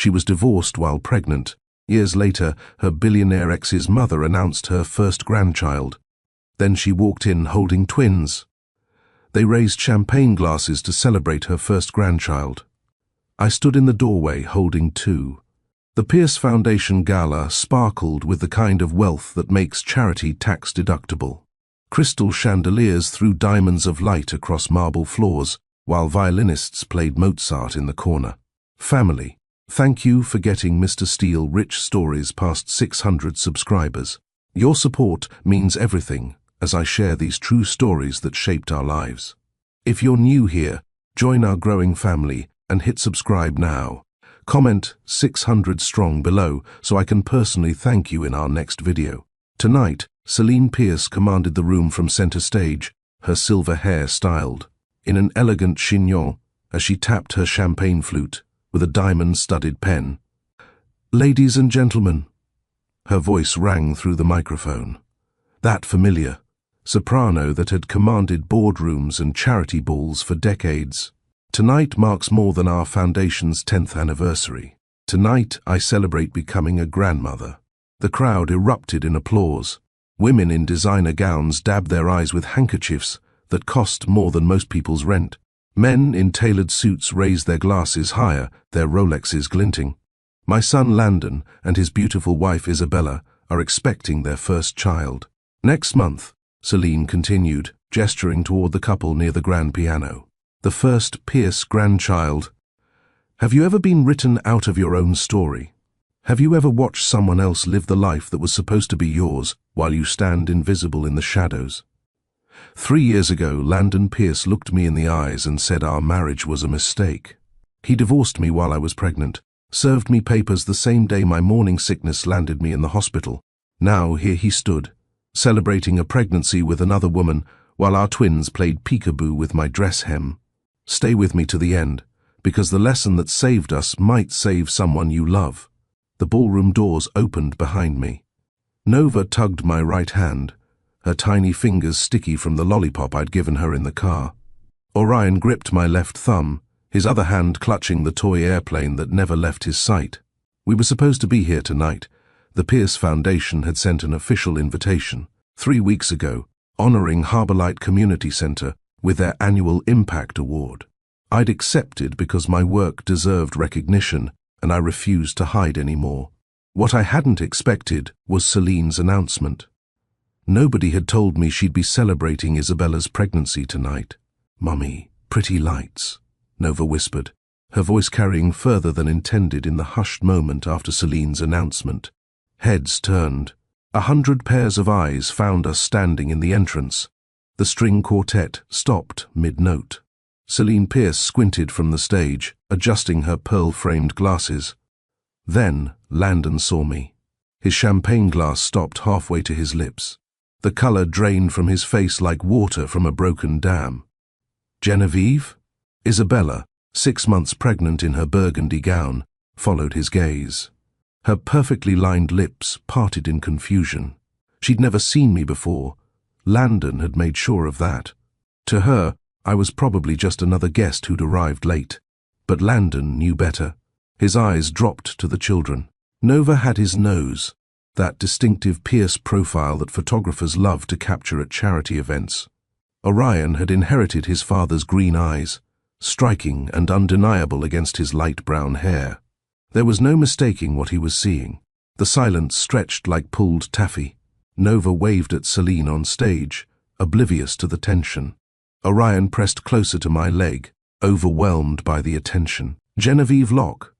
She was divorced while pregnant. Years later, her billionaire ex's mother announced her first grandchild. Then she walked in holding twins. They raised champagne glasses to celebrate her first grandchild. I stood in the doorway holding two. The Pierce Foundation Gala sparkled with the kind of wealth that makes charity tax-deductible. Crystal chandeliers threw diamonds of light across marble floors, while violinists played Mozart in the corner. Family, thank you for getting Mr. Steele Rich Stories past 600 subscribers. Your support means everything as I share these true stories that shaped our lives. If you're new here, join our growing family and hit subscribe now. Comment 600 strong below so I can personally thank you in our next video. Tonight, Celine Pierce commanded the room from center stage, her silver hair styled in an elegant chignon as she tapped her champagne flute with a diamond-studded pen. Ladies and gentlemen, her voice rang through the microphone. That familiar soprano that had commanded boardrooms and charity balls for decades. Tonight marks more than our foundation's 10th anniversary. Tonight I celebrate becoming a grandmother. The crowd erupted in applause. Women in designer gowns dabbed their eyes with handkerchiefs that cost more than most people's rent. Men in tailored suits raised their glasses higher, their Rolexes glinting. My son Landon and his beautiful wife Isabella are expecting their first child. Next month, Celine continued, gesturing toward the couple near the grand piano. The first Pierce grandchild. Have you ever been written out of your own story? Have you ever watched someone else live the life that was supposed to be yours while you stand invisible in the shadows? 3 years ago, Landon Pierce looked me in the eyes and said our marriage was a mistake. He divorced me while I was pregnant, served me papers the same day my morning sickness landed me in the hospital. Now here he stood, celebrating a pregnancy with another woman while our twins played peekaboo with my dress hem. Stay with me to the end, because the lesson that saved us might save someone you love. The ballroom doors opened behind me. Nova tugged my right hand, her tiny fingers sticky from the lollipop I'd given her in the car. Orion gripped my left thumb, his other hand clutching the toy airplane that never left his sight. We were supposed to be here tonight. The Pierce Foundation had sent an official invitation 3 weeks ago, honoring Harborlight Community Center with their annual Impact Award. I'd accepted because my work deserved recognition, and I refused to hide anymore. What I hadn't expected was Celine's announcement. Nobody had told me she'd be celebrating Isabella's pregnancy tonight. Mummy, pretty lights, Nova whispered, her voice carrying further than intended in the hushed moment after Celine's announcement. Heads turned. 100 pairs of eyes found us standing in the entrance. The string quartet stopped mid-note. Celine Pierce squinted from the stage, adjusting her pearl-framed glasses. Then Landon saw me. His champagne glass stopped halfway to his lips. The color drained from his face like water from a broken dam. Genevieve? Isabella, 6 months pregnant in her burgundy gown, followed his gaze. Her perfectly lined lips parted in confusion. She'd never seen me before. Landon had made sure of that. To her, I was probably just another guest who'd arrived late. But Landon knew better. His eyes dropped to the children. Nova had his nose, that distinctive Pierce profile that photographers love to capture at charity events. Orion had inherited his father's green eyes, striking and undeniable against his light brown hair. There was no mistaking what he was seeing. The silence stretched like pulled taffy. Nova waved at Celine on stage, oblivious to the tension. Orion pressed closer to my leg, overwhelmed by the attention. Genevieve Locke.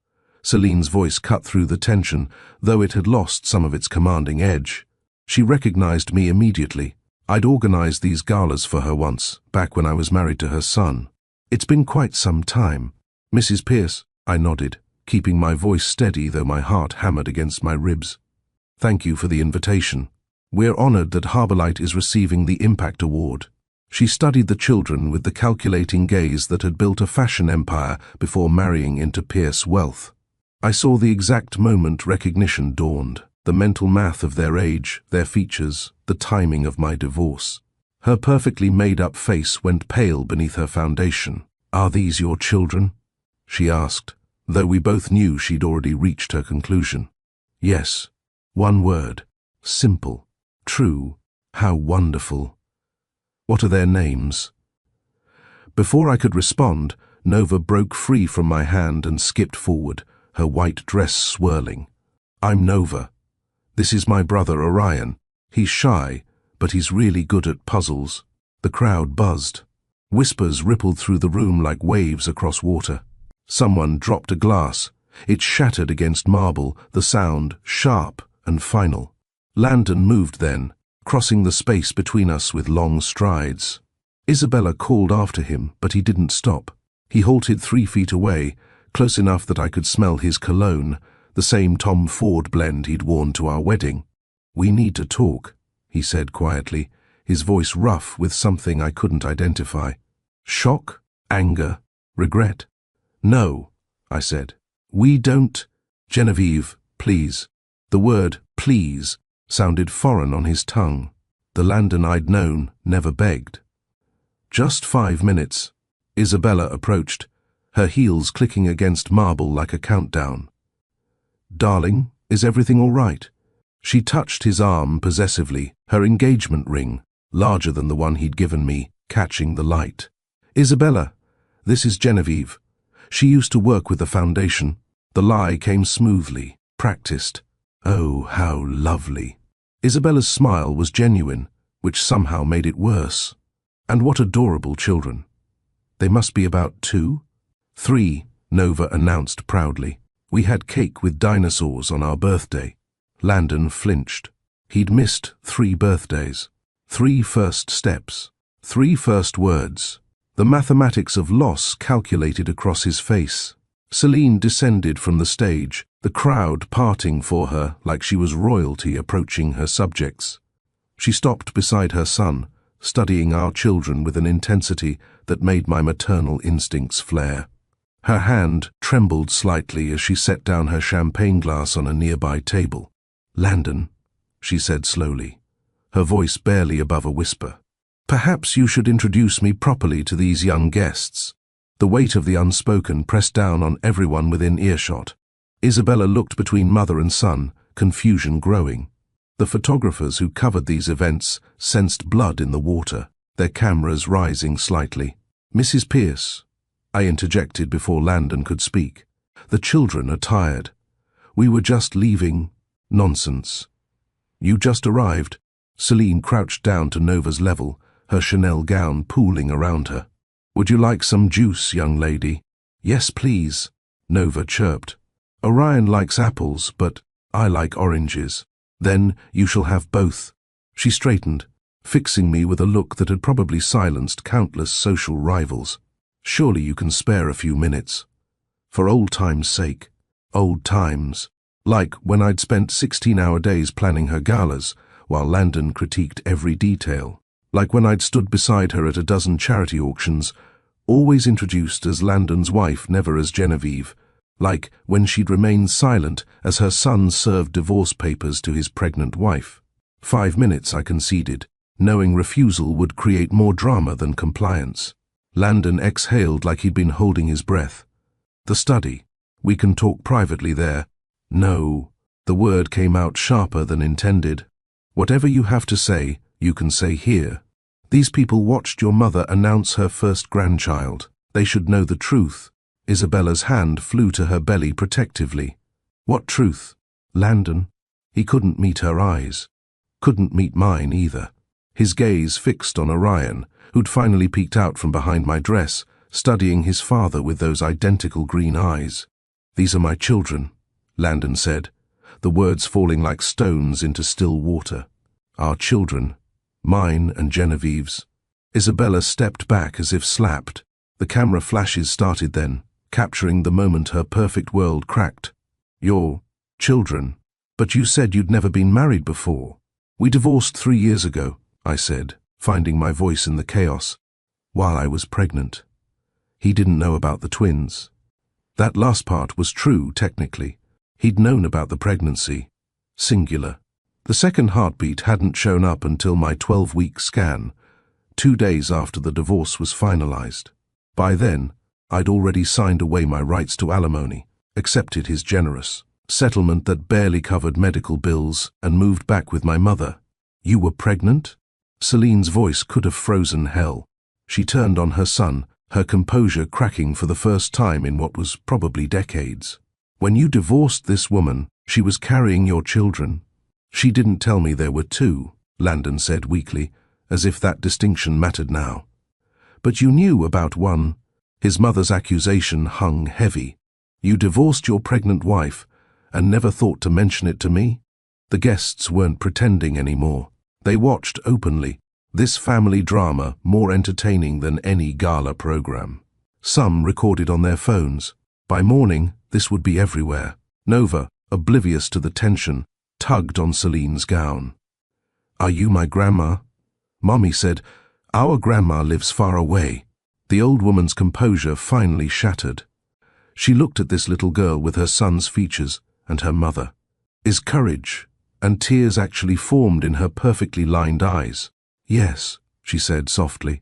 Celine's voice cut through the tension, though it had lost some of its commanding edge. She recognized me immediately. I'd organized these galas for her once, back when I was married to her son. It's been quite some time. Mrs. Pierce, I nodded, keeping my voice steady though my heart hammered against my ribs. Thank you for the invitation. We're honored that Harborlight is receiving the Impact Award. She studied the children with the calculating gaze that had built a fashion empire before marrying into Pierce wealth. I saw the exact moment recognition dawned, the mental math of their age, their features, the timing of my divorce. Her perfectly made-up face went pale beneath her foundation. Are these your children? She asked, though we both knew she'd already reached her conclusion. Yes, one word. Simple. True. How wonderful. What are their names? Before I could respond, Nova broke free from my hand and skipped forward, her white dress swirling. I'm Nova. This is my brother Orion. He's shy, but he's really good at puzzles. The crowd buzzed. Whispers rippled through the room like waves across water. Someone dropped a glass. It shattered against marble, the sound sharp and final. Landon moved then, crossing the space between us with long strides. Isabella called after him, but he didn't stop. He halted 3 feet away, close enough that I could smell his cologne, the same Tom Ford blend he'd worn to our wedding. We need to talk, he said quietly, his voice rough with something I couldn't identify. Shock? Anger? Regret? No, I said. We don't. Genevieve, please. The word please sounded foreign on his tongue. The Landon I'd known never begged. Just 5 minutes. Isabella approached, her heels clicking against marble like a countdown. Darling, is everything all right? She touched his arm possessively, her engagement ring, larger than the one he'd given me, catching the light. Isabella, this is Genevieve. She used to work with the foundation. The lie came smoothly, practiced. Oh, how lovely. Isabella's smile was genuine, which somehow made it worse. And what adorable children. They must be about 2? 3, Nova announced proudly. We had cake with dinosaurs on our birthday. Landon flinched. He'd missed 3 birthdays, 3 first steps, 3 first words. The mathematics of loss calculated across his face. Celine descended from the stage, the crowd parting for her like she was royalty approaching her subjects. She stopped beside her son, studying our children with an intensity that made my maternal instincts flare. Her hand trembled slightly as she set down her champagne glass on a nearby table. Landon, she said slowly, her voice barely above a whisper. Perhaps you should introduce me properly to these young guests. The weight of the unspoken pressed down on everyone within earshot. Isabella looked between mother and son, confusion growing. The photographers who covered these events sensed blood in the water, their cameras rising slightly. Mrs. Pierce, I interjected before Landon could speak. The children are tired. We were just leaving. Nonsense. You just arrived. Celine crouched down to Nova's level, her Chanel gown pooling around her. Would you like some juice, young lady? Yes, please, Nova chirped. Orion likes apples, but I like oranges. Then you shall have both. She straightened, fixing me with a look that had probably silenced countless social rivals. Surely you can spare a few minutes. For old time's sake. Old times. Like when I'd spent 16-hour days planning her galas, while Landon critiqued every detail. Like when I'd stood beside her at a dozen charity auctions, always introduced as Landon's wife, never as Genevieve. Like when she'd remained silent as her son served divorce papers to his pregnant wife. 5 minutes, I conceded, knowing refusal would create more drama than compliance. Landon exhaled like he'd been holding his breath. The study. We can talk privately there. No. The word came out sharper than intended. Whatever you have to say, you can say here. These people watched your mother announce her first grandchild. They should know the truth. Isabella's hand flew to her belly protectively. What truth? Landon. He couldn't meet her eyes. Couldn't meet mine either. His gaze fixed on Orion, who'd finally peeked out from behind my dress, studying his father with those identical green eyes. These are my children, Landon said, the words falling like stones into still water. Our children. Mine and Genevieve's. Isabella stepped back as if slapped. The camera flashes started then, capturing the moment her perfect world cracked. Your children. But you said you'd never been married before. We divorced 3 years ago, I said, finding my voice in the chaos. While I was pregnant. He didn't know about the twins. That last part was true, technically. He'd known about the pregnancy. Singular. The second heartbeat hadn't shown up until my 12-week scan, 2 days after the divorce was finalized. By then, I'd already signed away my rights to alimony. accepted his generous settlement that barely covered medical bills, and moved back with my mother. You were pregnant? Celine's voice could have frozen hell. She turned on her son, her composure cracking for the first time in what was probably decades. When you divorced this woman, she was carrying your children. She didn't tell me there were two, Landon said weakly, as if that distinction mattered now. But you knew about one. His mother's accusation hung heavy. You divorced your pregnant wife, and never thought to mention it to me? The guests weren't pretending anymore. They watched openly, this family drama more entertaining than any gala program. Some recorded on their phones. By morning, this would be everywhere. Nova, oblivious to the tension, tugged on Celine's gown. Are you my grandma? Mommy said, Our grandma lives far away. The old woman's composure finally shattered. She looked at this little girl with her son's features and her mother. Is courage and tears actually formed in her perfectly lined eyes. Yes, she said softly.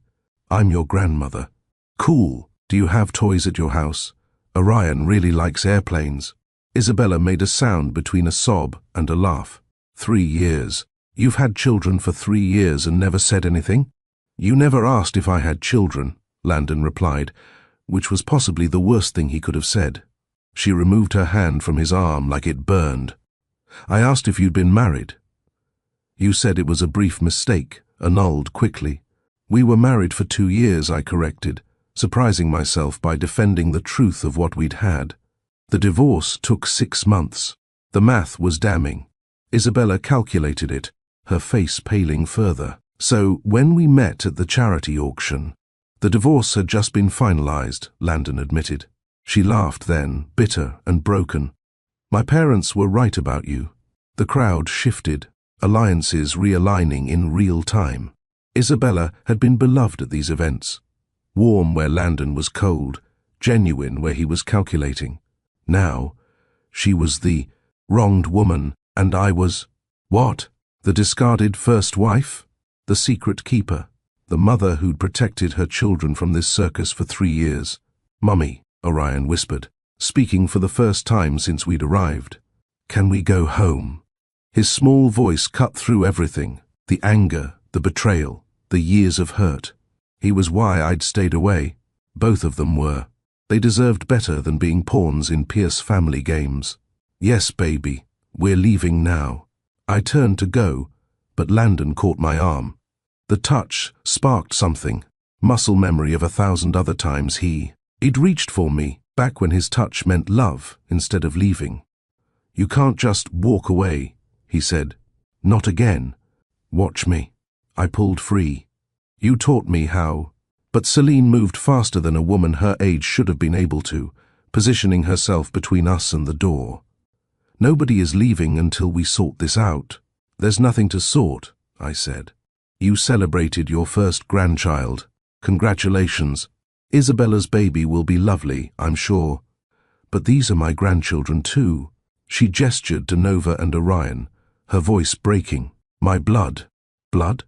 I'm your grandmother. Cool. Do you have toys at your house? Orion really likes airplanes. Isabella made a sound between a sob and a laugh. 3 years. You've had children for 3 years and never said anything? You never asked if I had children, Landon replied, which was possibly the worst thing he could have said. She removed her hand from his arm like it burned. I asked if you'd been married. You said it was a brief mistake, annulled quickly. We were married for 2 years, I corrected, surprising myself by defending the truth of what we'd had. The divorce took 6 months. The math was damning. Isabella calculated it, her face paling further. So, when we met at the charity auction, the divorce had just been finalized, Landon admitted. She laughed then, bitter and broken. My parents were right about you. The crowd shifted, alliances realigning in real time. Isabella had been beloved at these events. Warm where Landon was cold, genuine where he was calculating. Now, she was the wronged woman, and I was, what? The discarded first wife? The secret keeper? The mother who'd protected her children from this circus for 3 years? Mummy, Orion whispered, speaking for the first time since we'd arrived. Can we go home? His small voice cut through everything, the anger, the betrayal, the years of hurt. He was why I'd stayed away. Both of them were. They deserved better than being pawns in Pierce family games. Yes, baby, we're leaving now. I turned to go, but Landon caught my arm. The touch sparked something, muscle memory of 1,000 other times he'd reached for me, back when his touch meant love instead of leaving. You can't just walk away, he said. Not again. Watch me. I pulled free. You taught me how. But Celine moved faster than a woman her age should have been able to, positioning herself between us and the door. Nobody is leaving until we sort this out. There's nothing to sort, I said. You celebrated your first grandchild. Congratulations. Isabella's baby will be lovely, I'm sure. But these are my grandchildren too. She gestured to Nova and Orion, her voice breaking. My blood. Blood?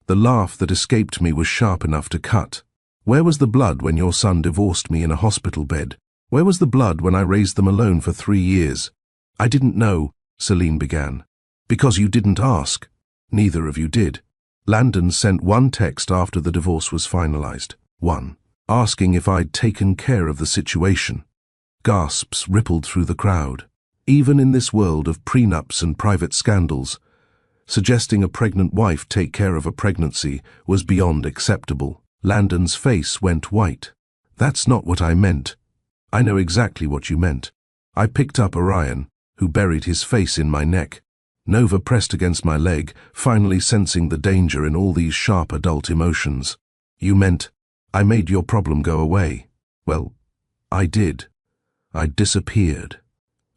The laugh that escaped me was sharp enough to cut. Where was the blood when your son divorced me in a hospital bed? Where was the blood when I raised them alone for 3 years? I didn't know, Celine began. Because you didn't ask. Neither of you did. Landon sent one text after the divorce was finalized. One. Asking if I'd taken care of the situation. Gasps rippled through the crowd. Even in this world of prenups and private scandals, suggesting a pregnant wife take care of a pregnancy was beyond acceptable. Landon's face went white. That's not what I meant. I know exactly what you meant. I picked up Orion, who buried his face in my neck. Nova pressed against my leg, finally sensing the danger in all these sharp adult emotions. You meant I made your problem go away. Well, I did. I disappeared.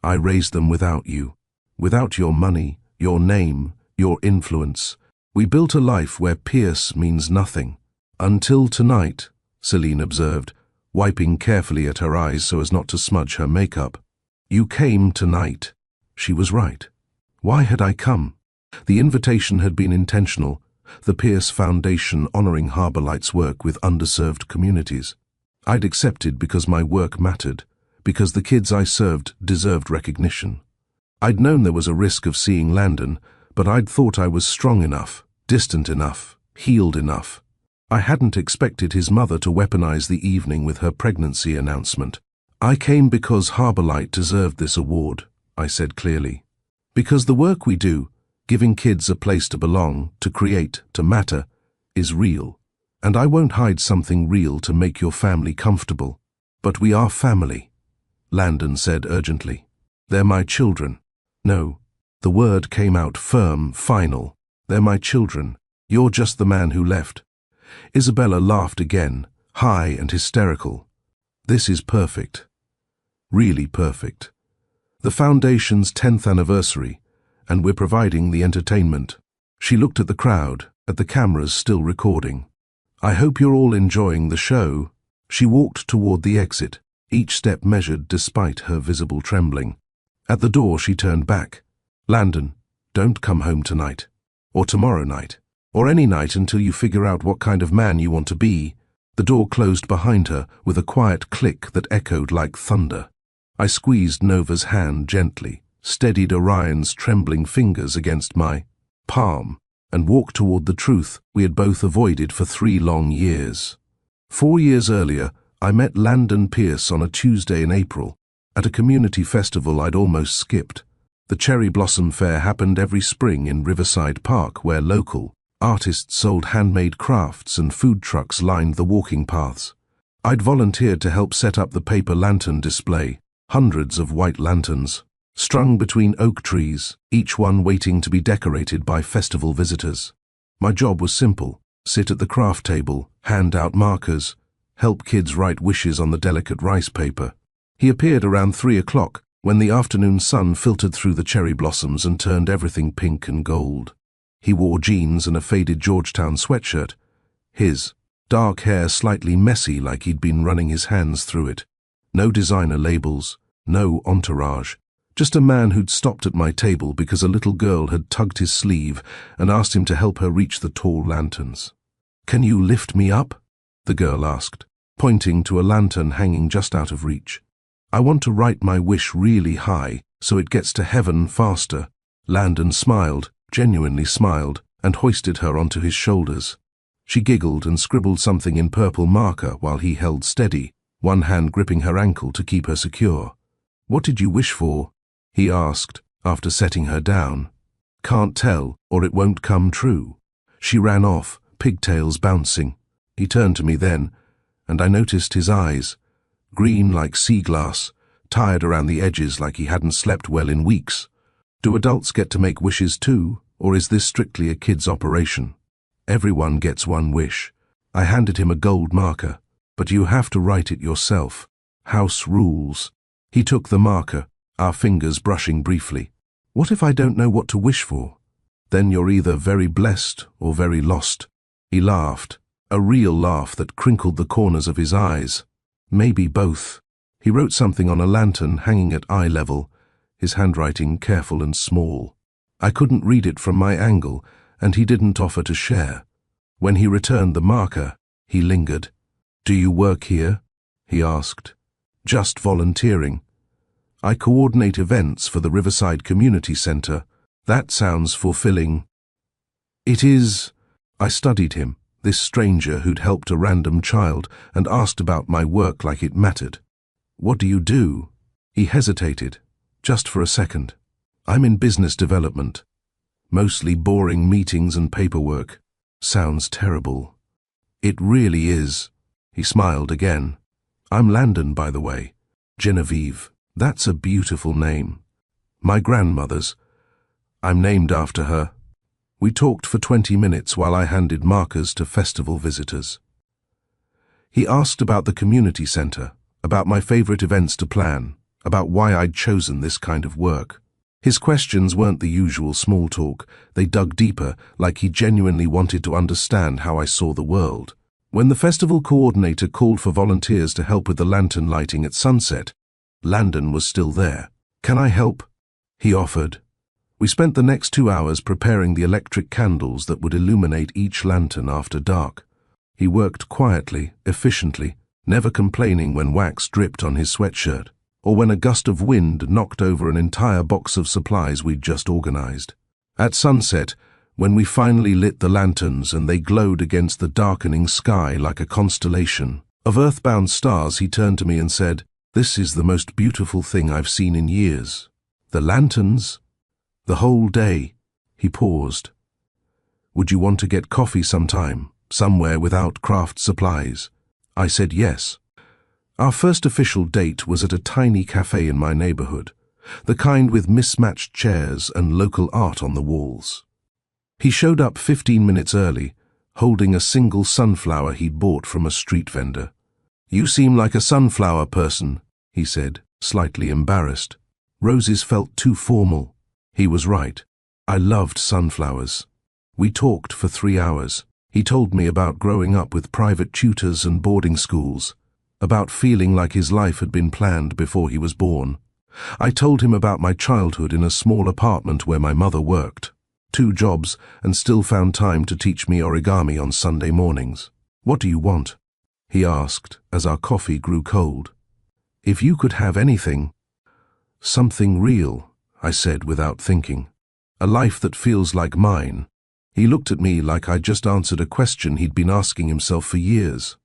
I raised them without you. Without your money, your name, your influence. We built a life where Pierce means nothing. Until tonight, Celine observed, wiping carefully at her eyes so as not to smudge her makeup. You came tonight. She was right. Why had I come? The invitation had been intentional, the Pierce Foundation honoring Harbour Light's work with underserved communities. I'd accepted because my work mattered, because the kids I served deserved recognition. I'd known there was a risk of seeing Landon, but I'd thought I was strong enough, distant enough, healed enough. I hadn't expected his mother to weaponize the evening with her pregnancy announcement. I came because Harbour Light deserved this award, I said clearly. Because the work we do, giving kids a place to belong, to create, to matter, is real. And I won't hide something real to make your family comfortable. But we are family, Landon said urgently. They're my children. No, the word came out firm, final. They're my children. You're just the man who left. Isabella laughed again, high and hysterical. This is perfect. Really perfect. The Foundation's 10th anniversary, and we're providing the entertainment. She looked at the crowd, at the cameras still recording. I hope you're all enjoying the show. She walked toward the exit, each step measured despite her visible trembling. At the door she turned back. Landon, don't come home tonight, or tomorrow night, or any night until you figure out what kind of man you want to be. The door closed behind her with a quiet click that echoed like thunder. I squeezed Nova's hand gently, steadied Orion's trembling fingers against my palm, and walked toward the truth we had both avoided for 3 long years. 4 years earlier, I met Landon Pierce on a Tuesday in April, at a community festival I'd almost skipped. The Cherry Blossom Fair happened every spring in Riverside Park, where local artists sold handmade crafts and food trucks lined the walking paths. I'd volunteered to help set up the paper lantern display, hundreds of white lanterns, strung between oak trees, each one waiting to be decorated by festival visitors. My job was simple: sit at the craft table, hand out markers, help kids write wishes on the delicate rice paper. He appeared around 3 o'clock, when the afternoon sun filtered through the cherry blossoms and turned everything pink and gold. He wore jeans and a faded Georgetown sweatshirt, his dark hair slightly messy like he'd been running his hands through it. No designer labels, no entourage, just a man who'd stopped at my table because a little girl had tugged his sleeve and asked him to help her reach the tall lanterns. "Can you lift me up?" the girl asked, pointing to a lantern hanging just out of reach. "I want to write my wish really high so it gets to heaven faster." Landon smiled, genuinely smiled, and hoisted her onto his shoulders. She giggled and scribbled something in purple marker while he held steady, one hand gripping her ankle to keep her secure. "What did you wish for?" he asked, after setting her down. "Can't tell, or it won't come true." She ran off, pigtails bouncing. He turned to me then, and I noticed his eyes, green like sea glass, tired around the edges like he hadn't slept well in weeks. Do adults get to make wishes too, or is this strictly a kid's operation? Everyone gets one wish. I handed him a gold marker. But you have to write it yourself. House rules. He took the marker, our fingers brushing briefly. "What if I don't know what to wish for?" "Then you're either very blessed or very lost." He laughed, a real laugh that crinkled the corners of his eyes. "Maybe both." He wrote something on a lantern hanging at eye level, his handwriting careful and small. I couldn't read it from my angle, and he didn't offer to share. When he returned the marker, he lingered. "Do you work here?" he asked. "Just volunteering. I coordinate events for the Riverside Community Center. That sounds fulfilling." "It is." I studied him, this stranger who'd helped a random child, and asked about my work like it mattered. "What do you do?" He hesitated, just for a second. "I'm in business development. Mostly boring meetings and paperwork." Sounds terrible. It really is. He smiled again. "I'm Landon, by the way. Genevieve. That's a beautiful name. My grandmother's. I'm named after her." We talked for 20 minutes while I handed markers to festival visitors. He asked about the community center, about my favorite events to plan, about why I'd chosen this kind of work. His questions weren't the usual small talk. They dug deeper, like he genuinely wanted to understand how I saw the world. When the festival coordinator called for volunteers to help with the lantern lighting at sunset, Landon was still there. "Can I help?" he offered. We spent the next 2 hours preparing the electric candles that would illuminate each lantern after dark. He worked quietly, efficiently, never complaining when wax dripped on his sweatshirt. or when a gust of wind knocked over an entire box of supplies we'd just organized. At sunset, when we finally lit the lanterns and they glowed against the darkening sky like a constellation of earthbound stars, he turned to me and said, "This is the most beautiful thing I've seen in years." The lanterns? The whole day. He paused. "Would you want to get coffee sometime, somewhere without craft supplies?" I said yes. Our first official date was at a tiny cafe in my neighborhood, the kind with mismatched chairs and local art on the walls. He showed up 15 minutes early, holding a single sunflower he'd bought from a street vendor. "You seem like a sunflower person," he said, slightly embarrassed. Roses felt too formal. He was right. I loved sunflowers. We talked for 3 hours. He told me about growing up with private tutors and boarding schools, about feeling like his life had been planned before he was born. I told him about my childhood in a small apartment where my mother worked, 2 jobs, and still found time to teach me origami on Sunday mornings. "What do you want?" he asked as our coffee grew cold. "If you could have anything." "Something real," I said without thinking. "A life that feels like mine." He looked at me like I'd just answered a question he'd been asking himself for years.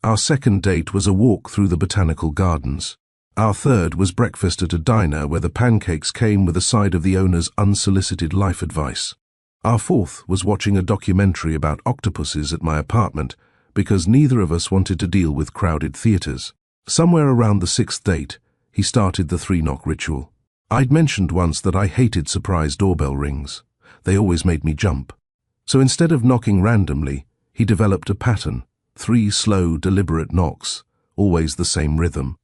Our second date was a walk through the botanical gardens. Our third was breakfast at a diner where the pancakes came with a side of the owner's unsolicited life advice. Our fourth was watching a documentary about octopuses at my apartment because neither of us wanted to deal with crowded theaters. Somewhere around the 6th date, he started the 3-knock ritual. I'd mentioned once that I hated surprise doorbell rings. They always made me jump. So instead of knocking randomly, he developed a pattern. 3 slow, deliberate knocks, always the same rhythm.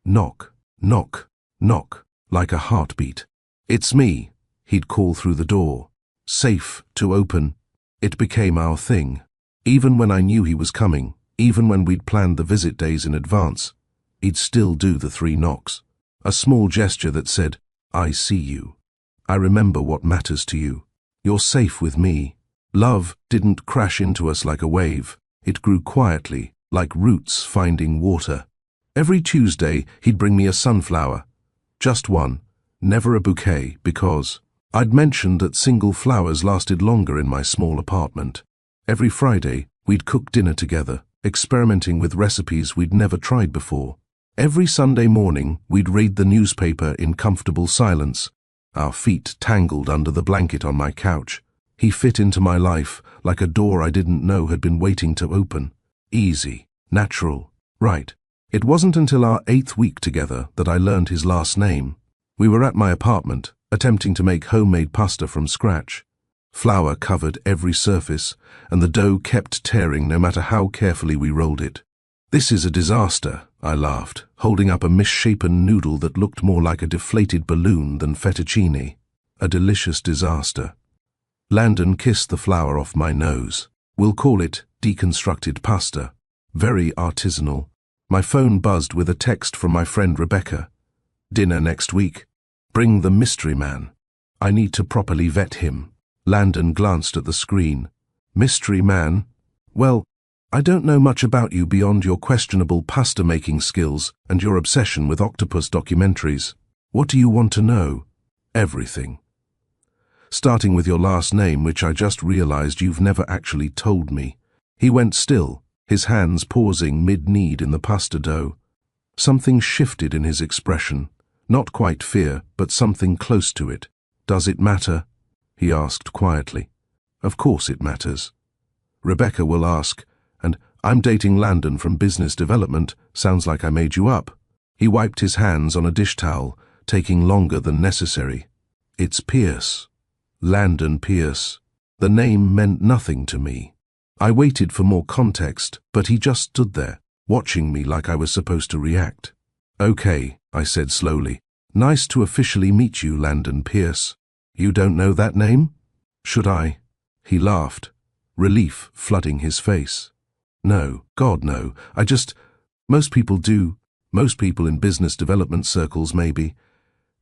Knock, knock, knock, like a heartbeat. "It's me," he'd call through the door. "Safe to open." It became our thing. Even when I knew he was coming, even when we'd planned the visit days in advance, he'd still do the 3 knocks. A small gesture that said, "I see you. I remember what matters to you. You're safe with me." Love didn't crash into us like a wave. It grew quietly, like roots finding water. Every Tuesday, he'd bring me a sunflower. Just one, never a bouquet, because I'd mentioned that single flowers lasted longer in my small apartment. Every Friday, we'd cook dinner together, experimenting with recipes we'd never tried before. Every Sunday morning, we'd read the newspaper in comfortable silence, our feet tangled under the blanket on my couch. He fit into my life like a door I didn't know had been waiting to open. Easy, natural, right. It wasn't until our 8th week together that I learned his last name. We were at my apartment, attempting to make homemade pasta from scratch. Flour covered every surface, and the dough kept tearing no matter how carefully we rolled it. "This is a disaster," I laughed, holding up a misshapen noodle that looked more like a deflated balloon than fettuccine. A delicious disaster. Landon kissed the flour off my nose. "We'll call it deconstructed pasta. Very artisanal." My phone buzzed with a text from my friend Rebecca. "Dinner next week. Bring the mystery man. I need to properly vet him." Landon glanced at the screen. "Mystery man? Well, I don't know much about you beyond your questionable pasta-making skills and your obsession with octopus documentaries. What do you want to know?" "Everything. Starting with your last name, which I just realized you've never actually told me." He went still, his hands pausing mid-knead in the pasta dough. Something shifted in his expression, not quite fear, but something close to it. "Does it matter?" he asked quietly. "Of course it matters. Rebecca will ask, and I'm dating Landon from business development. Sounds like I made you up." He wiped his hands on a dish towel, taking longer than necessary. "It's Pierce. Landon Pierce." The name meant nothing to me. I waited for more context, but he just stood there, watching me like I was supposed to react. "Okay," I said slowly. "Nice to officially meet you, Landon Pierce. You don't know that name? Should I?" He laughed, relief flooding his face. "No, God no. Most people do. Most people in business development circles, maybe.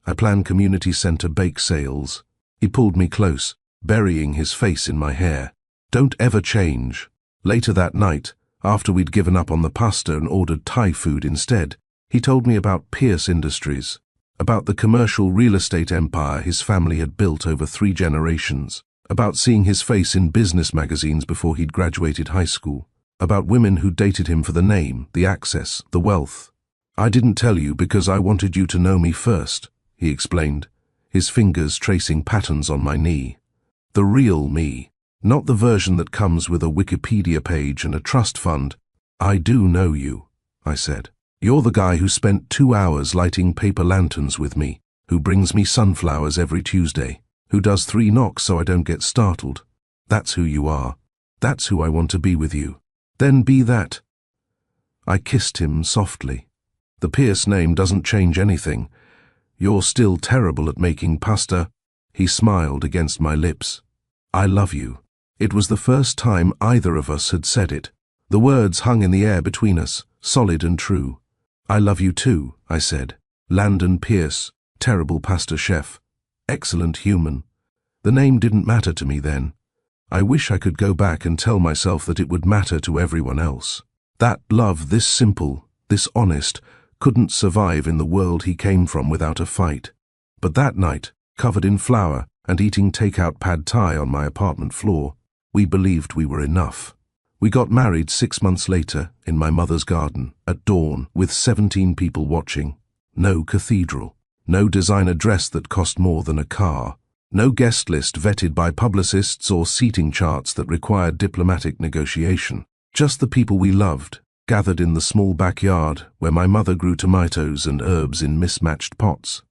I plan community center bake sales." He pulled me close, burying his face in my hair. "Don't ever change." Later that night, after we'd given up on the pasta and ordered Thai food instead, He told me about Pierce Industries, about the commercial real estate empire his family had built over 3 generations, about seeing his face in business magazines before he'd graduated high school, about women who dated him for the name, the access, the wealth. "I didn't tell you because I wanted you to know me first," he explained, his fingers tracing patterns on my knee. "The real me, not the version that comes with a Wikipedia page and a trust fund." "I do know you," I said. "You're the guy who spent 2 hours lighting paper lanterns with me, who brings me sunflowers every Tuesday, who does 3 knocks so I don't get startled. That's who you are. That's who I want to be with you. Then be that." I kissed him softly. "The Pierce name doesn't change anything. You're still terrible at making pasta." He smiled against my lips. "I love you." It was the first time either of us had said it. The words hung in the air between us, solid and true. "I love you too," I said. "Landon Pierce, terrible pasta chef, excellent human." The name didn't matter to me then. I wish I could go back and tell myself that it would matter to everyone else. That love this simple, this honest, couldn't survive in the world he came from without a fight. But that night, covered in flour and eating take-out pad thai on my apartment floor, we believed we were enough. We got married 6 months later in my mother's garden at dawn with 17 people watching. No cathedral, no designer dress that cost more than a car, no guest list vetted by publicists or seating charts that required diplomatic negotiation. Just the people we loved, gathered in the small backyard where my mother grew tomatoes and herbs in mismatched pots.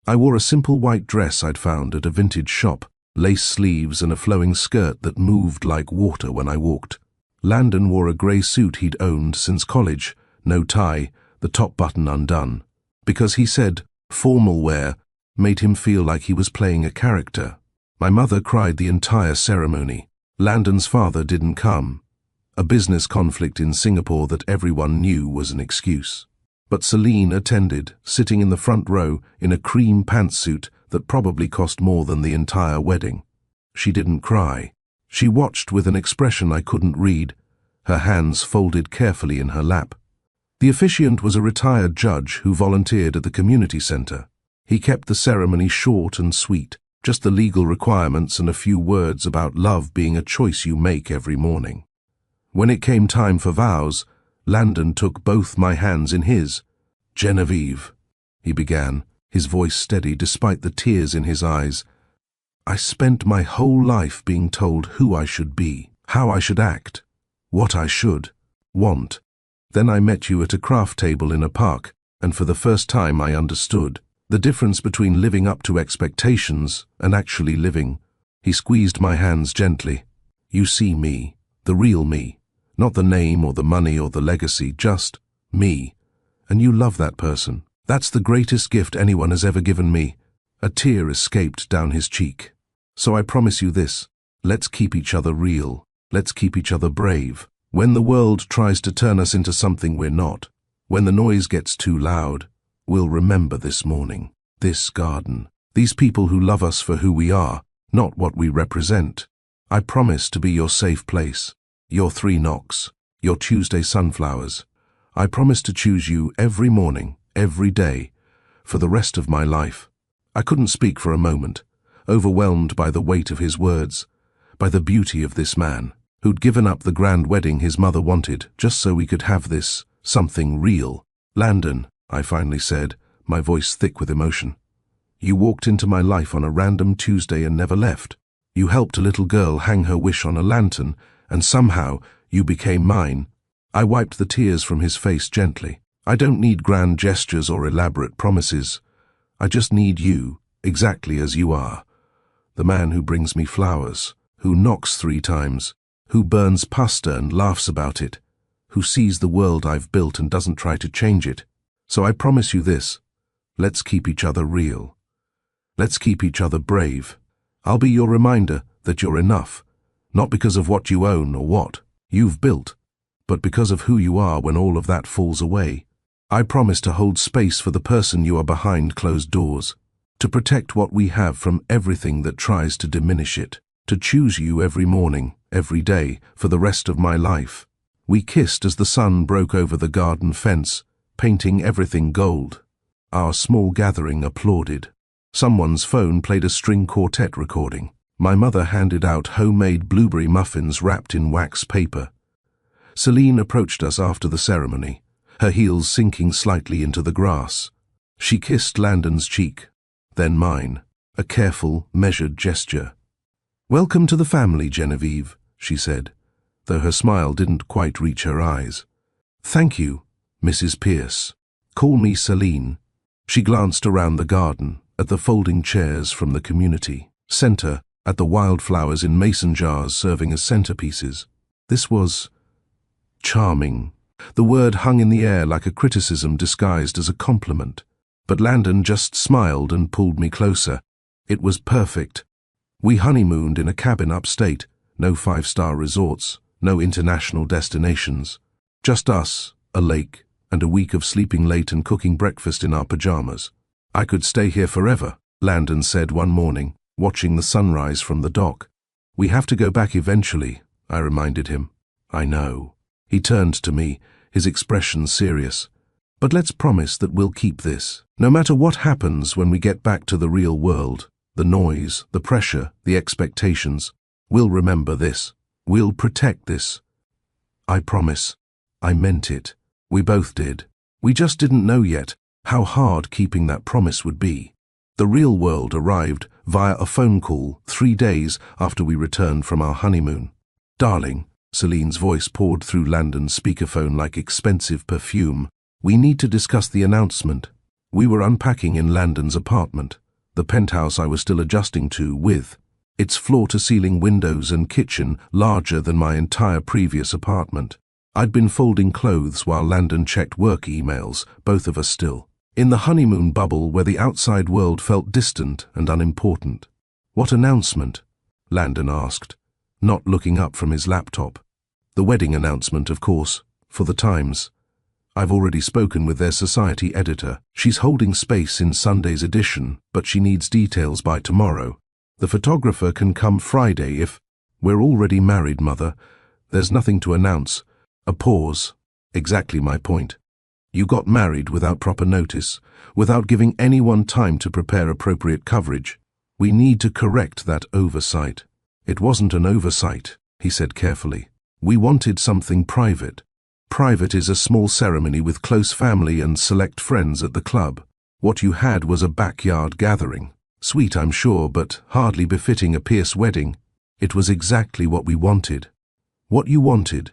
I wore a simple white dress I'd found at a vintage shop, lace sleeves and a flowing skirt that moved like water when I walked. Landon wore a grey suit he'd owned since college, no tie, the top button undone, because he said formal wear made him feel like he was playing a character. My mother cried the entire ceremony. Landon's father didn't come. A business conflict in Singapore that everyone knew was an excuse. But Celine attended, sitting in the front row in a cream pantsuit that probably cost more than the entire wedding. She didn't cry. She watched with an expression I couldn't read, her hands folded carefully in her lap. The officiant was a retired judge who volunteered at the community center. He kept the ceremony short and sweet, just the legal requirements and a few words about love being a choice you make every morning. When it came time for vows, Landon took both my hands in his. "Genevieve," he began, his voice steady despite the tears in his eyes. "I spent my whole life being told who I should be, how I should act, what I should want. Then I met you at a craft table in a park, and for the first time I understood the difference between living up to expectations and actually living." He squeezed my hands gently. "You see me, the real me, not the name or the money or the legacy, just me. And you love that person. That's the greatest gift anyone has ever given me." A tear escaped down his cheek. "So I promise you this, let's keep each other real. Let's keep each other brave. When the world tries to turn us into something we're not, when the noise gets too loud, we'll remember this morning, this garden, these people who love us for who we are, not what we represent. I promise to be your safe place, your 3 knocks, your Tuesday sunflowers. I promise to choose you every morning, every day, for the rest of my life." I couldn't speak for a moment, overwhelmed by the weight of his words, by the beauty of this man, who'd given up the grand wedding his mother wanted just so we could have this, something real. "Landon," I finally said, my voice thick with emotion. "You walked into my life on a random Tuesday and never left. You helped a little girl hang her wish on a lantern, and somehow you became mine." I wiped the tears from his face gently. "I don't need grand gestures or elaborate promises. I just need you, exactly as you are. The man who brings me flowers, who knocks 3 times, who burns pasta and laughs about it, who sees the world I've built and doesn't try to change it. So I promise you this, let's keep each other real. Let's keep each other brave. I'll be your reminder that you're enough, not because of what you own or what you've built, but because of who you are when all of that falls away. I promise to hold space for the person you are behind closed doors, to protect what we have from everything that tries to diminish it, to choose you every morning, every day, for the rest of my life." We kissed as the sun broke over the garden fence, painting everything gold. Our small gathering applauded. Someone's phone played a string quartet recording. My mother handed out homemade blueberry muffins wrapped in wax paper. Celine approached us after the ceremony, her heels sinking slightly into the grass. She kissed Landon's cheek, then mine, a careful, measured gesture. "Welcome to the family, Genevieve," she said, though her smile didn't quite reach her eyes. "Thank you, Mrs. Pierce. Call me Celine." She glanced around the garden, at the folding chairs from the community center, at the wildflowers in mason jars serving as centerpieces. This was charming. The word hung in the air like a criticism disguised as a compliment. But Landon just smiled and pulled me closer. It was perfect. We honeymooned in a cabin upstate, no five-star resorts, no international destinations. Just us, a lake, and a week of sleeping late and cooking breakfast in our pajamas. "I could stay here forever," Landon said one morning, watching the sunrise from the dock. "We have to go back eventually," I reminded him. "I know." He turned to me, his expression serious. "But let's promise that we'll keep this. No matter what happens when we get back to the real world, the noise, the pressure, the expectations, we'll remember this. We'll protect this." I promise. I meant it. We both did. We just didn't know yet how hard keeping that promise would be. The real world arrived via a phone call 3 days after we returned from our honeymoon. "Darling," Celine's voice poured through Landon's speakerphone like expensive perfume, "we need to discuss the announcement." We were unpacking in Landon's apartment, the penthouse I was still adjusting to with its floor-to-ceiling windows and kitchen larger than my entire previous apartment. I'd been folding clothes while Landon checked work emails, both of us still in the honeymoon bubble where the outside world felt distant and unimportant. "What announcement?" Landon asked, not looking up from his laptop. "The wedding announcement, of course, for the Times. I've already spoken with their society editor. She's holding space in Sunday's edition, but she needs details by tomorrow. The photographer can come Friday if—" "We're already married, Mother. There's nothing to announce." A pause. Exactly my point. You got married without proper notice, without giving anyone time to prepare appropriate coverage. We need to correct that oversight. "It wasn't an oversight," he said carefully. "We wanted something private. Private is a small ceremony with close family and select friends at the club. What you had was a backyard gathering. Sweet, I'm sure, but hardly befitting a Pierce wedding. It was exactly what we wanted. What you wanted,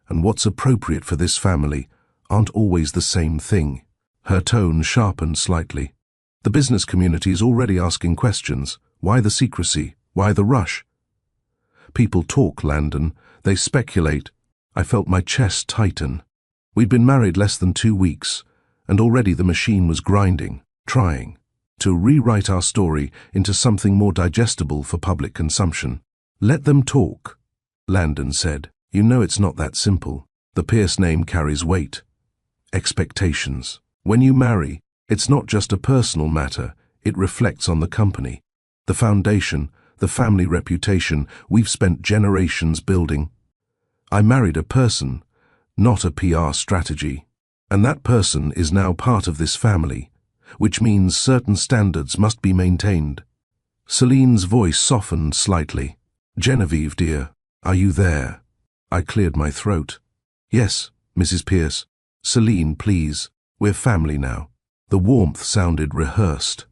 and what's appropriate for this family, aren't always the same thing." Her tone sharpened slightly. "The business community is already asking questions. Why the secrecy? Why the rush?" "People talk, Landon. They speculate." I felt my chest tighten. We'd been married less than 2 weeks, and already the machine was grinding, trying to rewrite our story into something more digestible for public consumption. "Let them talk," Landon said. "You know it's not that simple. The Pierce name carries weight. Expectations. When you marry, it's not just a personal matter, it reflects on the company. The foundation, the family reputation we've spent generations building. I married a person, not a PR strategy. And that person is now part of this family, which means certain standards must be maintained." Celine's voice softened slightly. "Genevieve, dear, are you there?" I cleared my throat. "Yes, Mrs. Pierce." "Celine, please. We're family now." The warmth sounded rehearsed.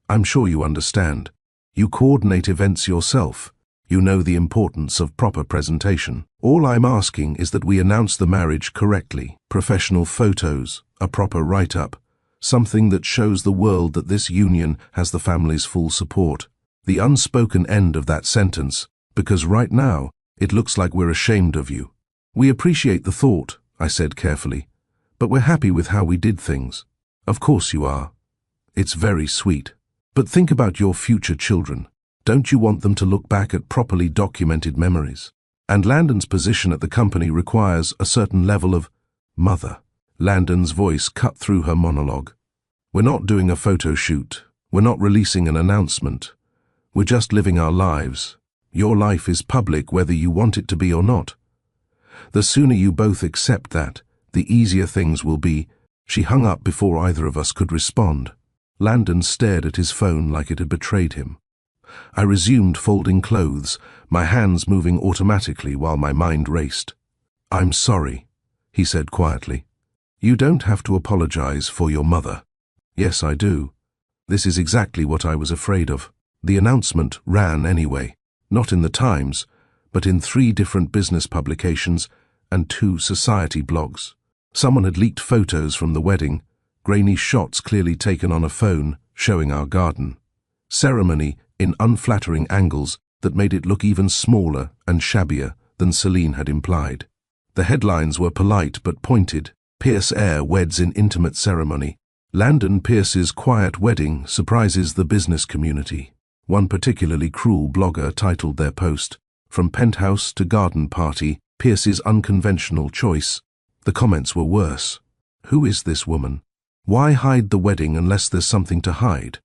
"I'm sure you understand. You coordinate events yourself. You know the importance of proper presentation. All I'm asking is that we announce the marriage correctly. Professional photos, a proper write-up, something that shows the world that this union has the family's full support. The unspoken end of that sentence, because right now, it looks like we're ashamed of you." "We appreciate the thought," I said carefully, "but we're happy with how we did things." "Of course you are. It's very sweet. But think about your future children. Don't you want them to look back at properly documented memories? And Landon's position at the company requires a certain level of—" "Mother." Landon's voice cut through her monologue. "We're not doing a photo shoot. We're not releasing an announcement. We're just living our lives. Your life is public whether you want it to be or not. The sooner you both accept that, the easier things will be She hung up before either of us could respond. Landon stared at his phone like it had betrayed him. I resumed folding clothes, my hands moving automatically while my mind raced. "I'm sorry," he said quietly. "You don't have to apologize for your mother." "Yes, I do. This is exactly what I was afraid of." The announcement ran anyway, not in the Times, but in 3 different business publications and 2 society blogs. Someone had leaked photos from the wedding, grainy shots clearly taken on a phone showing our garden. Ceremony in unflattering angles that made it look even smaller and shabbier than Celine had implied. The headlines were polite but pointed. "Pierce heir weds in intimate ceremony. Landon Pierce's quiet wedding surprises the business community." One particularly cruel blogger titled their post, "From penthouse to garden party, Pierce's unconventional choice." The comments were worse. Who is this woman? Why hide the wedding unless there's something to hide?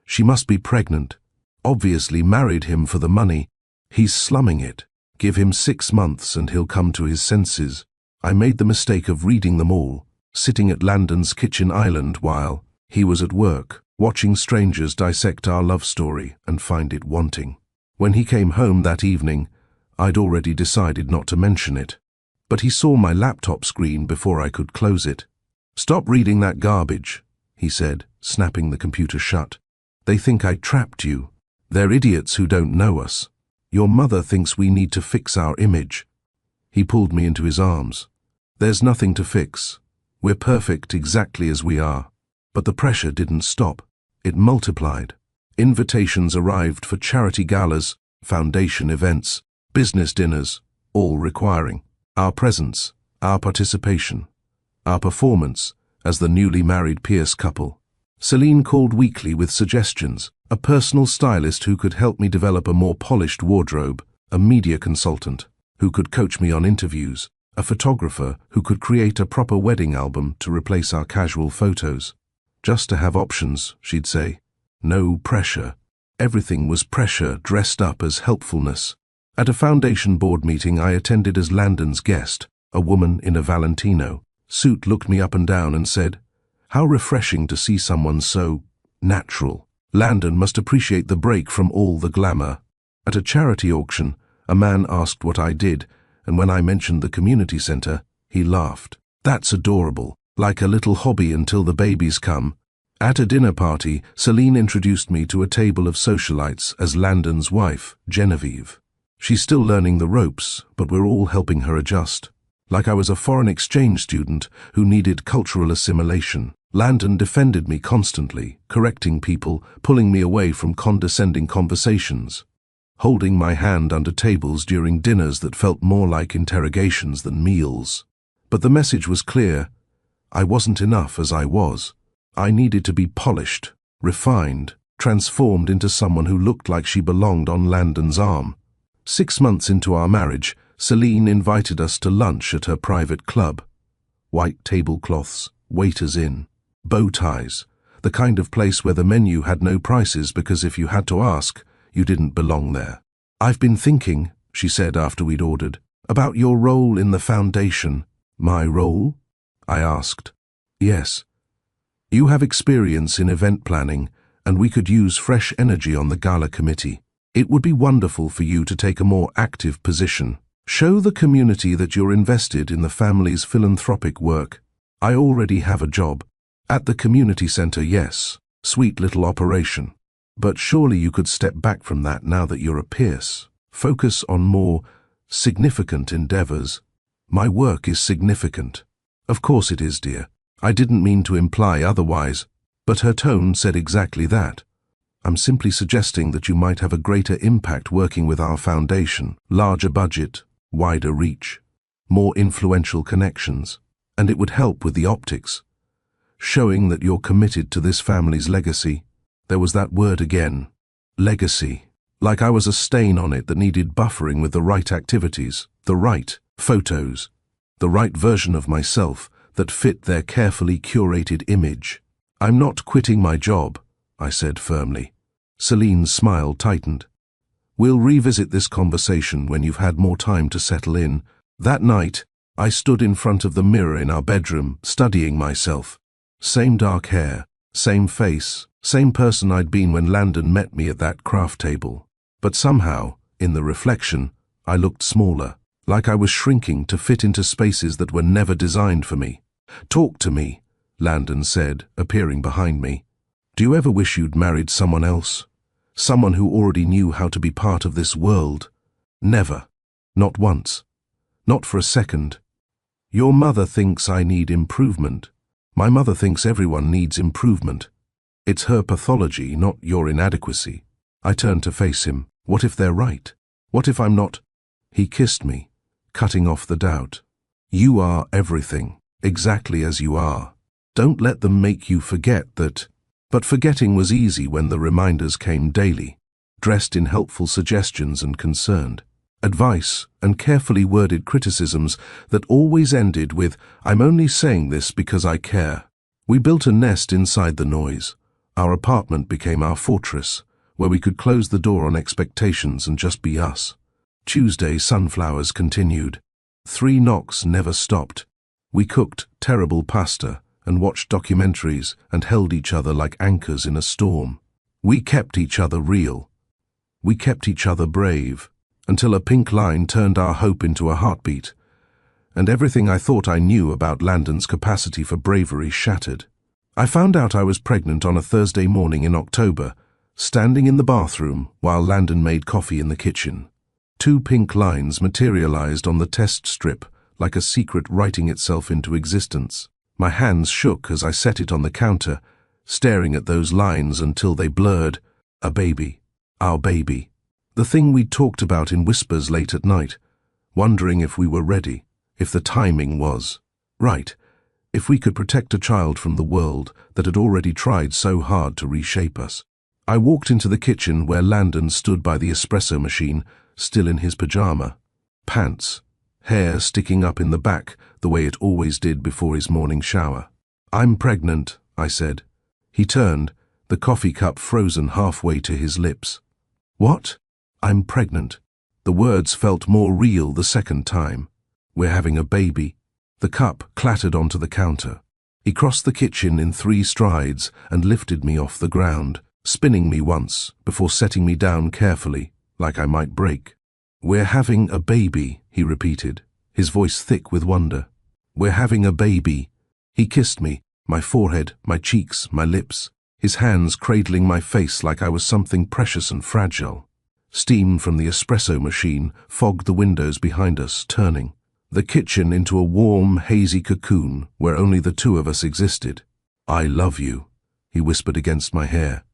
She must be pregnant. Obviously married him for the money. He's slumming it. Give him 6 months and he'll come to his senses. I made the mistake of reading them all, sitting at Landon's kitchen island while he was at work, watching strangers dissect our love story and find it wanting. When he came home that evening, I'd already decided not to mention it. But he saw my laptop screen before I could close it. "Stop reading that garbage," he said, snapping the computer shut. "They think I trapped you. They're idiots who don't know us. Your mother thinks we need to fix our image." He pulled me into his arms. "There's nothing to fix. We're perfect exactly as we are." But the pressure didn't stop. It multiplied. Invitations arrived for charity galas, foundation events, business dinners, all requiring our presence, our participation, our performance as the newly married Pierce couple. Celine called weekly with suggestions, a personal stylist who could help me develop a more polished wardrobe, a media consultant who could coach me on interviews, a photographer who could create a proper wedding album to replace our casual photos. Just to have options, she'd say. No pressure. Everything was pressure dressed up as helpfulness. At a foundation board meeting I attended as Landon's guest, a woman in a Valentino suit looked me up and down and said, "How refreshing to see someone so natural. Landon must appreciate the break from all the glamour." At a charity auction, a man asked what I did, and when I mentioned the community center, he laughed. "That's adorable, like a little hobby until the babies come." At a dinner party, Celine introduced me to a table of socialites as Landon's wife, Genevieve. She's still learning the ropes, but we're all helping her adjust. Like I was a foreign exchange student who needed cultural assimilation. Landon defended me constantly, correcting people, pulling me away from condescending conversations, holding my hand under tables during dinners that felt more like interrogations than meals. But the message was clear. I wasn't enough as I was. I needed to be polished, refined, transformed into someone who looked like she belonged on Landon's arm. 6 months into our marriage, Celine invited us to lunch at her private club. White tablecloths, waiters in, bow ties, the kind of place where the menu had no prices because if you had to ask, you didn't belong there. "I've been thinking," she said after we'd ordered, "about your role in the foundation." "My role?" I asked. "Yes. You have experience in event planning, and we could use fresh energy on the gala committee. It would be wonderful for you to take a more active position. Show the community that you're invested in the family's philanthropic work. I already have a job. At the community center, yes. Sweet little operation. But surely you could step back from that now that you're a Pierce. Focus on more significant endeavors." "My work is significant." "Of course it is, dear. I didn't mean to imply otherwise." But her tone said exactly that. "I'm simply suggesting that you might have a greater impact working with our foundation, larger budget, wider reach, more influential connections, and it would help with the optics, showing that you're committed to this family's legacy." There was that word again, legacy, like I was a stain on it that needed buffering with the right activities, the right photos, the right version of myself that fit their carefully curated image. "I'm not quitting my job," I said firmly. Celine's smile tightened. "We'll revisit this conversation when you've had more time to settle in." That night, I stood in front of the mirror in our bedroom, studying myself. Same dark hair, same face, same person I'd been when Landon met me at that craft table. But somehow, in the reflection, I looked smaller, like I was shrinking to fit into spaces that were never designed for me. "Talk to me," Landon said, appearing behind me. "Do you ever wish you'd married someone else? Someone who already knew how to be part of this world?" "Never. Not once. Not for a second." "Your mother thinks I need improvement." "My mother thinks everyone needs improvement. It's her pathology, not your inadequacy." I turned to face him. What if they're right? What if I'm not? He kissed me, cutting off the doubt. "You are everything, exactly as you are. Don't let them make you forget that." But forgetting was easy when the reminders came daily, dressed in helpful suggestions and concerned advice and carefully worded criticisms that always ended with, "I'm only saying this because I care." We built a nest inside the noise. Our apartment became our fortress, where we could close the door on expectations and just be us. Tuesday sunflowers continued. 3 knocks never stopped. We cooked terrible pasta and watched documentaries and held each other like anchors in a storm. We kept each other real. We kept each other brave, until a pink line turned our hope into a heartbeat, and everything I thought I knew about Landon's capacity for bravery shattered. I found out I was pregnant on a Thursday morning in October, standing in the bathroom while Landon made coffee in the kitchen. 2 pink lines materialized on the test strip like a secret writing itself into existence. My hands shook as I set it on the counter, staring at those lines until they blurred. A baby. Our baby. The thing we'd talked about in whispers late at night, wondering if we were ready, if the timing was right, if we could protect a child from the world that had already tried so hard to reshape us. I walked into the kitchen where Landon stood by the espresso machine, still in his pajama. Pants, hair sticking up in the back the way it always did before his morning shower. "I'm pregnant," I said. He turned, the coffee cup frozen halfway to his lips. "What?" "I'm pregnant." The words felt more real the second time. "We're having a baby." The cup clattered onto the counter. He crossed the kitchen in 3 strides and lifted me off the ground, spinning me once before setting me down carefully, like I might break. "We're having a baby," he repeated, his voice thick with wonder. "We're having a baby." He kissed me, my forehead, my cheeks, my lips, his hands cradling my face like I was something precious and fragile. Steam from the espresso machine fogged the windows behind us, turning the kitchen into a warm, hazy cocoon where only the 2 of us existed. "I love you," he whispered against my hair.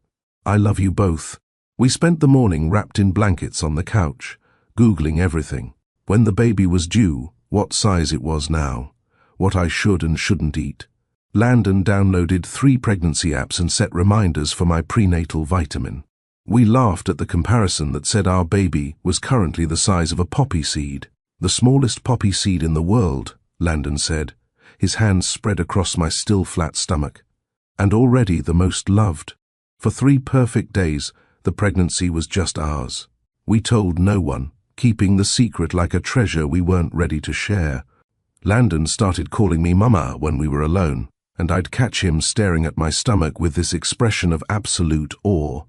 "I love you both." We spent the morning wrapped in blankets on the couch, Googling everything. When the baby was due, what size it was now, what I should and shouldn't eat. Landon downloaded 3 pregnancy apps and set reminders for my prenatal vitamin. We laughed at the comparison that said our baby was currently the size of a poppy seed. "The smallest poppy seed in the world," Landon said, his hands spread across my still flat stomach. "And already the most loved." For 3 perfect days, the pregnancy was just ours. We told no one, keeping the secret like a treasure we weren't ready to share. Landon started calling me Mama when we were alone, and I'd catch him staring at my stomach with this expression of absolute awe.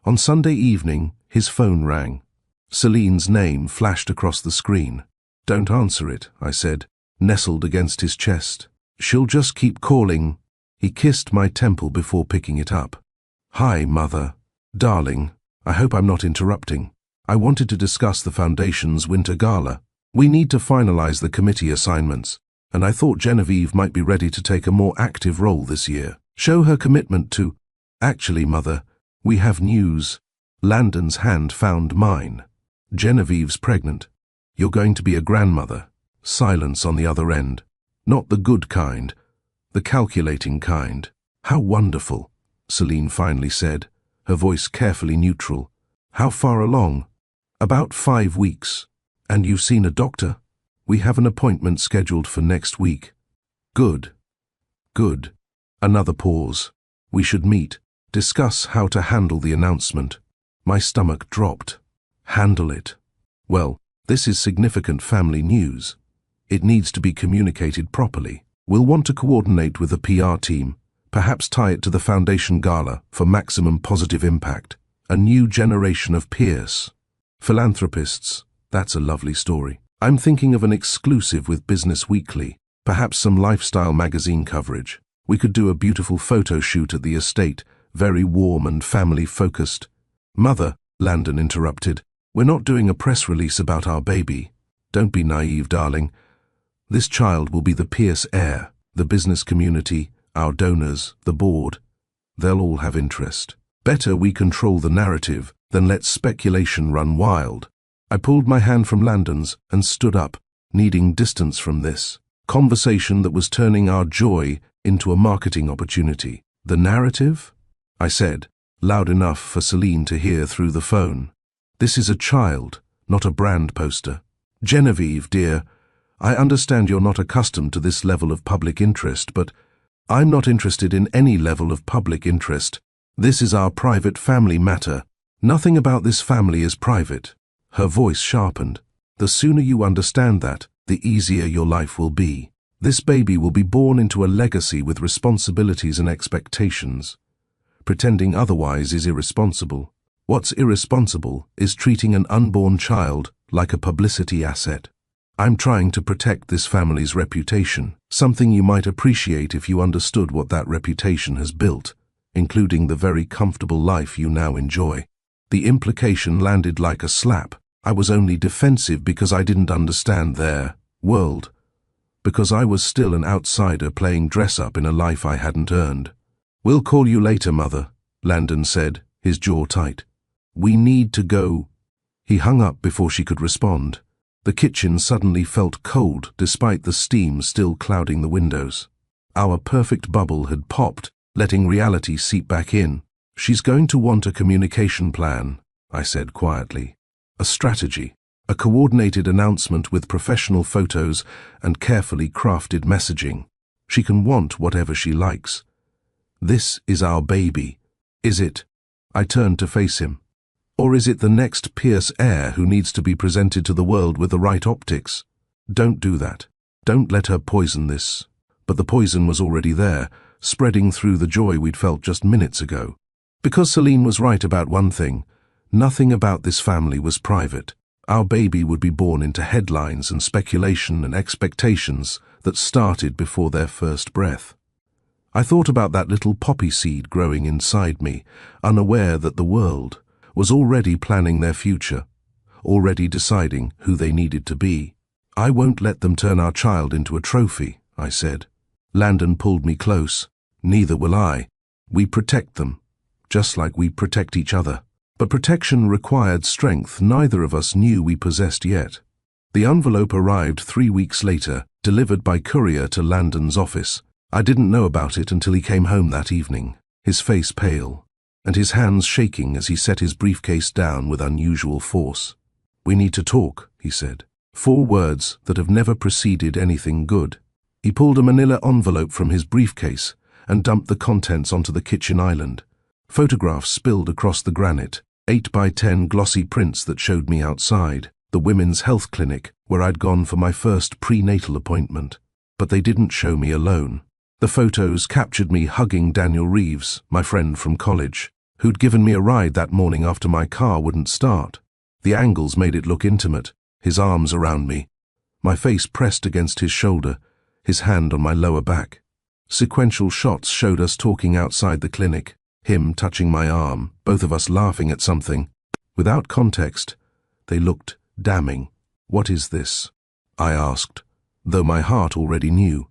On Sunday evening, his phone rang. Celine's name flashed across the screen. "Don't answer it," I said, nestled against his chest. "She'll just keep calling." He kissed my temple before picking it up. "Hi, Mother. Darling, I hope I'm not interrupting. I wanted to discuss the Foundation's Winter Gala. We need to finalize the committee assignments, and I thought Genevieve might be ready to take a more active role this year. Show her commitment to—" "Actually, Mother, we have news." Landon's hand found mine. "Genevieve's pregnant. You're going to be a grandmother." Silence on the other end. Not the good kind, the calculating kind. "How wonderful," Celine finally said, her voice carefully neutral. "How far along?" "About 5 weeks. And you've seen a doctor?" "We have an appointment scheduled for next week." "Good. Good." Another pause. "We should meet, discuss how to handle the announcement." My stomach dropped. Handle it. Well, this is significant family news. It needs to be communicated properly. We'll want to coordinate with the PR team, perhaps tie it to the foundation gala for maximum positive impact. A new generation of Pierce. Philanthropists. That's a lovely story. I'm thinking of an exclusive with Business Weekly, perhaps some lifestyle magazine coverage. We could do a beautiful photo shoot at the estate, very warm and family-focused. Mother, Landon interrupted, we're not doing a press release about our baby. Don't be naive, darling. This child will be the Pierce heir, the business community, our donors, the board. They'll all have interest. Better we control the narrative than let speculation run wild. I pulled my hand from Landon's and stood up, needing distance from this conversation that was turning our joy into a marketing opportunity. The narrative? I said, loud enough for Celine to hear through the phone. This is a child, not a brand poster. Genevieve, dear, I understand you're not accustomed to this level of public interest, but I'm not interested in any level of public interest. This is our private family matter. Nothing about this family is private. Her voice sharpened. The sooner you understand that, the easier your life will be. This baby will be born into a legacy with responsibilities and expectations. Pretending otherwise is irresponsible. What's irresponsible is treating an unborn child like a publicity asset. I'm trying to protect this family's reputation, something you might appreciate if you understood what that reputation has built, including the very comfortable life you now enjoy. The implication landed like a slap. I was only defensive because I didn't understand their world, because I was still an outsider playing dress-up in a life I hadn't earned. We'll call you later, Mother, Landon said, his jaw tight. We need to go. He hung up before she could respond. The kitchen suddenly felt cold despite the steam still clouding the windows. Our perfect bubble had popped, letting reality seep back in. She's going to want a communication plan, I said quietly. A strategy, a coordinated announcement with professional photos and carefully crafted messaging. She can want whatever she likes. This is our baby. Is it? I turned to face him. Or is it the next Pierce heir who needs to be presented to the world with the right optics? Don't do that. Don't let her poison this. But the poison was already there, spreading through the joy we'd felt just minutes ago. Because Celine was right about one thing, nothing about this family was private. Our baby would be born into headlines and speculation and expectations that started before their first breath. I thought about that little poppy seed growing inside me, unaware that the world was already planning their future, already deciding who they needed to be. I won't let them turn our child into a trophy, I said. Landon pulled me close. Neither will I. We protect them, just like we protect each other. But protection required strength neither of us knew we possessed yet. The envelope arrived 3 weeks later, delivered by courier to Landon's office. I didn't know about it until he came home that evening, his face pale, and his hands shaking as he set his briefcase down with unusual force. We need to talk, he said. 4 words that have never preceded anything good. He pulled a manila envelope from his briefcase and dumped the contents onto the kitchen island. Photographs spilled across the granite, 8 by 10 glossy prints that showed me outside, the women's health clinic where I'd gone for my first prenatal appointment. But they didn't show me alone. The photos captured me hugging Daniel Reeves, my friend from college, who'd given me a ride that morning after my car wouldn't start. The angles made it look intimate, his arms around me, my face pressed against his shoulder, his hand on my lower back. Sequential shots showed us talking outside the clinic, him touching my arm, both of us laughing at something. Without context, they looked damning. What is this? I asked, though my heart already knew.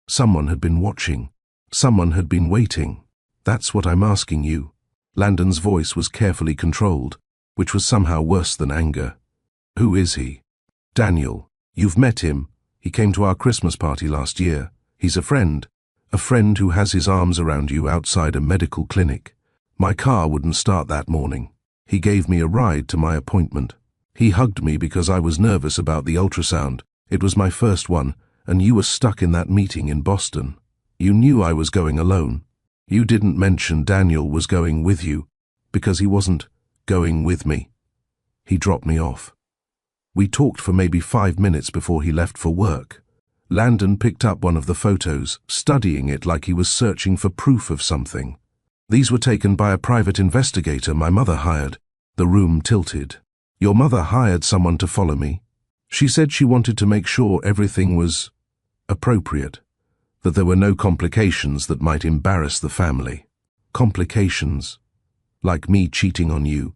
Someone had been watching. Someone had been waiting. That's what I'm asking you. Landon's voice was carefully controlled, which was somehow worse than anger. Who is he? Daniel. You've met him. He came to our Christmas party last year. He's a friend who has his arms around you outside a medical clinic. My car wouldn't start that morning. He gave me a ride to my appointment. He hugged me because I was nervous about the ultrasound. It was my first one, and you were stuck in that meeting in Boston. You knew I was going alone. You didn't mention Daniel was going with you, because he wasn't going with me. He dropped me off. We talked for maybe 5 minutes before he left for work. Landon picked up one of the photos, studying it like he was searching for proof of something. These were taken by a private investigator my mother hired. The room tilted. Your mother hired someone to follow me. She said she wanted to make sure everything was appropriate, that there were no complications that might embarrass the family. Complications? Like me cheating on you?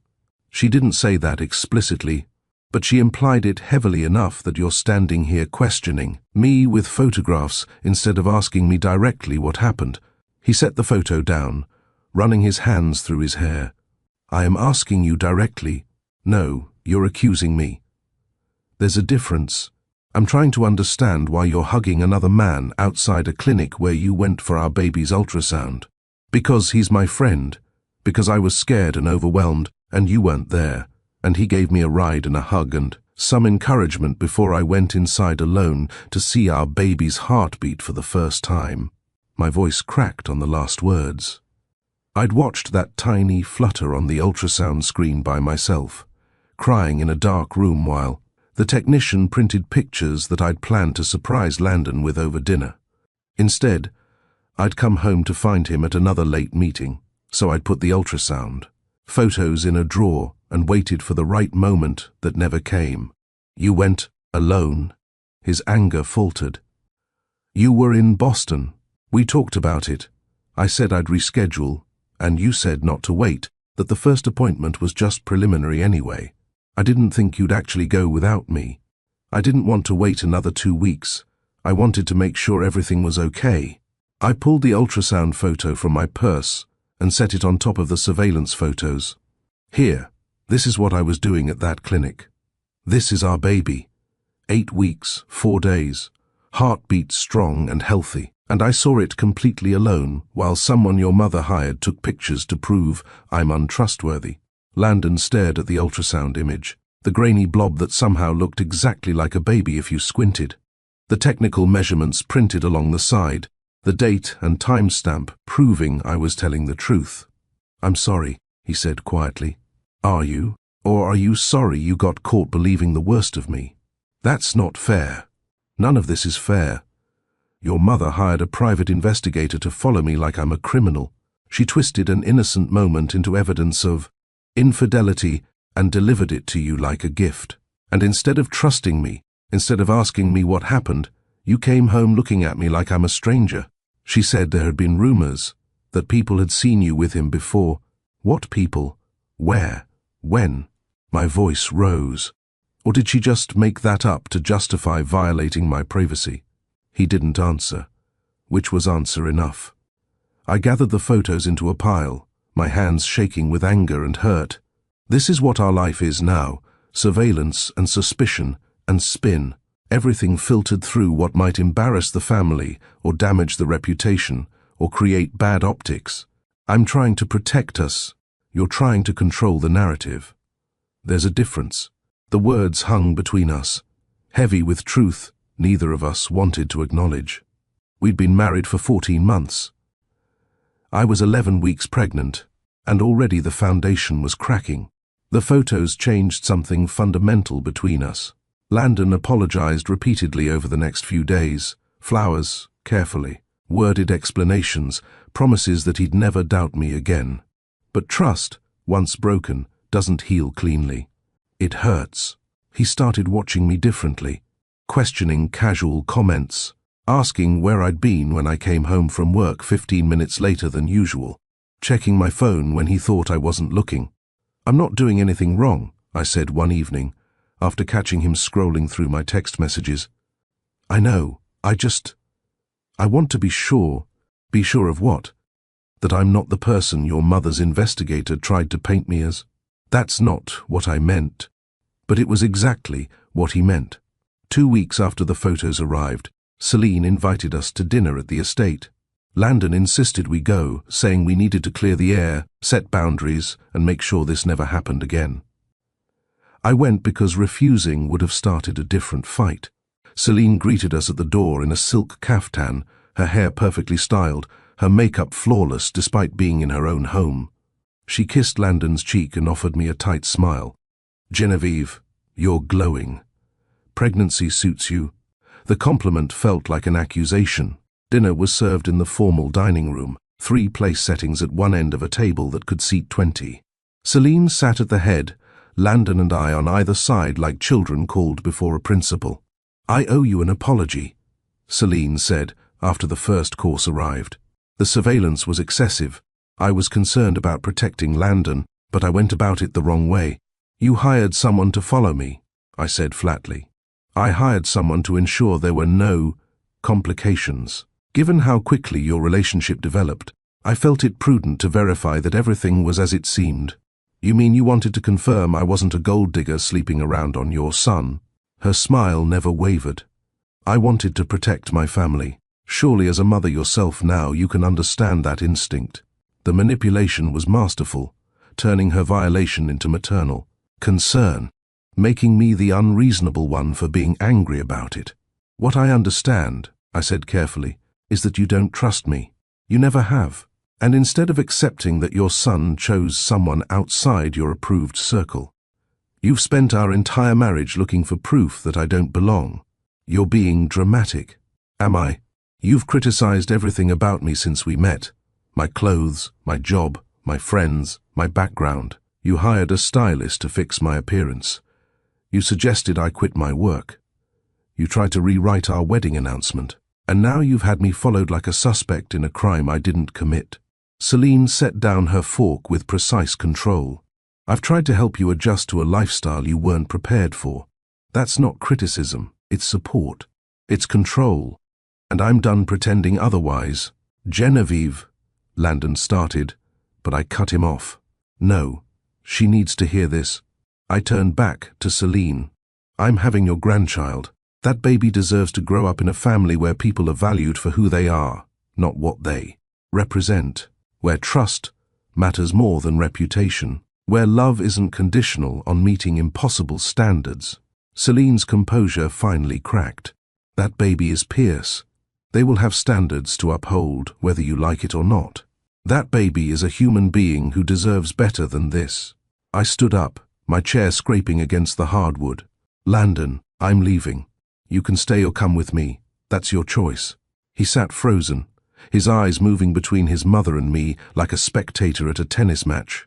She didn't say that explicitly, but she implied it heavily enough that you're standing here questioning me with photographs instead of asking me directly what happened. He set the photo down, running his hands through his hair. I am asking you directly. No, you're accusing me. There's a difference. I'm trying to understand why you're hugging another man outside a clinic where you went for our baby's ultrasound. Because he's my friend. Because I was scared and overwhelmed, and you weren't there, and he gave me a ride and a hug and some encouragement before I went inside alone to see our baby's heartbeat for the first time. My voice cracked on the last words. I'd watched that tiny flutter on the ultrasound screen by myself, crying in a dark room while the technician printed pictures that I'd planned to surprise Landon with over dinner. Instead, I'd come home to find him at another late meeting, so I'd put the ultrasound photos in a drawer and waited for the right moment that never came. You went alone. His anger faltered. You were in Boston. We talked about it. I said I'd reschedule, and you said not to wait, that the first appointment was just preliminary anyway. I didn't think you'd actually go without me. I didn't want to wait another 2 weeks. I wanted to make sure everything was okay. I pulled the ultrasound photo from my purse and set it on top of the surveillance photos. Here, this is what I was doing at that clinic. This is our baby. 8 weeks, 4 days. Heartbeat strong and healthy. And I saw it completely alone while someone your mother hired took pictures to prove I'm untrustworthy. Landon stared at the ultrasound image, the grainy blob that somehow looked exactly like a baby if you squinted. The technical measurements printed along the side, the date and timestamp proving I was telling the truth. I'm sorry, he said quietly. Are you? Or are you sorry you got caught believing the worst of me? That's not fair. None of this is fair. Your mother hired a private investigator to follow me like I'm a criminal. She twisted an innocent moment into evidence of infidelity and delivered it to you like a gift. And instead of trusting me, instead of asking me what happened, you came home looking at me like I'm a stranger. She said there had been rumors, that people had seen you with him before. What people? Where? When? My voice rose. Or did she just make that up to justify violating my privacy? He didn't answer, which was answer enough. I gathered the photos into a pile, my hands shaking with anger and hurt. This is what our life is now, surveillance and suspicion and spin, everything filtered through what might embarrass the family or damage the reputation or create bad optics. I'm trying to protect us. You're trying to control the narrative. There's a difference. The words hung between us, heavy with truth neither of us wanted to acknowledge. We'd been married for 14 months. I was 11 weeks pregnant, and already the foundation was cracking. The photos changed something fundamental between us. Landon apologized repeatedly over the next few days, flowers, carefully, worded explanations, promises that he'd never doubt me again. But trust, once broken, doesn't heal cleanly. It hurts. He started watching me differently, questioning casual comments, asking where I'd been when I came home from work 15 minutes later than usual, checking my phone when he thought I wasn't looking. I'm not doing anything wrong, I said one evening, after catching him scrolling through my text messages. I know, I want to be sure. Be sure of what? That I'm not the person your mother's investigator tried to paint me as? That's not what I meant. But it was exactly what he meant. 2 weeks after the photos arrived, Celine invited us to dinner at the estate. Landon insisted we go, saying we needed to clear the air, set boundaries, and make sure this never happened again. I went because refusing would have started a different fight. Celine greeted us at the door in a silk caftan, her hair perfectly styled, her makeup flawless despite being in her own home. She kissed Landon's cheek and offered me a tight smile. Genevieve, you're glowing. Pregnancy suits you. The compliment felt like an accusation. Dinner was served in the formal dining room, 3 place settings at one end of a table that could seat 20. Celine sat at the head, Landon and I on either side like children called before a principal. "I owe you an apology," Celine said after the first course arrived. "The surveillance was excessive. I was concerned about protecting Landon, but I went about it the wrong way." "You hired someone to follow me," I said flatly. "I hired someone to ensure there were no complications. Given how quickly your relationship developed, I felt it prudent to verify that everything was as it seemed." "You mean you wanted to confirm I wasn't a gold digger sleeping around on your son?" Her smile never wavered. "I wanted to protect my family. Surely as a mother yourself now you can understand that instinct." The manipulation was masterful, turning her violation into maternal concern, making me the unreasonable one for being angry about it. "What I understand," I said carefully, "is that you don't trust me. You never have. And instead of accepting that your son chose someone outside your approved circle, you've spent our entire marriage looking for proof that I don't belong. You're being dramatic." "Am I? You've criticized everything about me since we met. My clothes, my job, my friends, my background. You hired a stylist to fix my appearance. You suggested I quit my work. You tried to rewrite our wedding announcement. And now you've had me followed like a suspect in a crime I didn't commit." Celine set down her fork with precise control. "I've tried to help you adjust to a lifestyle you weren't prepared for. That's not criticism, it's support. It's control. And I'm done pretending otherwise." "Genevieve," Landon started, but I cut him off. "No, she needs to hear this." I turned back to Celine. "I'm having your grandchild. That baby deserves to grow up in a family where people are valued for who they are, not what they represent. Where trust matters more than reputation. Where love isn't conditional on meeting impossible standards." Celine's composure finally cracked. "That baby is Pierce. They will have standards to uphold, whether you like it or not. That baby is a human being who deserves better than this." I stood up, my chair scraping against the hardwood. "Landon, I'm leaving. You can stay or come with me. That's your choice." He sat frozen, his eyes moving between his mother and me like a spectator at a tennis match.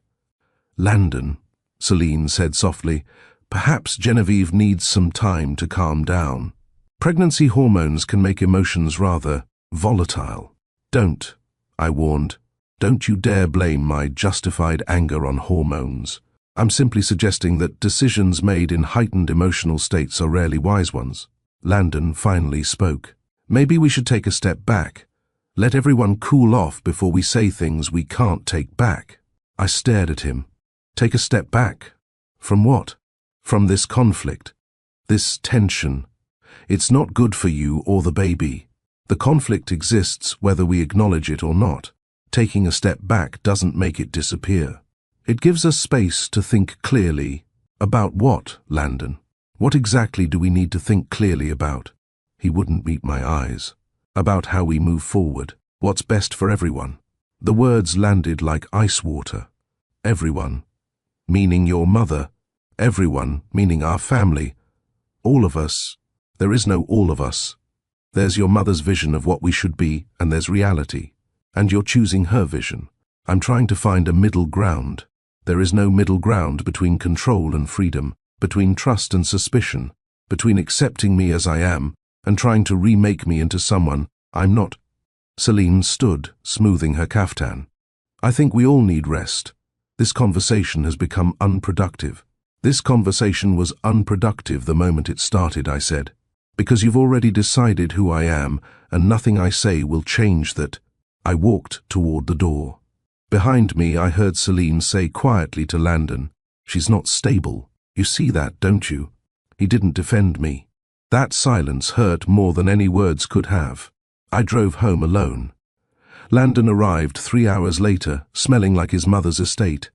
"Landon," Celine said softly, "perhaps Genevieve needs some time to calm down. Pregnancy hormones can make emotions rather volatile." "Don't," I warned. "Don't you dare blame my justified anger on hormones. I'm simply suggesting that decisions made in heightened emotional states are rarely wise ones." Landon finally spoke. "Maybe we should take a step back. Let everyone cool off before we say things we can't take back." I stared at him. "Take a step back? From what?" "From this conflict. This tension. It's not good for you or the baby. The conflict exists whether we acknowledge it or not. Taking a step back doesn't make it disappear. It gives us space to think clearly." "About what, Landon? What exactly do we need to think clearly about?" He wouldn't meet my eyes. "About how we move forward. What's best for everyone." The words landed like ice water. "Everyone," meaning your mother. "Everyone," meaning our family. "All of us." There is no all of us. There's your mother's vision of what we should be, and there's reality. And you're choosing her vision. I'm trying to find a middle ground. There is no middle ground between control and freedom, between trust and suspicion, between accepting me as I am and trying to remake me into someone I'm not." Celine stood, smoothing her caftan. "I think we all need rest. This conversation has become unproductive." "This conversation was unproductive the moment it started," I said. "Because you've already decided who I am, and nothing I say will change that." I walked toward the door. Behind me, I heard Celine say quietly to Landon, "She's not stable. You see that, don't you?" He didn't defend me. That silence hurt more than any words could have. I drove home alone. Landon arrived 3 hours later, smelling like his mother's estate.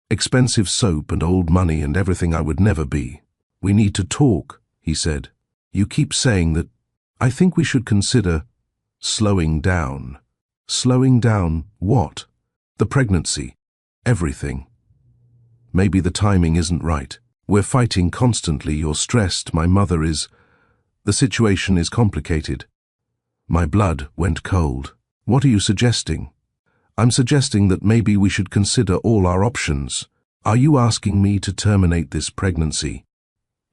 Expensive soap and old money and everything I would never be. "We need to talk," he said. "You keep saying that. I think we should consider slowing down." "Slowing down what?" "The pregnancy. Everything. Maybe the timing isn't right. We're fighting constantly. You're stressed. My mother is. The situation is complicated. My blood went cold. What are you suggesting? I'm suggesting that maybe we should consider all our options. Are you asking me to terminate this pregnancy?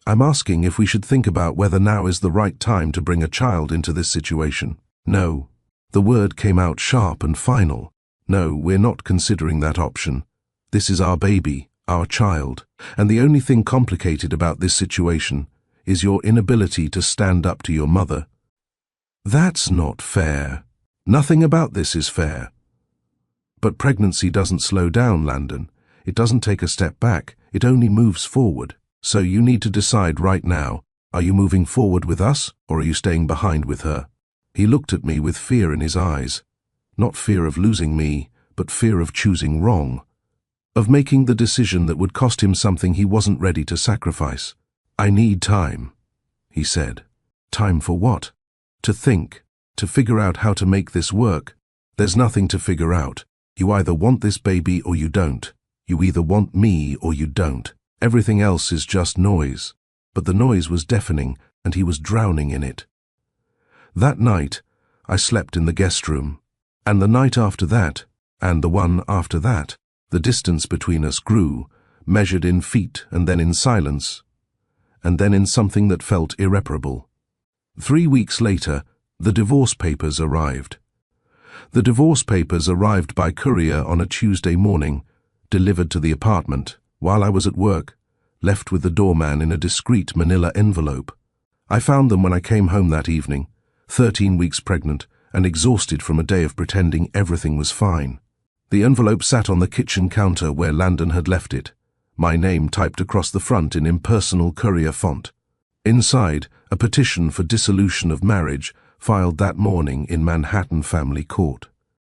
I'm asking if we should think about whether now is the right time to bring a child into this situation. No. The word came out sharp and final. No, we're not considering that option. This is our baby, our child, and the only thing complicated about this situation is your inability to stand up to your mother. That's not fair. Nothing about this is fair. But pregnancy doesn't slow down, Landon. It doesn't take a step back. It only moves forward. So you need to decide right now, are you moving forward with us or are you staying behind with her? He looked at me with fear in his eyes. Not fear of losing me, but fear of choosing wrong. Of making the decision that would cost him something he wasn't ready to sacrifice. I need time, he said. Time for what? To think, to figure out how to make this work. There's nothing to figure out. You either want this baby or you don't. You either want me or you don't. Everything else is just noise. But the noise was deafening, and he was drowning in it. That night, I slept in the guest room. And the night after that, and the one after that, the distance between us grew, measured in feet and then in silence, and then in something that felt irreparable. 3 weeks later, the divorce papers arrived. The divorce papers arrived by courier on a Tuesday morning, delivered to the apartment, while I was at work, left with the doorman in a discreet manila envelope. I found them when I came home that evening, 13 weeks pregnant and exhausted from a day of pretending everything was fine. The envelope sat on the kitchen counter where Landon had left it, my name typed across the front in impersonal courier font. Inside, a petition for dissolution of marriage filed that morning in Manhattan Family Court.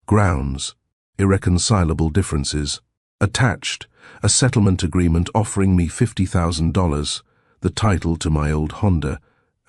Grounds, irreconcilable differences. Attached, a settlement agreement offering me $50,000, the title to my old Honda,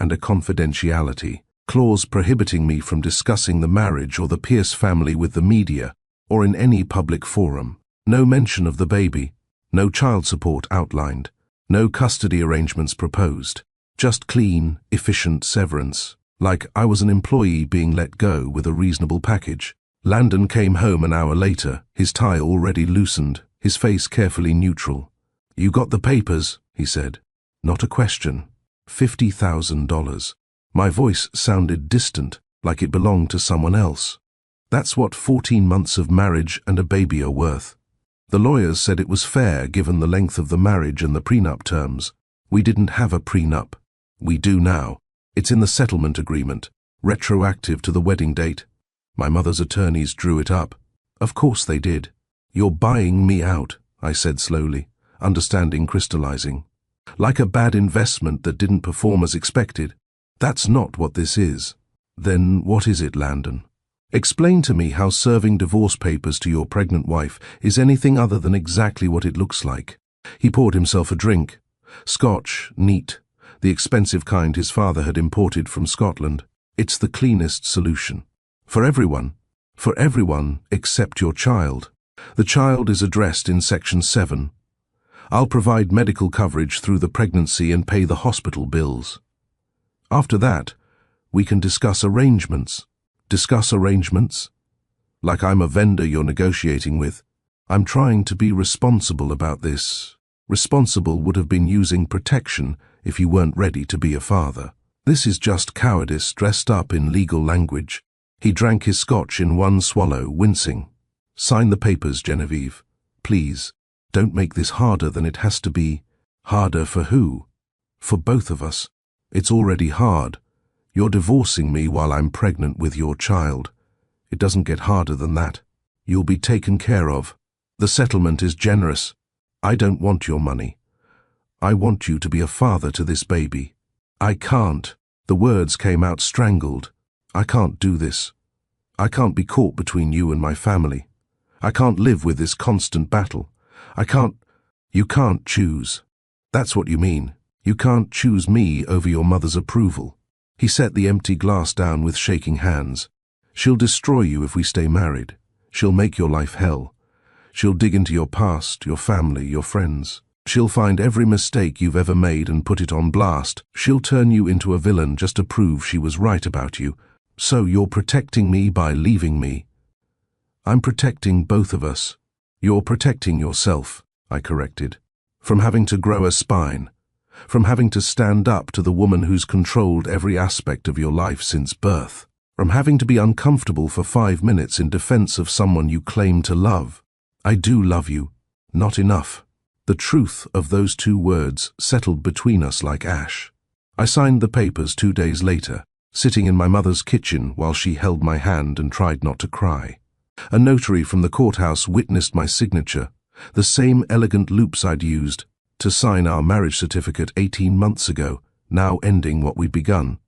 and a confidentiality clause prohibiting me from discussing the marriage or the Pierce family with the media or in any public forum. No mention of the baby, no child support outlined, no custody arrangements proposed, just clean, efficient severance, like I was an employee being let go with a reasonable package. Landon came home an hour later, his tie already loosened, his face carefully neutral. "You got the papers," he said. "Not a question. $50,000. My voice sounded distant, like it belonged to someone else. That's what 14 months of marriage and a baby are worth. The lawyers said it was fair given the length of the marriage and the prenup terms. We didn't have a prenup. We do now. It's in the settlement agreement, retroactive to the wedding date. My mother's attorneys drew it up. Of course they did. You're buying me out, I said slowly, understanding crystallizing. Like a bad investment that didn't perform as expected. That's not what this is. Then what is it, Landon? Explain to me how serving divorce papers to your pregnant wife is anything other than exactly what it looks like. He poured himself a drink. Scotch, neat, the expensive kind his father had imported from Scotland. It's the cleanest solution. For everyone except your child. The child is addressed in Section 7. I'll provide medical coverage through the pregnancy and pay the hospital bills. After that, we can discuss arrangements. Discuss arrangements? Like I'm a vendor you're negotiating with. I'm trying to be responsible about this. Responsible would have been using protection if you weren't ready to be a father. This is just cowardice dressed up in legal language. He drank his scotch in one swallow, wincing. Sign the papers, Genevieve. Please, don't make this harder than it has to be. Harder for who? For both of us. It's already hard. You're divorcing me while I'm pregnant with your child. It doesn't get harder than that. You'll be taken care of. The settlement is generous. I don't want your money. I want you to be a father to this baby. I can't. The words came out strangled. I can't do this. I can't be caught between you and my family. I can't live with this constant battle. I can't. You can't choose. That's what you mean. You can't choose me over your mother's approval. He set the empty glass down with shaking hands. She'll destroy you if we stay married. She'll make your life hell. She'll dig into your past, your family, your friends. She'll find every mistake you've ever made and put it on blast. She'll turn you into a villain just to prove she was right about you. So you're protecting me by leaving me. I'm protecting both of us. You're protecting yourself, I corrected. From having to grow a spine. From having to stand up to the woman who's controlled every aspect of your life since birth. From having to be uncomfortable for 5 minutes in defense of someone you claim to love. I do love you. Not enough. The truth of those 2 words settled between us like ash. I signed the papers 2 days later, sitting in my mother's kitchen while she held my hand and tried not to cry. A notary from the courthouse witnessed my signature, the same elegant loops I'd used to sign our marriage certificate 18 months ago, now ending what we'd begun.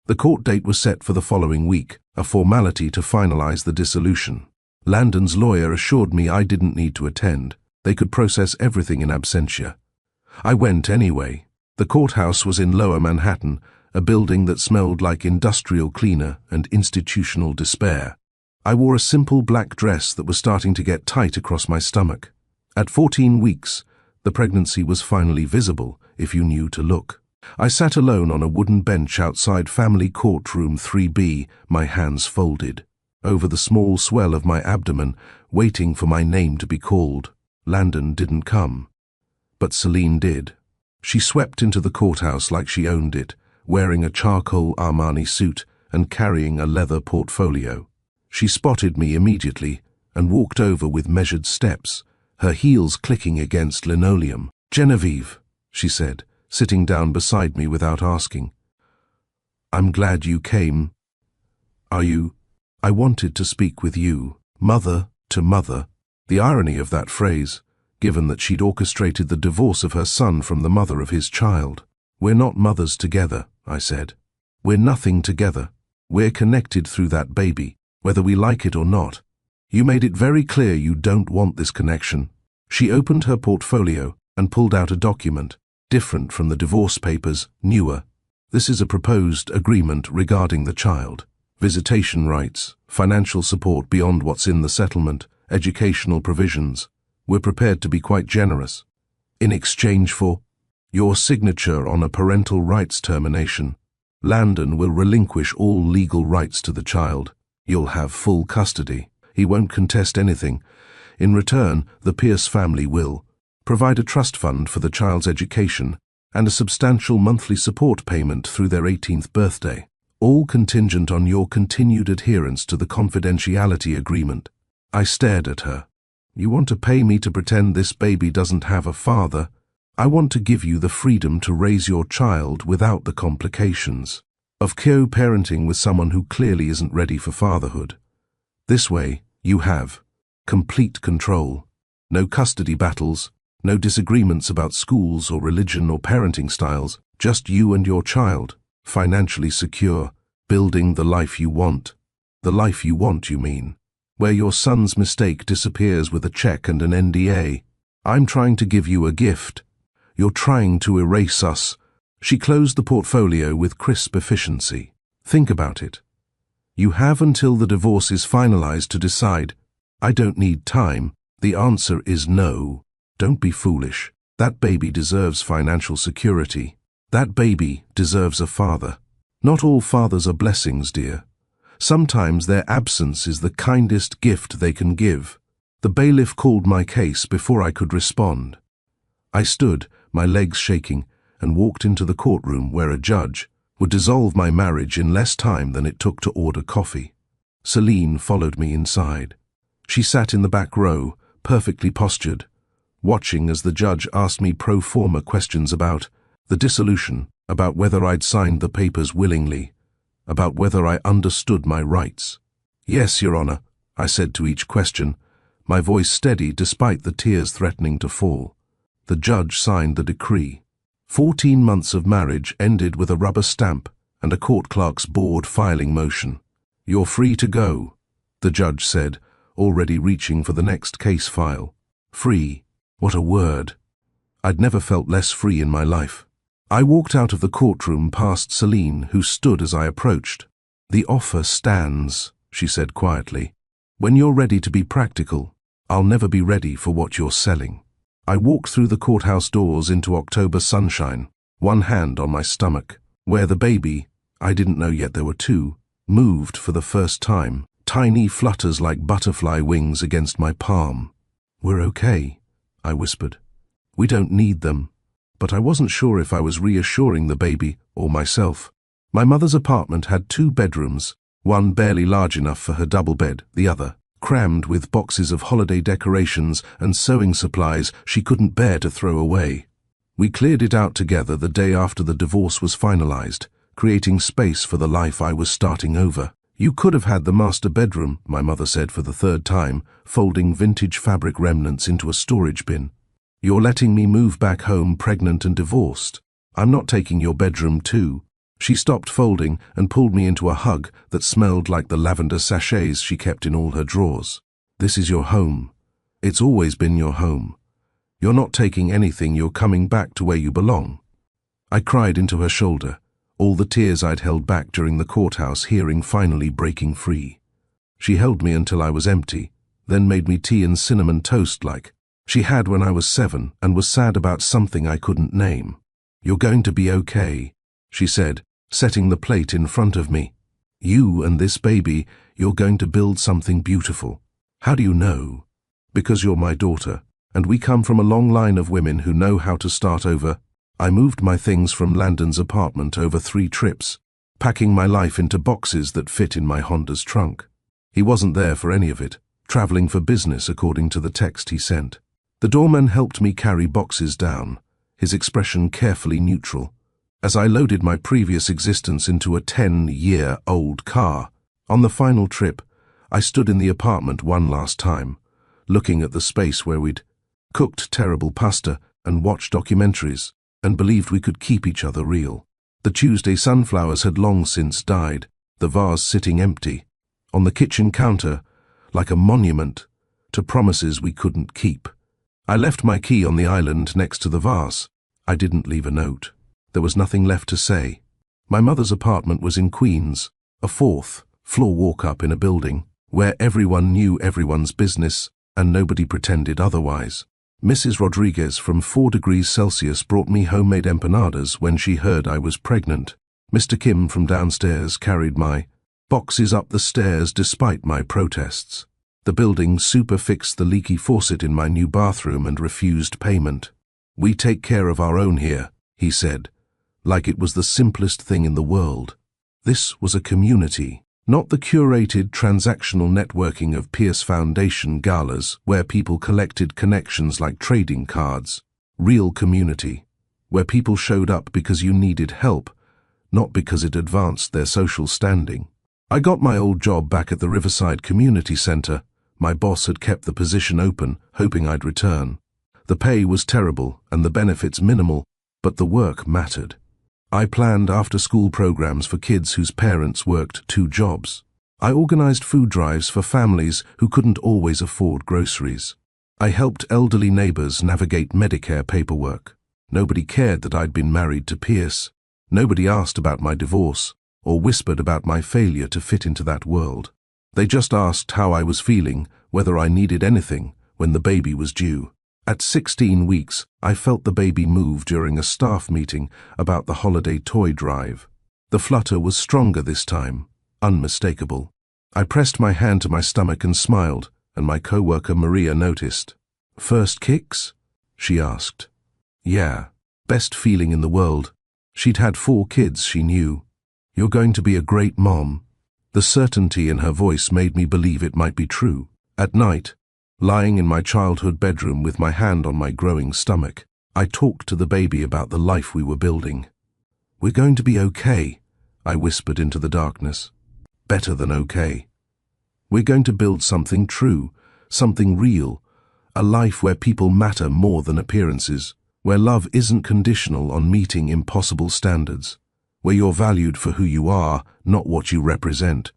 The court date was set for the following week, a formality to finalize the dissolution. Landon's lawyer assured me I didn't need to attend. They could process everything in absentia. I went anyway. The courthouse was in Lower Manhattan, a building that smelled like industrial cleaner and institutional despair. I wore a simple black dress that was starting to get tight across my stomach. At 14 weeks, the pregnancy was finally visible, if you knew to look. I sat alone on a wooden bench outside Family Courtroom 3B, my hands folded, over the small swell of my abdomen, waiting for my name to be called. Landon didn't come. But Celine did. She swept into the courthouse like she owned it, wearing a charcoal Armani suit and carrying a leather portfolio. She spotted me immediately and walked over with measured steps, her heels clicking against linoleum. "Genevieve," she said, sitting down beside me without asking. "I'm glad you came. Are you? I wanted to speak with you." Mother to mother. The irony of that phrase, given that she'd orchestrated the divorce of her son from the mother of his child. "We're not mothers together," I said. "We're nothing together. We're connected through that baby, whether we like it or not. You made it very clear you don't want this connection." She opened her portfolio and pulled out a document, different from the divorce papers, newer. "This is a proposed agreement regarding the child. Visitation rights, financial support beyond what's in the settlement, educational provisions. We're prepared to be quite generous. In exchange for your signature on a parental rights termination. Landon will relinquish all legal rights to the child. You'll have full custody. He won't contest anything. In return, the Pierce family will provide a trust fund for the child's education and a substantial monthly support payment through their 18th birthday, all contingent on your continued adherence to the confidentiality agreement." I stared at her. "You want to pay me to pretend this baby doesn't have a father? I want to give you the freedom to raise your child without the complications of co-parenting with someone who clearly isn't ready for fatherhood. This way, you have complete control. No custody battles, no disagreements about schools or religion or parenting styles, just you and your child, financially secure, building the life you want. The life you want, you mean, where your son's mistake disappears with a check and an NDA. I'm trying to give you a gift. You're trying to erase us." She closed the portfolio with crisp efficiency. "Think about it. You have until the divorce is finalized to decide." "I don't need time. The answer is no. Don't be foolish. That baby deserves financial security. That baby deserves a father. Not all fathers are blessings, dear. Sometimes their absence is the kindest gift they can give." The bailiff called my case before I could respond. I stood, my legs shaking, and walked into the courtroom where a judge would dissolve my marriage in less time than it took to order coffee. Celine followed me inside. She sat in the back row, perfectly postured, watching as the judge asked me pro forma questions about the dissolution, about whether I'd signed the papers willingly, about whether I understood my rights. "Yes, Your Honor," I said to each question, my voice steady despite the tears threatening to fall. The judge signed the decree. 14 months of marriage ended with a rubber stamp and a court clerk's board filing motion. "You're free to go," the judge said, already reaching for the next case file. Free. What a word. I'd never felt less free in my life. I walked out of the courtroom past Celine, who stood as I approached. "The offer stands," she said quietly. "When you're ready to be practical, I'll never be ready for what you're selling." I walked through the courthouse doors into October sunshine, one hand on my stomach, where the baby, I didn't know yet there were two, moved for the first time, tiny flutters like butterfly wings against my palm. "We're okay," I whispered. "We don't need them." But I wasn't sure if I was reassuring the baby or myself. My mother's apartment had 2 bedrooms, one barely large enough for her double bed, the other crammed with boxes of holiday decorations and sewing supplies she couldn't bear to throw away. We cleared it out together the day after the divorce was finalized, creating space for the life I was starting over. "You could have had the master bedroom," my mother said for the 3rd time, folding vintage fabric remnants into a storage bin. "You're letting me move back home pregnant and divorced. I'm not taking your bedroom too." She stopped folding and pulled me into a hug that smelled like the lavender sachets she kept in all her drawers. "This is your home. It's always been your home. You're not taking anything, you're coming back to where you belong." I cried into her shoulder, all the tears I'd held back during the courthouse hearing finally breaking free. She held me until I was empty, then made me tea and cinnamon toast like she had when I was 7 and was sad about something I couldn't name. "You're going to be okay," she said, setting the plate in front of me. "You and this baby, you're going to build something beautiful." "How do you know?" "Because you're my daughter, and we come from a long line of women who know how to start over." I moved my things from Landon's apartment over 3 trips, packing my life into boxes that fit in my Honda's trunk. He wasn't there for any of it, traveling for business according to the text he sent. The doorman helped me carry boxes down, his expression carefully neutral, as I loaded my previous existence into a 10-year-old car. On the final trip, I stood in the apartment one last time, looking at the space where we'd cooked terrible pasta and watched documentaries, and believed we could keep each other real. The Tuesday sunflowers had long since died, the vase sitting empty, on the kitchen counter, like a monument to promises we couldn't keep. I left my key on the island next to the vase. I didn't leave a note. There was nothing left to say. My mother's apartment was in Queens, a 4th-floor walk-up in a building where everyone knew everyone's business and nobody pretended otherwise. Mrs. Rodriguez from 4 degrees Celsius brought me homemade empanadas when she heard I was pregnant. Mr. Kim from downstairs carried my boxes up the stairs despite my protests. The building super fixed the leaky faucet in my new bathroom and refused payment. "We take care of our own here," he said, like it was the simplest thing in the world. This was a community, not the curated transactional networking of Pierce Foundation galas where people collected connections like trading cards. Real community, where people showed up because you needed help, not because it advanced their social standing. I got my old job back at the Riverside Community Center. My boss had kept the position open, hoping I'd return. The pay was terrible and the benefits minimal, but the work mattered. I planned after-school programs for kids whose parents worked 2 jobs. I organized food drives for families who couldn't always afford groceries. I helped elderly neighbors navigate Medicare paperwork. Nobody cared that I'd been married to Pierce. Nobody asked about my divorce or whispered about my failure to fit into that world. They just asked how I was feeling, whether I needed anything, when the baby was due. At 16 weeks, I felt the baby move during a staff meeting about the holiday toy drive. The flutter was stronger this time, unmistakable. I pressed my hand to my stomach and smiled, and my co-worker Maria noticed. "First kicks?" she asked. "Yeah, best feeling in the world." She'd had 4 kids, she knew. "You're going to be a great mom." The certainty in her voice made me believe it might be true. At night, lying in my childhood bedroom with my hand on my growing stomach, I talked to the baby about the life we were building. "We're going to be okay," I whispered into the darkness. "Better than okay. We're going to build something true, something real, a life where people matter more than appearances, where love isn't conditional on meeting impossible standards, where you're valued for who you are, not what you represent."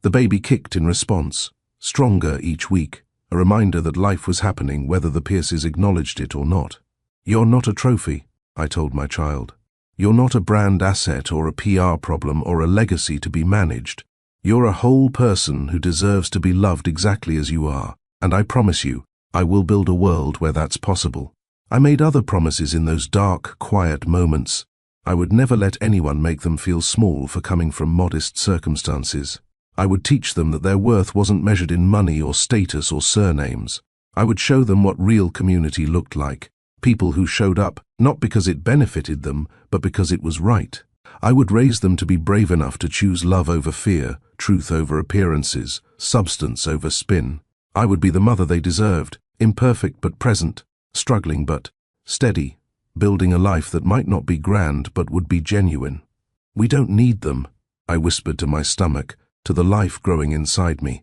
The baby kicked in response, stronger each week, a reminder that life was happening whether the Pierces acknowledged it or not. "You're not a trophy," I told my child. "You're not a brand asset or a PR problem or a legacy to be managed. You're a whole person who deserves to be loved exactly as you are, and I promise you, I will build a world where that's possible." I made other promises in those dark, quiet moments. I would never let anyone make them feel small for coming from modest circumstances. I would teach them that their worth wasn't measured in money or status or surnames. I would show them what real community looked like. People who showed up, not because it benefited them, but because it was right. I would raise them to be brave enough to choose love over fear, truth over appearances, substance over spin. I would be the mother they deserved, imperfect but present, struggling but steady, building a life that might not be grand but would be genuine. We don't need them, I whispered to my stomach, to the life growing inside me.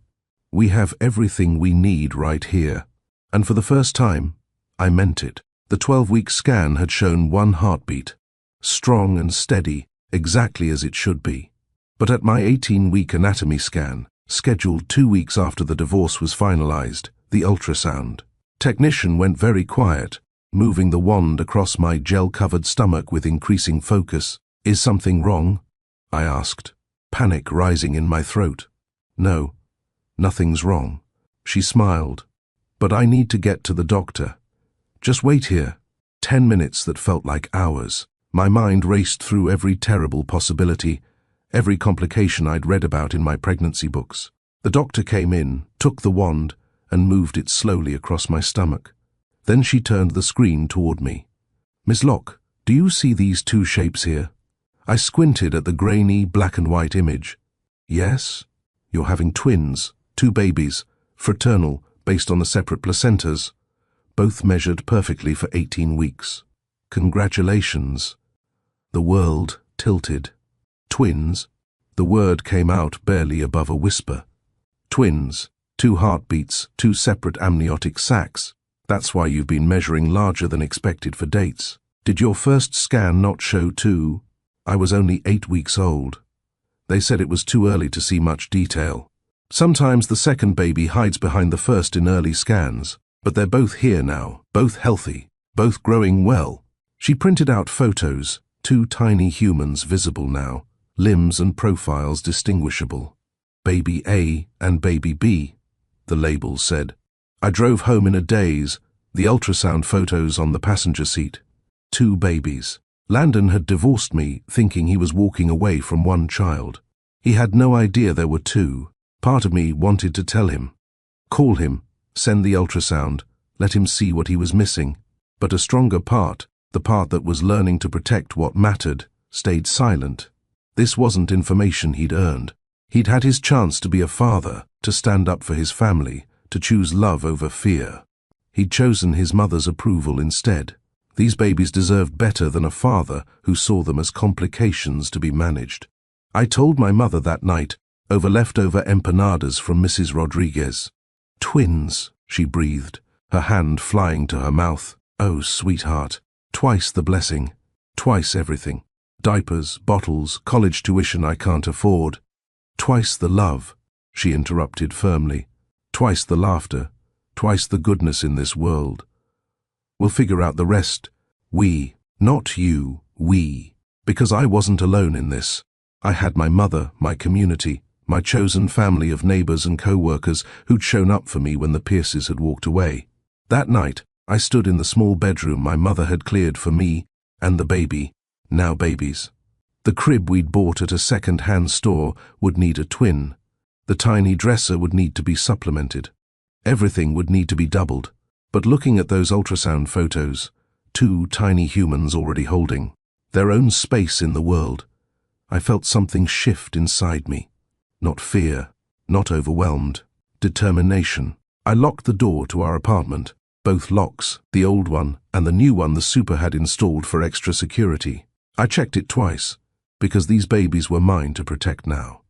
We have everything we need right here. And for the first time, I meant it. The 12-week scan had shown one heartbeat, strong and steady, exactly as it should be. But at my 18-week anatomy scan, scheduled 2 weeks after the divorce was finalized, the ultrasound technician went very quiet, moving the wand across my gel-covered stomach with increasing focus. "Is something wrong?" I asked, panic rising in my throat. "No, nothing's wrong." She smiled. "But I need to get to the doctor." "Just wait here." 10 minutes that felt like hours. My mind raced through every terrible possibility, every complication I'd read about in my pregnancy books. The doctor came in, took the wand, and moved it slowly across my stomach. Then she turned the screen toward me. "Miss Locke, do you see these two shapes here?" I squinted at the grainy black and white image. "Yes, you're having twins, 2 babies, fraternal, based on the separate placentas, both measured perfectly for 18 weeks. Congratulations." The world tilted. "Twins?" The word came out barely above a whisper. "Twins, 2 heartbeats, 2 separate amniotic sacs. That's why you've been measuring larger than expected for dates. Did your first scan not show 2? I was only 8 weeks old. They said it was too early to see much detail. Sometimes the second baby hides behind the first in early scans, but they're both here now, both healthy, both growing well." She printed out photos, 2 tiny humans visible now, limbs and profiles distinguishable. "Baby A and Baby B," the labels said. I drove home in a daze, the ultrasound photos on the passenger seat. 2 babies. Landon had divorced me, thinking he was walking away from 1 child. He had no idea there were 2. Part of me wanted to tell him. Call him, send the ultrasound, let him see what he was missing. But a stronger part, the part that was learning to protect what mattered, stayed silent. This wasn't information he'd earned. He'd had his chance to be a father, to stand up for his family, to choose love over fear. He'd chosen his mother's approval instead. These babies deserved better than a father who saw them as complications to be managed. I told my mother that night, over leftover empanadas from Mrs. Rodriguez. "Twins," she breathed, her hand flying to her mouth. "Oh, sweetheart, twice the blessing, twice everything. Diapers, bottles, college tuition I can't afford. Twice the love," she interrupted firmly. "Twice the laughter, twice the goodness in this world. We'll figure out the rest. We, not you, we. Because I wasn't alone in this. I had my mother, my community, my chosen family of neighbors and co-workers who'd shown up for me when the Pierces had walked away. That night, I stood in the small bedroom my mother had cleared for me and the baby, now babies. The crib we'd bought at a second-hand store would need a twin. The tiny dresser would need to be supplemented. Everything would need to be doubled. But looking at those ultrasound photos, 2 tiny humans already holding their own space in the world, I felt something shift inside me. Not fear, not overwhelmed, determination. I locked the door to our apartment, both locks, the old one and the new one the super had installed for extra security. I checked it twice, because these babies were mine to protect now.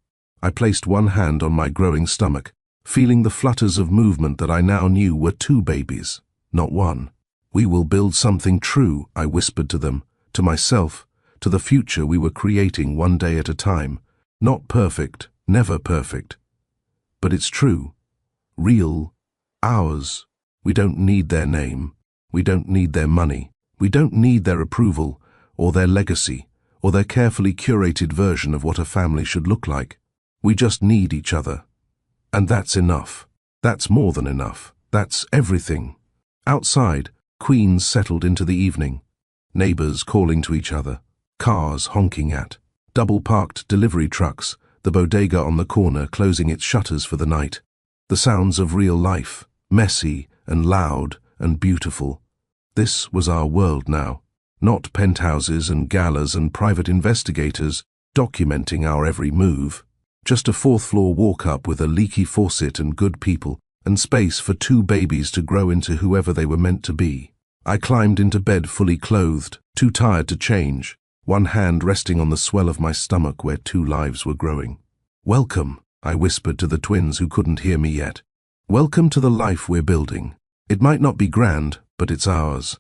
I placed one hand on my growing stomach, feeling the flutters of movement that I now knew were 2 babies, not 1. "We will build something true," I whispered to them, to myself, to the future we were creating one day at a time. Not perfect, never perfect. But it's true. Real. Ours. We don't need their name. We don't need their money. We don't need their approval, or their legacy, or their carefully curated version of what a family should look like. We just need each other. And that's enough. That's more than enough. That's everything. Outside, Queens settled into the evening, neighbors calling to each other, cars honking at, double-parked delivery trucks, the bodega on the corner closing its shutters for the night. The sounds of real life, messy and loud and beautiful. This was our world now, not penthouses and galas and private investigators documenting our every move. Just a fourth-floor walk-up with a leaky faucet and good people, and space for 2 babies to grow into whoever they were meant to be. I climbed into bed fully clothed, too tired to change, one hand resting on the swell of my stomach where 2 lives were growing. "Welcome," I whispered to the twins who couldn't hear me yet. "Welcome to the life we're building. It might not be grand, but it's ours.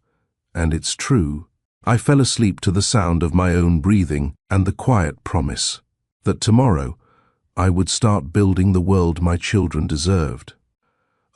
And it's true." I fell asleep to the sound of my own breathing and the quiet promise that tomorrow I would start building the world my children deserved.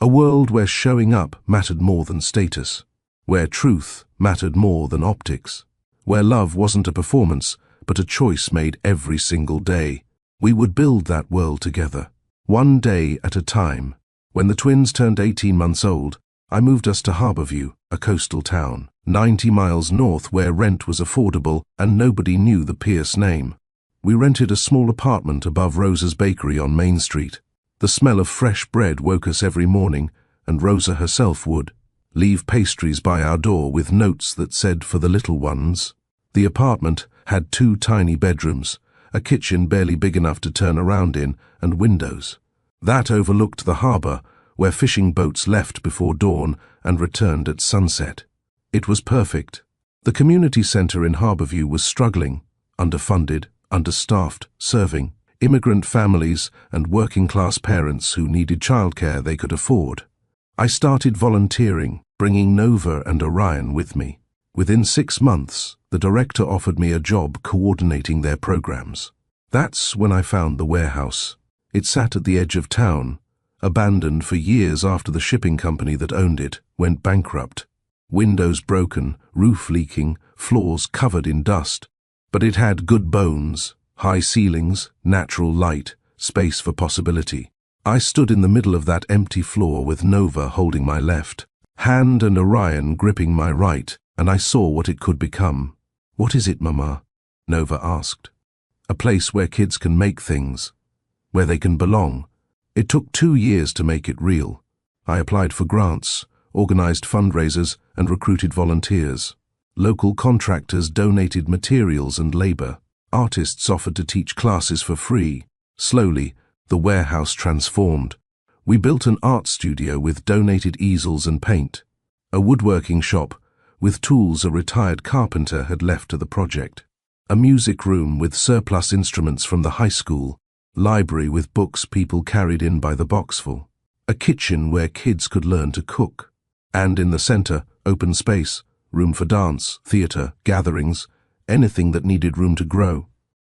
A world where showing up mattered more than status, where truth mattered more than optics, where love wasn't a performance, but a choice made every single day. We would build that world together, one day at a time. When the twins turned 18 months old, I moved us to Harborview, a coastal town, 90 miles north where rent was affordable and nobody knew the Pierce name. We rented a small apartment above Rosa's bakery on Main Street. The smell of fresh bread woke us every morning, and Rosa herself would leave pastries by our door with notes that said for the little ones. The apartment had 2 tiny bedrooms, a kitchen barely big enough to turn around in, and windows. That overlooked the harbor, where fishing boats left before dawn and returned at sunset. It was perfect. The community center in Harborview was struggling, underfunded, understaffed, serving immigrant families and working-class parents who needed childcare they could afford. I started volunteering, bringing Nova and Orion with me. Within 6 months, the director offered me a job coordinating their programs. That's when I found the warehouse. It sat at the edge of town, abandoned for years after the shipping company that owned it went bankrupt. Windows broken, roof leaking, floors covered in dust. But it had good bones, high ceilings, natural light, space for possibility. I stood in the middle of that empty floor with Nova holding my left hand and Orion gripping my right, and I saw what it could become. "What is it, Mama?" Nova asked. "A place where kids can make things, where they can belong." It took 2 years to make it real. I applied for grants, organized fundraisers, and recruited volunteers. Local contractors donated materials and labor. Artists offered to teach classes for free. Slowly, the warehouse transformed. We built an art studio with donated easels and paint, a woodworking shop with tools a retired carpenter had left to the project, a music room with surplus instruments from the high school, library with books people carried in by the boxful, a kitchen where kids could learn to cook, and in the center, open space, room for dance, theater, gatherings, anything that needed room to grow.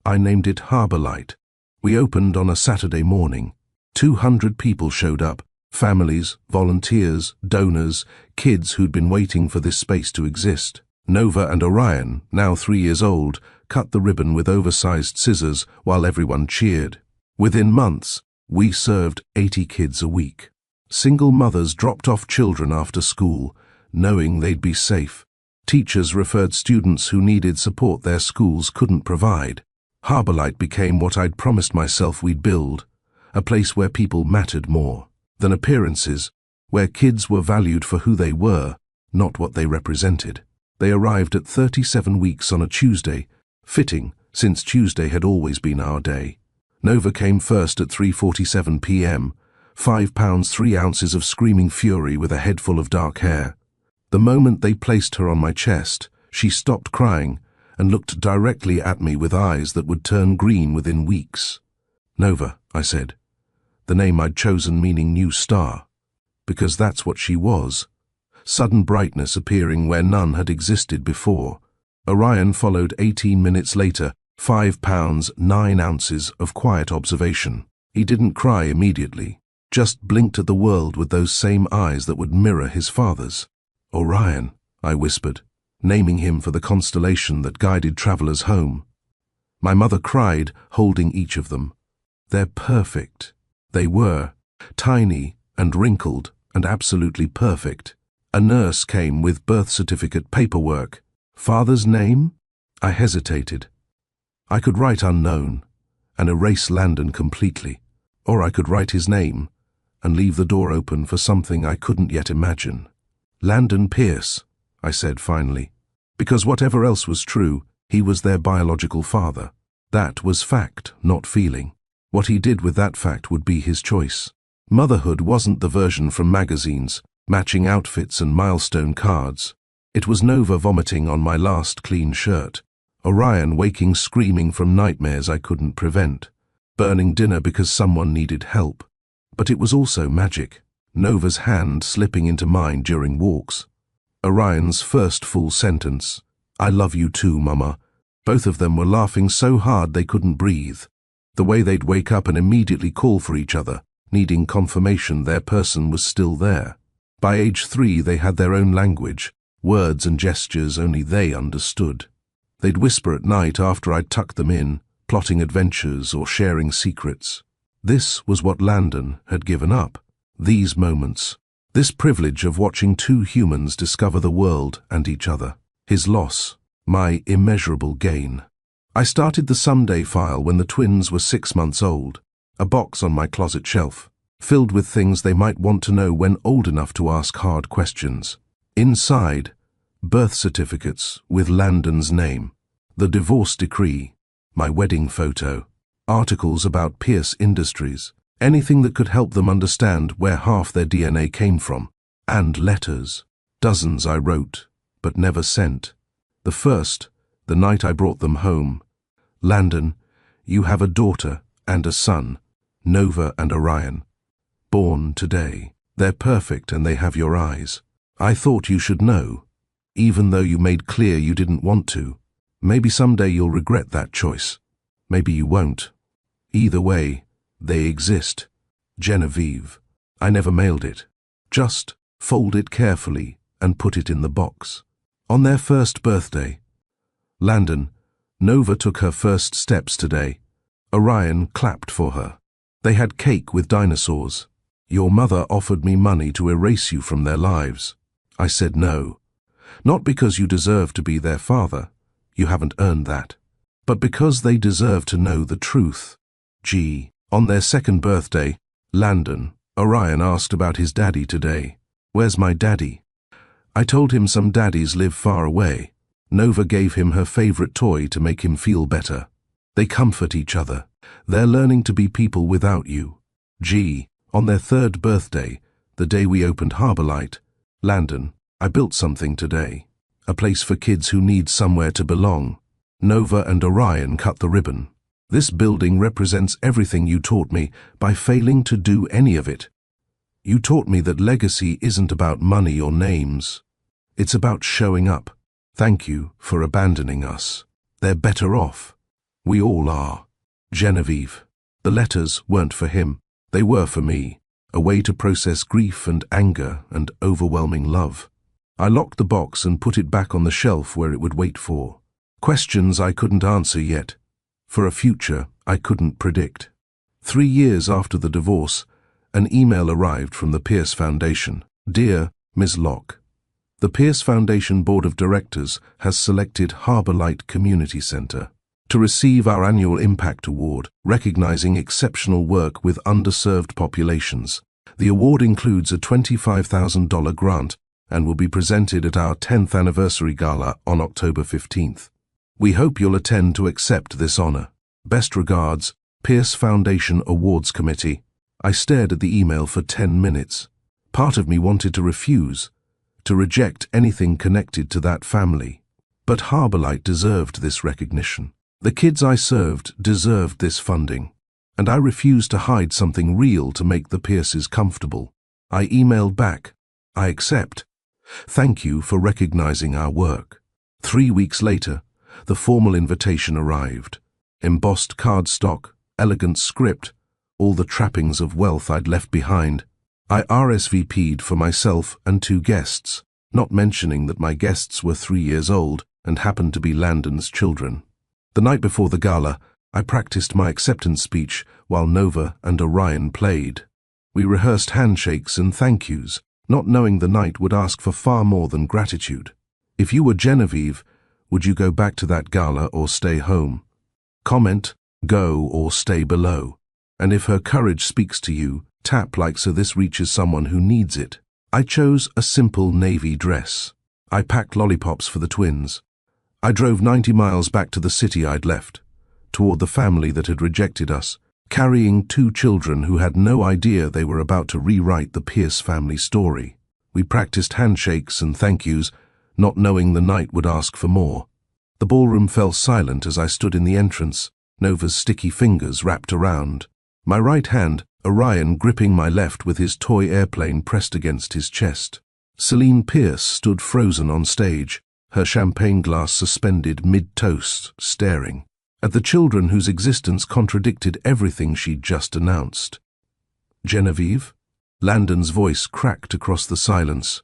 I named it Harbor Light. We opened on a Saturday morning. 200 people showed up, families, volunteers, donors, kids who'd been waiting for this space to exist. Nova and Orion, now 3 years old, cut the ribbon with oversized scissors while everyone cheered. Within months, we served 80 kids a week. Single mothers dropped off children after school, knowing they'd be safe. Teachers referred students who needed support their schools couldn't provide. Harbor Light became what I'd promised myself we'd build, a place where people mattered more than appearances, where kids were valued for who they were, not what they represented. They arrived at 37 weeks on a Tuesday, fitting, since Tuesday had always been our day. Nova came first at 3:47 p.m., 5 pounds 3 ounces of screaming fury with a head full of dark hair. The moment they placed her on my chest, she stopped crying and looked directly at me with eyes that would turn green within weeks. "Nova," I said, the name I'd chosen meaning new star, because that's what she was, sudden brightness appearing where none had existed before. Orion followed 18 minutes later, 5 pounds 9 ounces of quiet observation. He didn't cry immediately, just blinked at the world with those same eyes that would mirror his father's. "Orion," I whispered, naming him for the constellation that guided travelers home. My mother cried, holding each of them. "They're perfect." They were, tiny and wrinkled and absolutely perfect. A nurse came with birth certificate paperwork. Father's name? I hesitated. I could write unknown and erase Landon completely, or I could write his name and leave the door open for something I couldn't yet imagine. Landon Pierce, I said finally, because whatever else was true, he was their biological father. That was fact, not feeling. What he did with that fact would be his choice. Motherhood wasn't the version from magazines, matching outfits and milestone cards. It was Nova vomiting on my last clean shirt, Orion waking screaming from nightmares I couldn't prevent, burning dinner because someone needed help. But it was also magic, Nova's hand slipping into mine during walks. Orion's first full sentence, "I love you too, Mama." Both of them were laughing so hard they couldn't breathe. The way they'd wake up and immediately call for each other, needing confirmation their person was still there. By age 3 they had their own language, words and gestures only they understood. They'd whisper at night after I'd tucked them in, plotting adventures or sharing secrets. This was what Landon had given up. These moments. This privilege of watching two humans discover the world and each other. His loss. My immeasurable gain. I started the someday file when the twins were 6 months old. A box on my closet shelf, filled with things they might want to know when old enough to ask hard questions. Inside, birth certificates with Landon's name, the divorce decree, my wedding photo, articles about Pierce Industries, anything that could help them understand where half their DNA came from, and letters. Dozens I wrote, but never sent. The first, the night I brought them home. Landon, you have a daughter and a son, Nova and Orion. Born today. They're perfect and they have your eyes. I thought you should know, even though you made clear you didn't want to. Maybe someday you'll regret that choice. Maybe you won't. Either way, they exist. Genevieve. I never mailed it. Just fold it carefully and put it in the box. On their first birthday. Landon, Nova took her first steps today. Orion clapped for her. They had cake with dinosaurs. Your mother offered me money to erase you from their lives. I said no. Not because you deserve to be their father. You haven't earned that. But because they deserve to know the truth. Gee. On their second birthday, Landon, Orion asked about his daddy today. Where's my daddy? I told him some daddies live far away. Nova gave him her favorite toy to make him feel better. They comfort each other. They're learning to be people without you. Gee. On their third birthday, the day we opened Harborlight, Landon, I built something today. A place for kids who need somewhere to belong. Nova and Orion cut the ribbon. This building represents everything you taught me by failing to do any of it. You taught me that legacy isn't about money or names. It's about showing up. Thank you for abandoning us. They're better off. We all are. Genevieve. The letters weren't for him. They were for me, a way to process grief and anger and overwhelming love. I locked the box and put it back on the shelf where it would wait for questions I couldn't answer yet, for a future I couldn't predict. 3 years after the divorce, an email arrived from the Pierce Foundation. Dear Ms. Locke, the Pierce Foundation Board of Directors has selected Harborlight Community Center to receive our annual Impact Award, recognizing exceptional work with underserved populations. The award includes a $25,000 grant and will be presented at our 10th anniversary gala on October 15th. We hope you'll attend to accept this honor. Best regards, Pierce Foundation Awards Committee. I stared at the email for 10 minutes. Part of me wanted to refuse, to reject anything connected to that family. But Harborlight deserved this recognition. The kids I served deserved this funding, and I refused to hide something real to make the Pierces comfortable. I emailed back, I accept. Thank you for recognizing our work. 3 weeks later, the formal invitation arrived. Embossed cardstock, elegant script, all the trappings of wealth I'd left behind. I RSVP'd for myself and 2 guests, not mentioning that my guests were 3 years old and happened to be Landon's children. The night before the gala, I practiced my acceptance speech while Nova and Orion played. We rehearsed handshakes and thank yous, not knowing the night would ask for far more than gratitude. If you were Genevieve, would you go back to that gala or stay home? Comment, go or stay below. And if her courage speaks to you, tap like so this reaches someone who needs it. I chose a simple navy dress. I packed lollipops for the twins. I drove 90 miles back to the city I'd left, toward the family that had rejected us, carrying 2 children who had no idea they were about to rewrite the Pierce family story. We practiced handshakes and thank yous, not knowing the night would ask for more. The ballroom fell silent as I stood in the entrance, Nova's sticky fingers wrapped around. My right hand, Orion gripping my left with his toy airplane pressed against his chest. Celine Pierce stood frozen on stage, her champagne glass suspended mid-toast, staring at the children whose existence contradicted everything she'd just announced. Genevieve? Landon's voice cracked across the silence.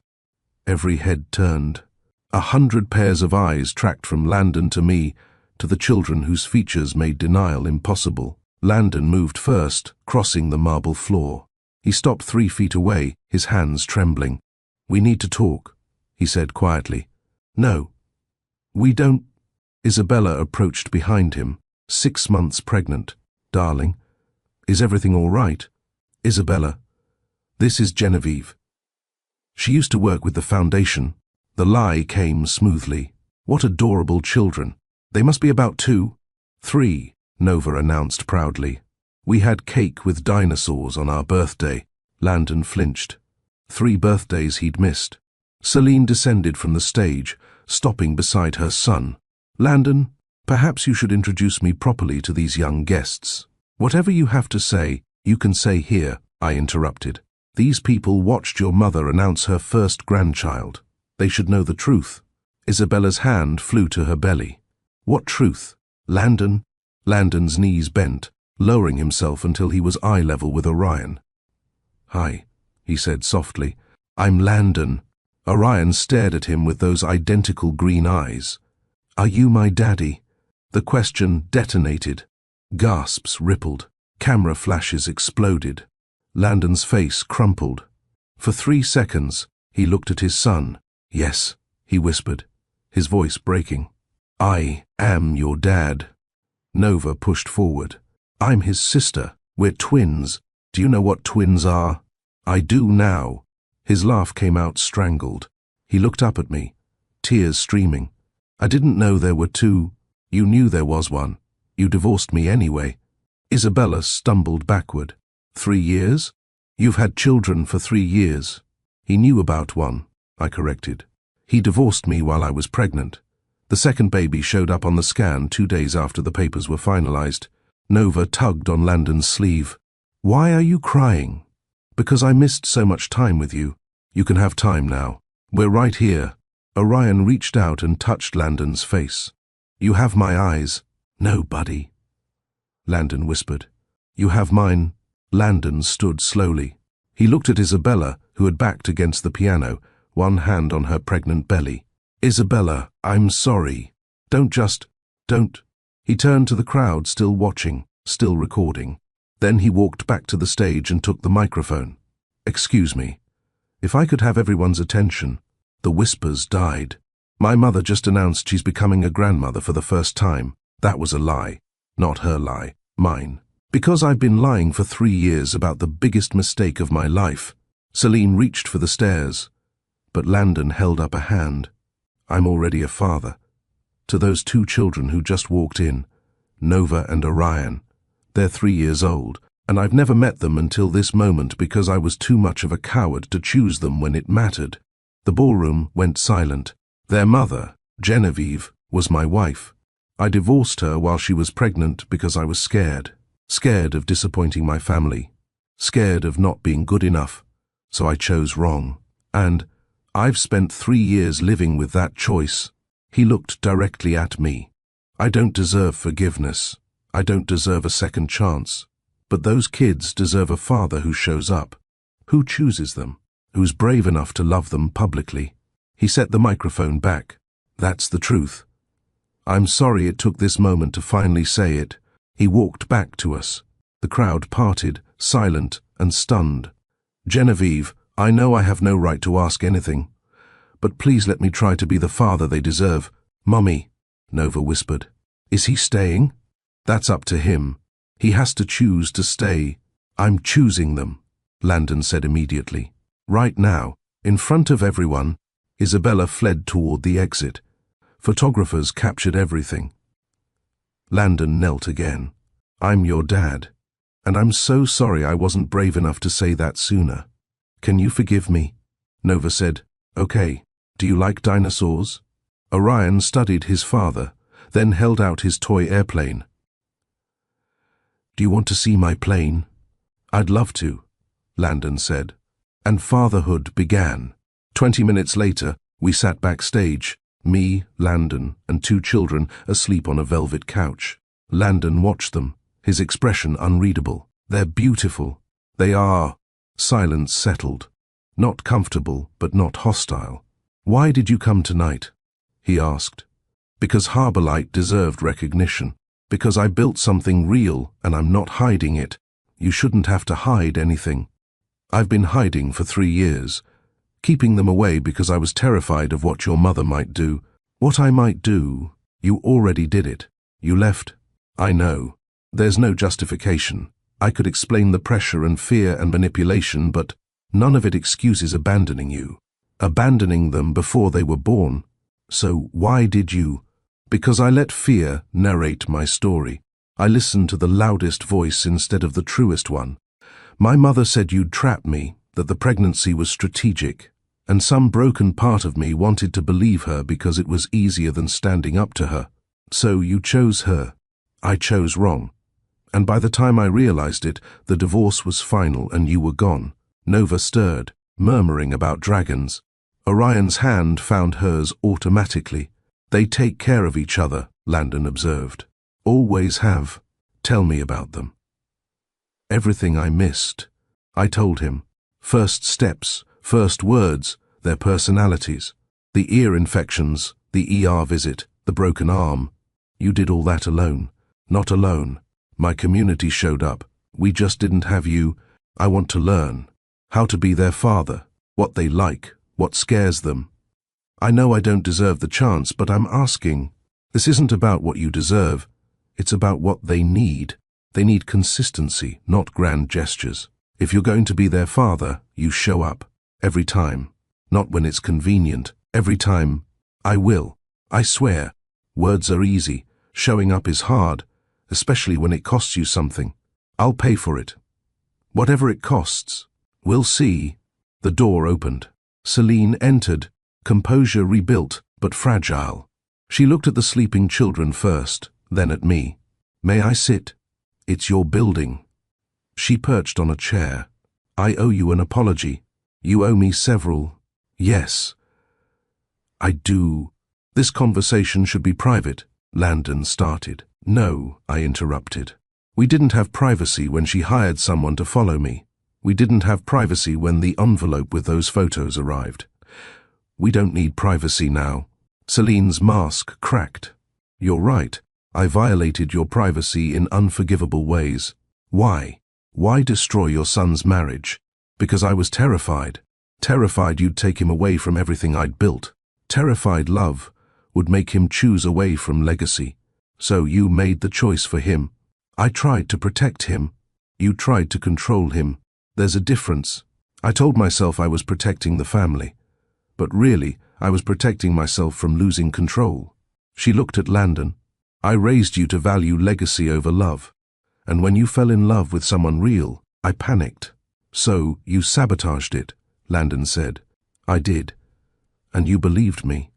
Every head turned. 100 pairs of eyes tracked from Landon to me, to the children whose features made denial impossible. Landon moved first, crossing the marble floor. He stopped 3 feet away, his hands trembling. "We need to talk," he said quietly. "No. We don't." Isabella approached behind him, 6 months pregnant. "Darling, is everything all right?" "Isabella, this is Genevieve. She used to work with the foundation." The lie came smoothly. "What adorable children. They must be about 2, 3, Nova announced proudly. "We had cake with dinosaurs on our birthday." Landon flinched. 3 birthdays he'd missed. Celine descended from the stage, stopping beside her son. "Landon, perhaps you should introduce me properly to these young guests." "Whatever you have to say, you can say here," I interrupted. "These people watched your mother announce her first grandchild. They should know the truth." Isabella's hand flew to her belly. "What truth?" "Landon." Landon's knees bent, lowering himself until he was eye level with Orion. "Hi," he said softly. "I'm Landon." Orion stared at him with those identical green eyes. "Are you my daddy?" The question detonated. Gasps rippled. Camera flashes exploded. Landon's face crumpled. For 3 seconds, he looked at his son. "Yes," he whispered, his voice breaking. "I am your dad." Nova pushed forward. "I'm his sister. We're twins. Do you know what twins are?" "I do now." His laugh came out strangled. He looked up at me, tears streaming. "I didn't know there were 2. You knew there was one. You divorced me anyway." Isabella stumbled backward. 3 years? "You've had children for 3 years." "He knew about one," I corrected. "He divorced me while I was pregnant. The second baby showed up on the scan 2 days after the papers were finalized." Nova tugged on Landon's sleeve. "Why are you crying?" "Because I missed so much time with you. You can have time now. We're right here." Orion reached out and touched Landon's face. "You have my eyes." "No, buddy," Landon whispered. "You have mine." Landon stood slowly. He looked at Isabella, who had backed against the piano, one hand on her pregnant belly. "Isabella, I'm sorry. Don't. He turned to the crowd, still watching, still recording. Then he walked back to the stage and took the microphone. "Excuse me. If I could have everyone's attention." The whispers died. "My mother just announced she's becoming a grandmother for the first time." That was a lie. Not her lie, mine. Because I've been lying for 3 years about the biggest mistake of my life. Celine reached for the stairs, but Landon held up a hand. "I'm already a father. To those 2 children who just walked in, Nova and Orion. They're 3 years old, and I've never met them until this moment because I was too much of a coward to choose them when it mattered." The ballroom went silent. Their mother, Genevieve, was my wife. I divorced her while she was pregnant because I was scared. Scared of disappointing my family. Scared of not being good enough. So I chose wrong. And I've spent 3 years living with that choice. He looked directly at me. I don't deserve forgiveness. I don't deserve a second chance. But those kids deserve a father who shows up. Who chooses them? Who's brave enough to love them publicly? He set the microphone back. "That's the truth. I'm sorry it took this moment to finally say it." He walked back to us. The crowd parted, silent and stunned. "Genevieve, I know I have no right to ask anything, but please let me try to be the father they deserve. Mummy, Nova whispered. Is he staying? That's up to him. He has to choose to stay. I'm choosing them, Landon said immediately. Right now, in front of everyone, Isabella fled toward the exit. Photographers captured everything. Landon knelt again. I'm your dad, and I'm so sorry I wasn't brave enough to say that sooner. Can you forgive me? Nova said. Okay. Do you like dinosaurs? Orion studied his father, then held out his toy airplane. Do you want to see my plane? I'd love to, Landon said. And fatherhood began. 20 minutes later, we sat backstage, me, Landon, and 2 children asleep on a velvet couch. Landon watched them, his expression unreadable. They're beautiful. They are. Silence settled. Not comfortable, but not hostile. Why did you come tonight? He asked. Because Harbor Light deserved recognition. Because I built something real and I'm not hiding it. You shouldn't have to hide anything. I've been hiding for 3 years, keeping them away because I was terrified of what your mother might do. What I might do, you already did it. You left. I know. There's no justification. I could explain the pressure and fear and manipulation, but none of it excuses abandoning you. Abandoning them before they were born. So why did you? Because I let fear narrate my story. I listened to the loudest voice instead of the truest one. My mother said you'd trap me, that the pregnancy was strategic, and some broken part of me wanted to believe her because it was easier than standing up to her. So you chose her. I chose wrong. And by the time I realized it, the divorce was final and you were gone. Nova stirred, murmuring about dragons. Orion's hand found hers automatically. They take care of each other, Landon observed. Always have. Tell me about them. Everything I missed. I told him. First steps, first words, their personalities. The ear infections, the ER visit, the broken arm. You did all that alone. Not alone. My community showed up. We just didn't have you. I want to learn. How to be their father. What they like. What scares them. I know I don't deserve the chance, but I'm asking. This isn't about what you deserve. It's about what they need. They need consistency, not grand gestures. If you're going to be their father, you show up. Every time. Not when it's convenient. Every time. I will. I swear. Words are easy. Showing up is hard, especially when it costs you something. I'll pay for it. Whatever it costs. We'll see. The door opened. Celine entered, composure rebuilt, but fragile. She looked at the sleeping children first, then at me. May I sit? It's your building. She perched on a chair. I owe you an apology. You owe me several. Yes. I do. This conversation should be private, Landon started. No, I interrupted. We didn't have privacy when she hired someone to follow me. We didn't have privacy when the envelope with those photos arrived. We don't need privacy now. Celine's mask cracked. You're right. I violated your privacy in unforgivable ways. Why? Why destroy your son's marriage? Because I was terrified. Terrified you'd take him away from everything I'd built. Terrified love would make him choose away from legacy. So you made the choice for him. I tried to protect him. You tried to control him. There's a difference. I told myself I was protecting the family. But really, I was protecting myself from losing control. She looked at Landon. I raised you to value legacy over love. And when you fell in love with someone real, I panicked. So you sabotaged it, Landon said. I did. And you believed me.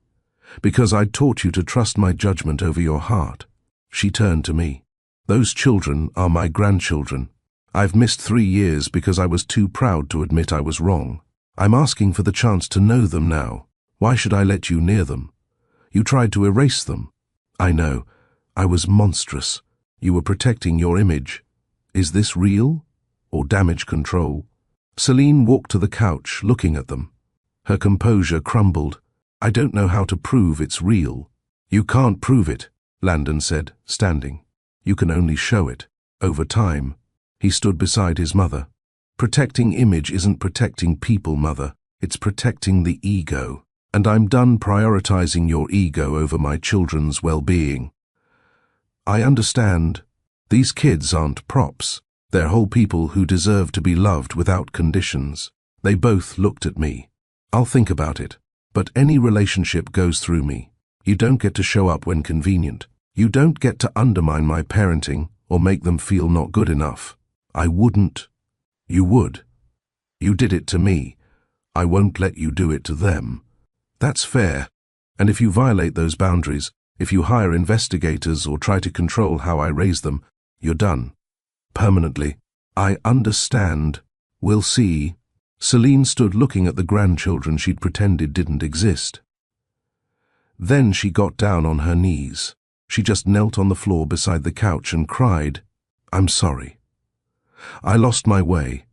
Because I'd taught you to trust my judgment over your heart. She turned to me. Those children are my grandchildren. I've missed 3 years because I was too proud to admit I was wrong. I'm asking for the chance to know them now. Why should I let you near them? You tried to erase them. I know. I was monstrous. You were protecting your image. Is this real? Or damage control? Celine walked to the couch, looking at them. Her composure crumbled. I don't know how to prove it's real. You can't prove it, Landon said, standing. You can only show it. Over time. He stood beside his mother. Protecting image isn't protecting people, Mother. It's protecting the ego. And I'm done prioritizing your ego over my children's well-being. I understand. These kids aren't props. They're whole people who deserve to be loved without conditions. They both looked at me. I'll think about it. But any relationship goes through me. You don't get to show up when convenient. You don't get to undermine my parenting or make them feel not good enough. I wouldn't. You would. You did it to me. I won't let you do it to them. That's fair. And if you violate those boundaries, if you hire investigators or try to control how I raise them, you're done. Permanently. I understand. We'll see. Celine stood looking at the grandchildren she'd pretended didn't exist. Then she got down on her knees. She just knelt on the floor beside the couch and cried, "I'm sorry. I lost my way.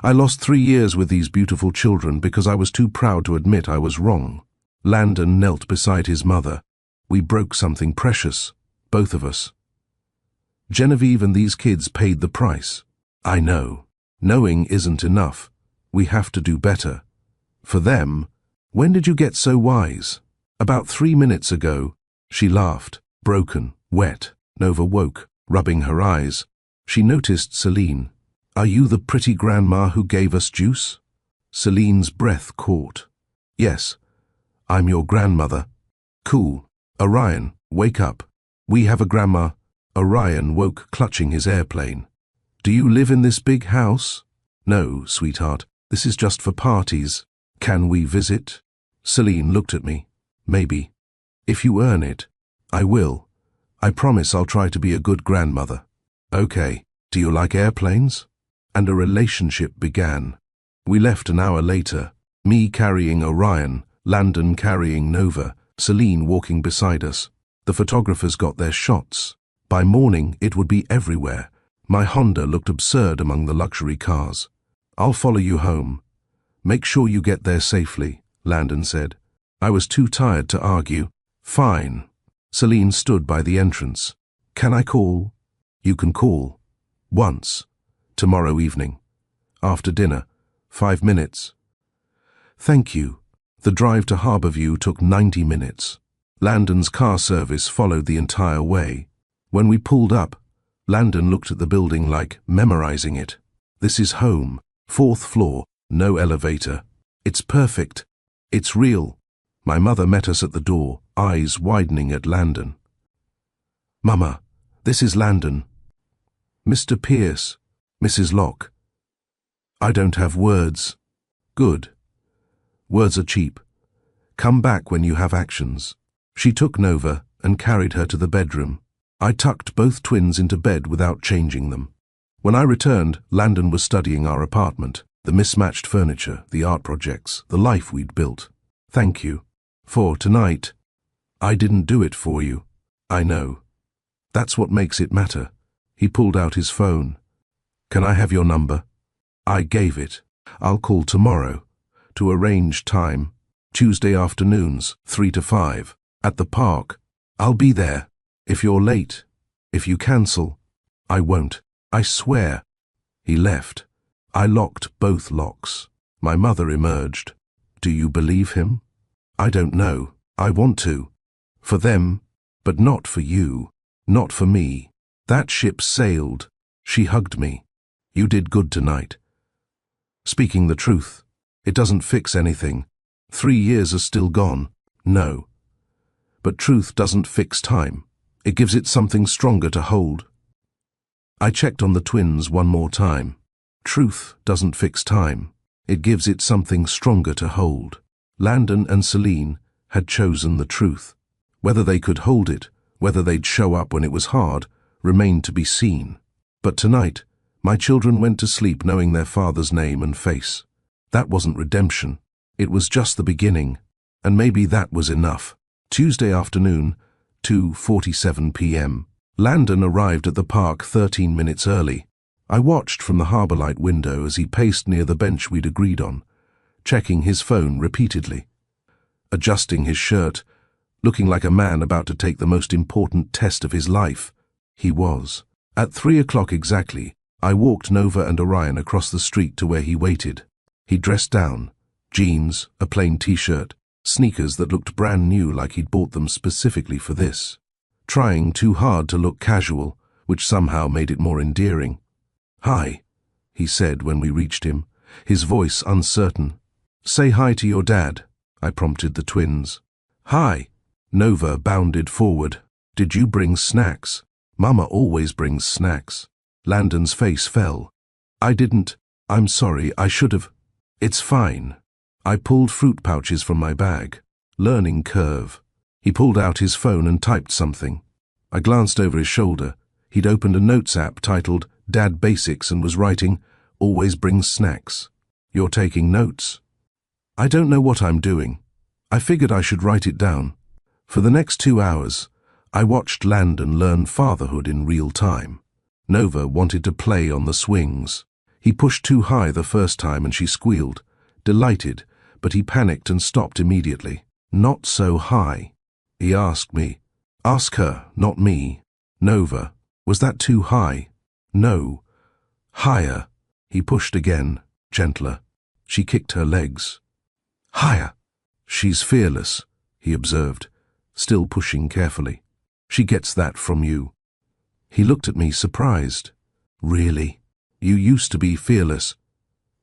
I lost 3 years with these beautiful children because I was too proud to admit I was wrong." Landon knelt beside his mother. "We broke something precious, both of us. Genevieve and these kids paid the price. I know. Knowing isn't enough. We have to do better. For them." "When did you get so wise?" "About 3 minutes ago." She laughed, broken, wet. Nova woke, rubbing her eyes. She noticed Celine. "Are you the pretty grandma who gave us juice?" Celine's breath caught. "Yes, I'm your grandmother." "Cool. Orion, wake up. We have a grandma." Orion woke, clutching his airplane. "Do you live in this big house?" "No, sweetheart. This is just for parties." "Can we visit?" Celine looked at me. "Maybe. If you earn it." "I will. I promise I'll try to be a good grandmother." "Okay. Do you like airplanes?" And a relationship began. We left an hour later, me carrying Orion, Landon carrying Nova, Celine walking beside us. The photographers got their shots. By morning, it would be everywhere. My Honda looked absurd among the luxury cars. "I'll follow you home. Make sure you get there safely," Landon said. I was too tired to argue. "Fine." Celine stood by the entrance. "Can I call?" "You can call. Once. Tomorrow evening. After dinner. 5 minutes." "Thank you." The drive to Harborview took 90 minutes. Landon's car service followed the entire way. When we pulled up, Landon looked at the building like memorizing it. "This is home. 4th floor. No elevator. It's perfect. It's real." My mother met us at the door, eyes widening at Landon. "Mama, this is Landon." "Mr. Pierce, Mrs. Locke." "I don't have words." "Good. Words are cheap. Come back when you have actions." She took Nova and carried her to the bedroom. I tucked both twins into bed without changing them. When I returned, Landon was studying our apartment, the mismatched furniture, the art projects, the life we'd built. "Thank you. For tonight." "I didn't do it for you." "I know. That's what makes it matter." He pulled out his phone. "Can I have your number?" I gave it. "I'll call tomorrow to arrange time. Tuesday afternoons, 3 to 5, at the park. I'll be there. If you're late, if you cancel." "I won't. I swear." He left. I locked both locks. My mother emerged. "Do you believe him?" "I don't know. I want to. For them, but not for you. Not for me." That ship sailed. She hugged me. "You did good tonight." Speaking the truth, it doesn't fix anything. 3 years are still gone. No. But truth doesn't fix time. It gives it something stronger to hold. I checked on the twins one more time. Truth doesn't fix time. It gives it something stronger to hold. Landon and Celine had chosen the truth. Whether they could hold it, whether they'd show up when it was hard, remained to be seen. But tonight, my children went to sleep knowing their father's name and face. That wasn't redemption. It was just the beginning, and maybe that was enough. Tuesday afternoon, 2:47 p.m. Landon arrived at the park 13 minutes early. I watched from the harbour light window as he paced near the bench we'd agreed on, checking his phone repeatedly, adjusting his shirt, looking like a man about to take the most important test of his life. He was. At 3 o'clock exactly, I walked Nova and Orion across the street to where he waited. He dressed down, jeans, a plain t-shirt, sneakers that looked brand new like he'd bought them specifically for this. Trying too hard to look casual, which somehow made it more endearing. "Hi," he said when we reached him, his voice uncertain. "Say hi to your dad," I prompted the twins. "Hi." Nova bounded forward. "Did you bring snacks?" "Mama always brings snacks." Landon's face fell. "I didn't. I'm sorry, I should have." "It's fine." I pulled fruit pouches from my bag. Learning curve. He pulled out his phone and typed something. I glanced over his shoulder. He'd opened a notes app titled Dad Basics and was writing, "Always brings snacks." "You're taking notes?" "I don't know what I'm doing. I figured I should write it down." For the next 2 hours, I watched Landon learn fatherhood in real time. Nova wanted to play on the swings. He pushed too high the first time and she squealed, delighted, but he panicked and stopped immediately. "Not so high," he asked me. "Ask her, not me." "Nova, was that too high?" "No. Higher." He pushed again, gentler. She kicked her legs. "Higher." "She's fearless," he observed, still pushing carefully. "She gets that from you." He looked at me surprised. "Really? You used to be fearless.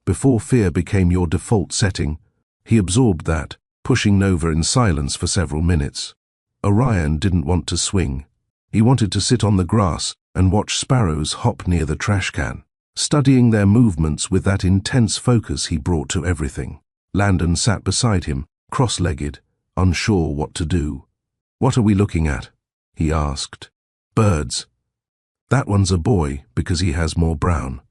Before fear became your default setting." He absorbed that, pushing Nova in silence for several minutes. Orion didn't want to swing. He wanted to sit on the grass and watch sparrows hop near the trash can, studying their movements with that intense focus he brought to everything. Landon sat beside him, cross-legged, unsure what to do. "What are we looking at?" he asked. "Birds. That one's a boy because he has more brown.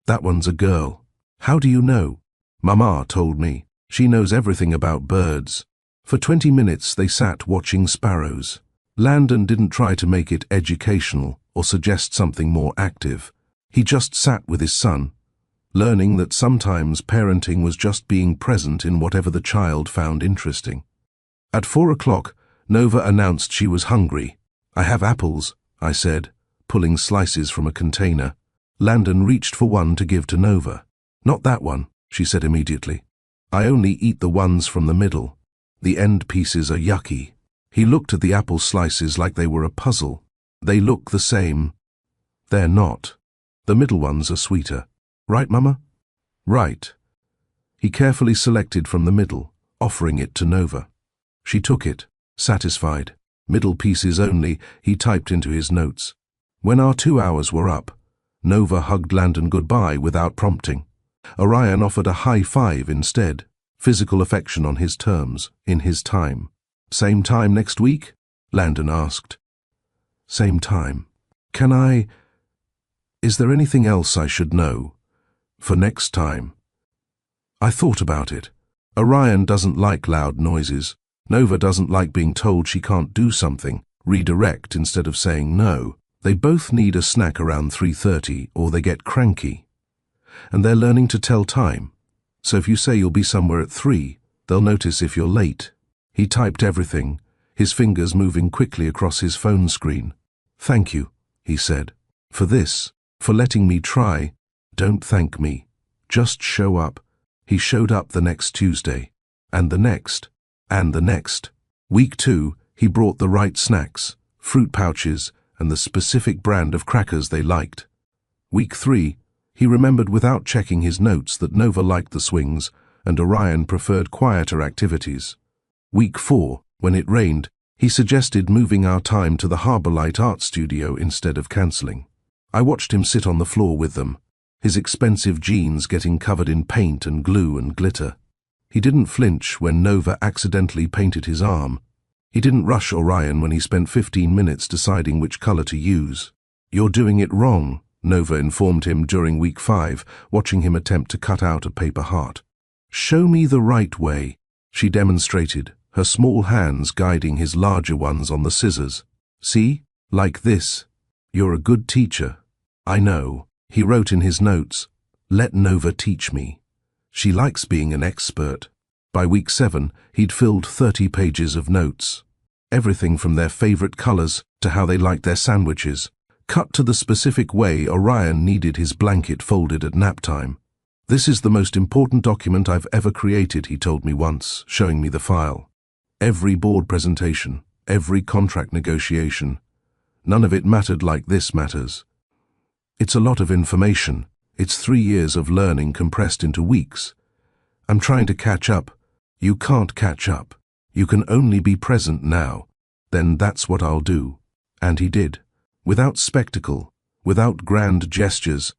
That one's a girl." "How do you know?" "Mama told me. She knows everything about birds." For 20 minutes they sat watching sparrows. Landon didn't try to make it educational or suggest something more active. He just sat with his son, learning that sometimes parenting was just being present in whatever the child found interesting. At 4 o'clock, Nova announced she was hungry. "I have apples," I said, pulling slices from a container. Landon reached for one to give to Nova. "Not that one," she said immediately. "I only eat the ones from the middle. The end pieces are yucky." He looked at the apple slices like they were a puzzle. "They look the same." "They're not. The middle ones are sweeter. Right, Mama?" "Right." He carefully selected from the middle, offering it to Nova. She took it, satisfied. "Middle pieces only," he typed into his notes. When our 2 hours were up, Nova hugged Landon goodbye without prompting. Orion offered a high five instead, physical affection on his terms, in his time. "Same time next week?" Landon asked. "Same time. Is there anything else I should know? For next time?" I thought about it. Orion doesn't like loud noises. Nova doesn't like being told she can't do something, redirect instead of saying no. They both need a snack around 3:30 or they get cranky. And they're learning to tell time. So if you say you'll be somewhere at 3, they'll notice if you're late. He typed everything, his fingers moving quickly across his phone screen. "Thank you," he said, "for this, for letting me try." "Don't thank me. Just show up." He showed up the next Tuesday, and the next, and the next. Week 2, he brought the right snacks, fruit pouches, and the specific brand of crackers they liked. Week 3, he remembered without checking his notes that Nova liked the swings and Orion preferred quieter activities. Week 4, when it rained, he suggested moving our time to the Harborlight Art Studio instead of cancelling. I watched him sit on the floor with them, his expensive jeans getting covered in paint and glue and glitter. He didn't flinch when Nova accidentally painted his arm. He didn't rush Orion when he spent 15 minutes deciding which color to use. "You're doing it wrong," Nova informed him during week 5, watching him attempt to cut out a paper heart. "Show me the right way," she demonstrated, her small hands guiding his larger ones on the scissors. "See? Like this. You're a good teacher." "I know," he wrote in his notes. "Let Nova teach me. She likes being an expert." By week 7, he'd filled 30 pages of notes. Everything from their favorite colors to how they liked their sandwiches, Cut to the specific way Orion needed his blanket folded at nap time. "This is the most important document I've ever created," he told me once, showing me the file. Every board presentation, every contract negotiation, none of it mattered like this matters. It's a lot of information. It's 3 years of learning compressed into weeks. I'm trying to catch up. You can't catch up. You can only be present now. Then that's what I'll do. And he did. Without spectacle, without grand gestures,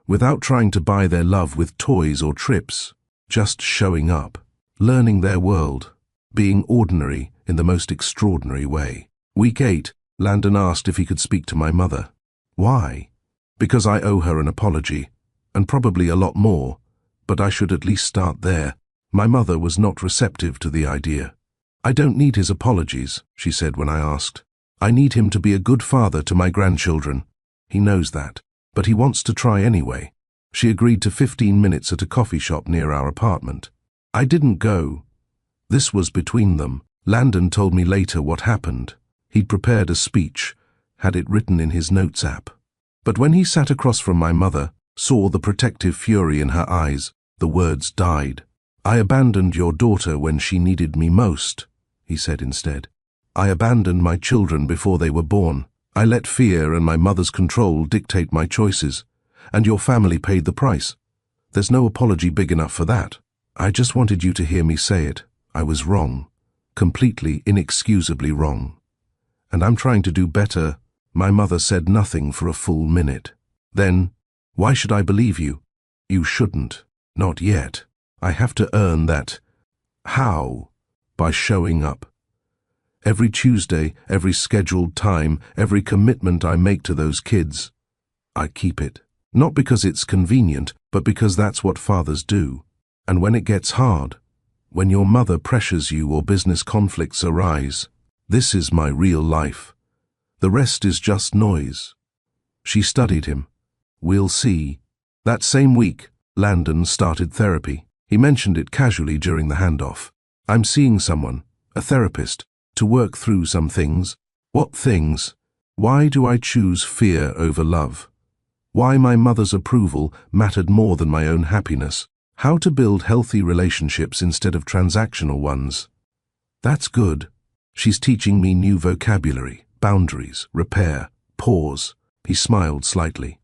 without trying to buy their love with toys or trips, just showing up, learning their world, being ordinary in the most extraordinary way. Week 8, Landon asked if he could speak to my mother. Why? Because I owe her an apology, and probably a lot more, but I should at least start there. My mother was not receptive to the idea. "I don't need his apologies," she said when I asked. "I need him to be a good father to my grandchildren. He knows that, but he wants to try anyway." She agreed to 15 minutes at a coffee shop near our apartment. I didn't go. This was between them. Landon told me later what happened. He'd prepared a speech, had it written in his notes app. But when he sat across from my mother, saw the protective fury in her eyes, the words died. "I abandoned your daughter when she needed me most," he said instead. "I abandoned my children before they were born. I let fear and my mother's control dictate my choices, and your family paid the price. There's no apology big enough for that. I just wanted you to hear me say it. I was wrong, completely, inexcusably wrong. And I'm trying to do better." My mother said nothing for a full minute. Then, "Why should I believe you?" "You shouldn't. Not yet. I have to earn that." "How?" "By showing up. Every Tuesday, every scheduled time, every commitment I make to those kids, I keep it. Not because it's convenient, but because that's what fathers do. And when it gets hard, when your mother pressures you or business conflicts arise, this is my real life. The rest is just noise." She studied him. "We'll see." That same week, Landon started therapy. He mentioned it casually during the handoff. "I'm seeing someone, a therapist, to work through some things." "What things?" "Why do I choose fear over love? Why my mother's approval mattered more than my own happiness? How to build healthy relationships instead of transactional ones." "That's good." She's teaching me new vocabulary, boundaries, repair, pause. He smiled slightly.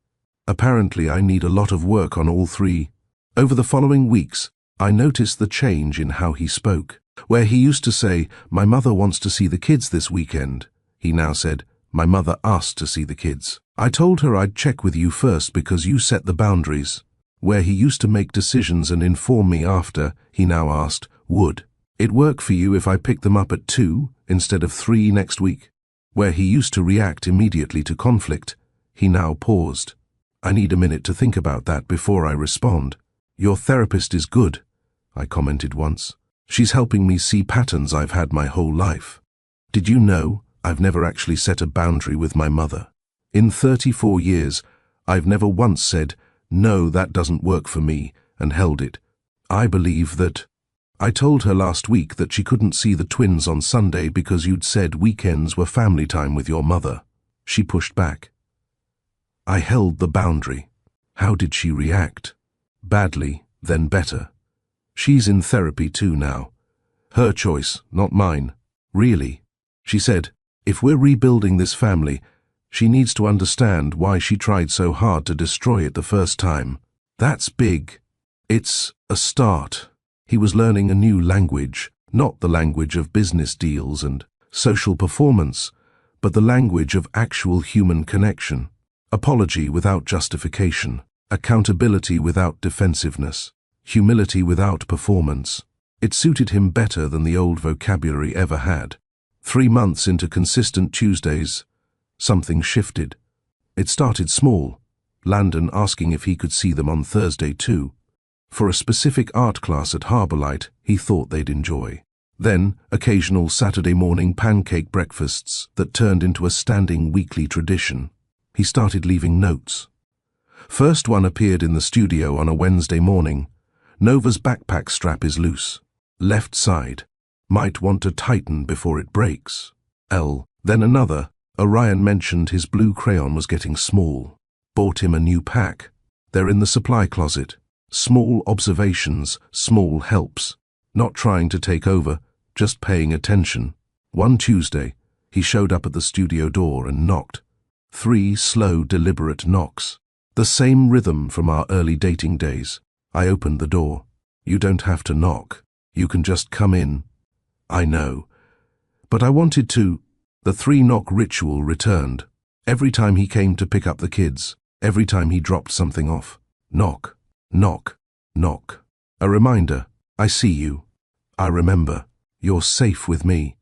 "Apparently I need a lot of work on all three." Over the following weeks, I noticed the change in how he spoke. Where he used to say, "My mother wants to see the kids this weekend," he now said, "My mother asked to see the kids. I told her I'd check with you first because you set the boundaries." Where he used to make decisions and inform me after, he now asked, "Would it work for you if I picked them up at 2 instead of 3 next week?" Where he used to react immediately to conflict, he now paused. "I need a minute to think about that before I respond." "Your therapist is good," I commented once. "She's helping me see patterns I've had my whole life. Did you know I've never actually set a boundary with my mother? In 34 years, I've never once said, 'No, that doesn't work for me,' and held it. I believe that. I told her last week that she couldn't see the twins on Sunday because you'd said weekends were family time with your mother. She pushed back. I held the boundary. How did she react? Badly, then better. She's in therapy too now. Her choice, not mine. Really. She said, if we're rebuilding this family, she needs to understand why she tried so hard to destroy it the first time. That's big. It's a start. He was learning a new language, not the language of business deals and social performance, but the language of actual human connection. Apology without justification, accountability without defensiveness, humility without performance. It suited him better than the old vocabulary ever had. 3 months into consistent Tuesdays, something shifted. It started small, Landon asking if he could see them on Thursday too. For a specific art class at Harbourlight he thought they'd enjoy. Then, occasional Saturday morning pancake breakfasts that turned into a standing weekly tradition. He started leaving notes. First one appeared in the studio on a Wednesday morning. Nova's backpack strap is loose. Left side. Might want to tighten before it breaks. L. Then another. Orion mentioned his blue crayon was getting small. Bought him a new pack. They're in the supply closet. Small observations, small helps. Not trying to take over, just paying attention. One Tuesday, he showed up at the studio door and knocked. 3 slow, deliberate knocks. The same rhythm from our early dating days. I opened the door. You don't have to knock. You can just come in. I know. But I wanted to. The 3-knock ritual returned. Every time he came to pick up the kids, every time he dropped something off. Knock, knock, knock. A reminder. I see you. I remember. You're safe with me.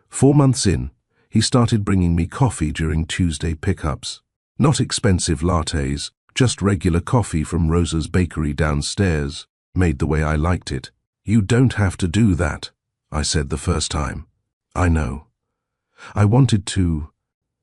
4 months in, he started bringing me coffee during Tuesday pickups. Not expensive lattes, just regular coffee from Rosa's bakery downstairs, made the way I liked it. You don't have to do that, I said the first time. I know. I wanted to.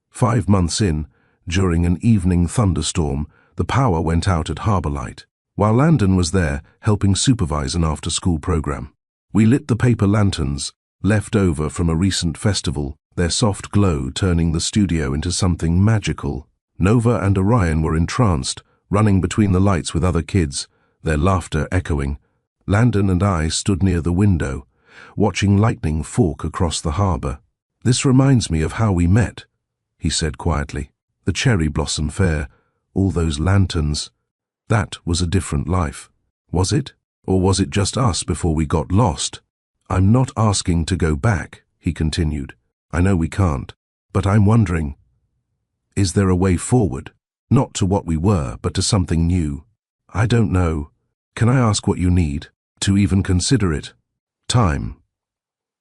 5 months in, during an evening thunderstorm, the power went out at Harbour Light, while Landon was there helping supervise an after-school program. We lit the paper lanterns, left over from a recent festival, their soft glow turning the studio into something magical. Nova and Orion were entranced, running between the lights with other kids, their laughter echoing. Landon and I stood near the window, watching lightning fork across the harbour. This reminds me of how we met, he said quietly. The cherry blossom fair, all those lanterns. That was a different life. Was it? Or was it just us before we got lost? I'm not asking to go back, he continued. I know we can't, but I'm wondering, is there a way forward? Not to what we were, but to something new. I don't know. Can I ask what you need, to even consider it? Time.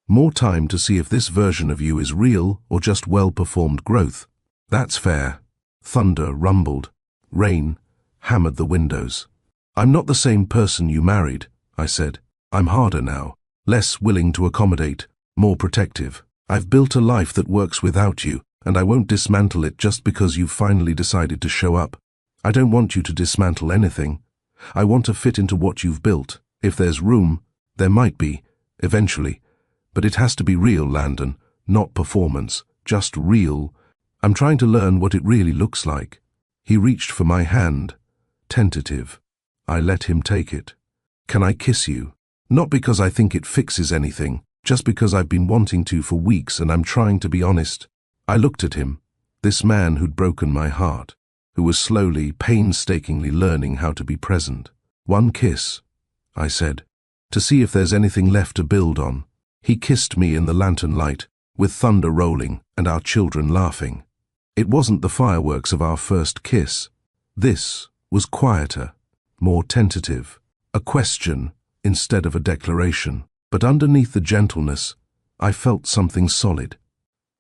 More time to see if this version of you is real or just well-performed growth. That's fair. Thunder rumbled. Rain hammered the windows. I'm not the same person you married, I said. I'm harder now, less willing to accommodate, more protective. I've built a life that works without you, and I won't dismantle it just because you've finally decided to show up. I don't want you to dismantle anything. I want to fit into what you've built. If there's room, there might be, eventually. But it has to be real, Landon, not performance, just real. I'm trying to learn what it really looks like. He reached for my hand, tentative. I let him take it. Can I kiss you? Not because I think it fixes anything, just because I've been wanting to for weeks and I'm trying to be honest. I looked at him, this man who'd broken my heart, who was slowly, painstakingly learning how to be present. One kiss, I said, to see if there's anything left to build on. He kissed me in the lantern light, with thunder rolling and our children laughing. It wasn't the fireworks of our first kiss. This was quieter, more tentative, a question instead of a declaration. But underneath the gentleness, I felt something solid.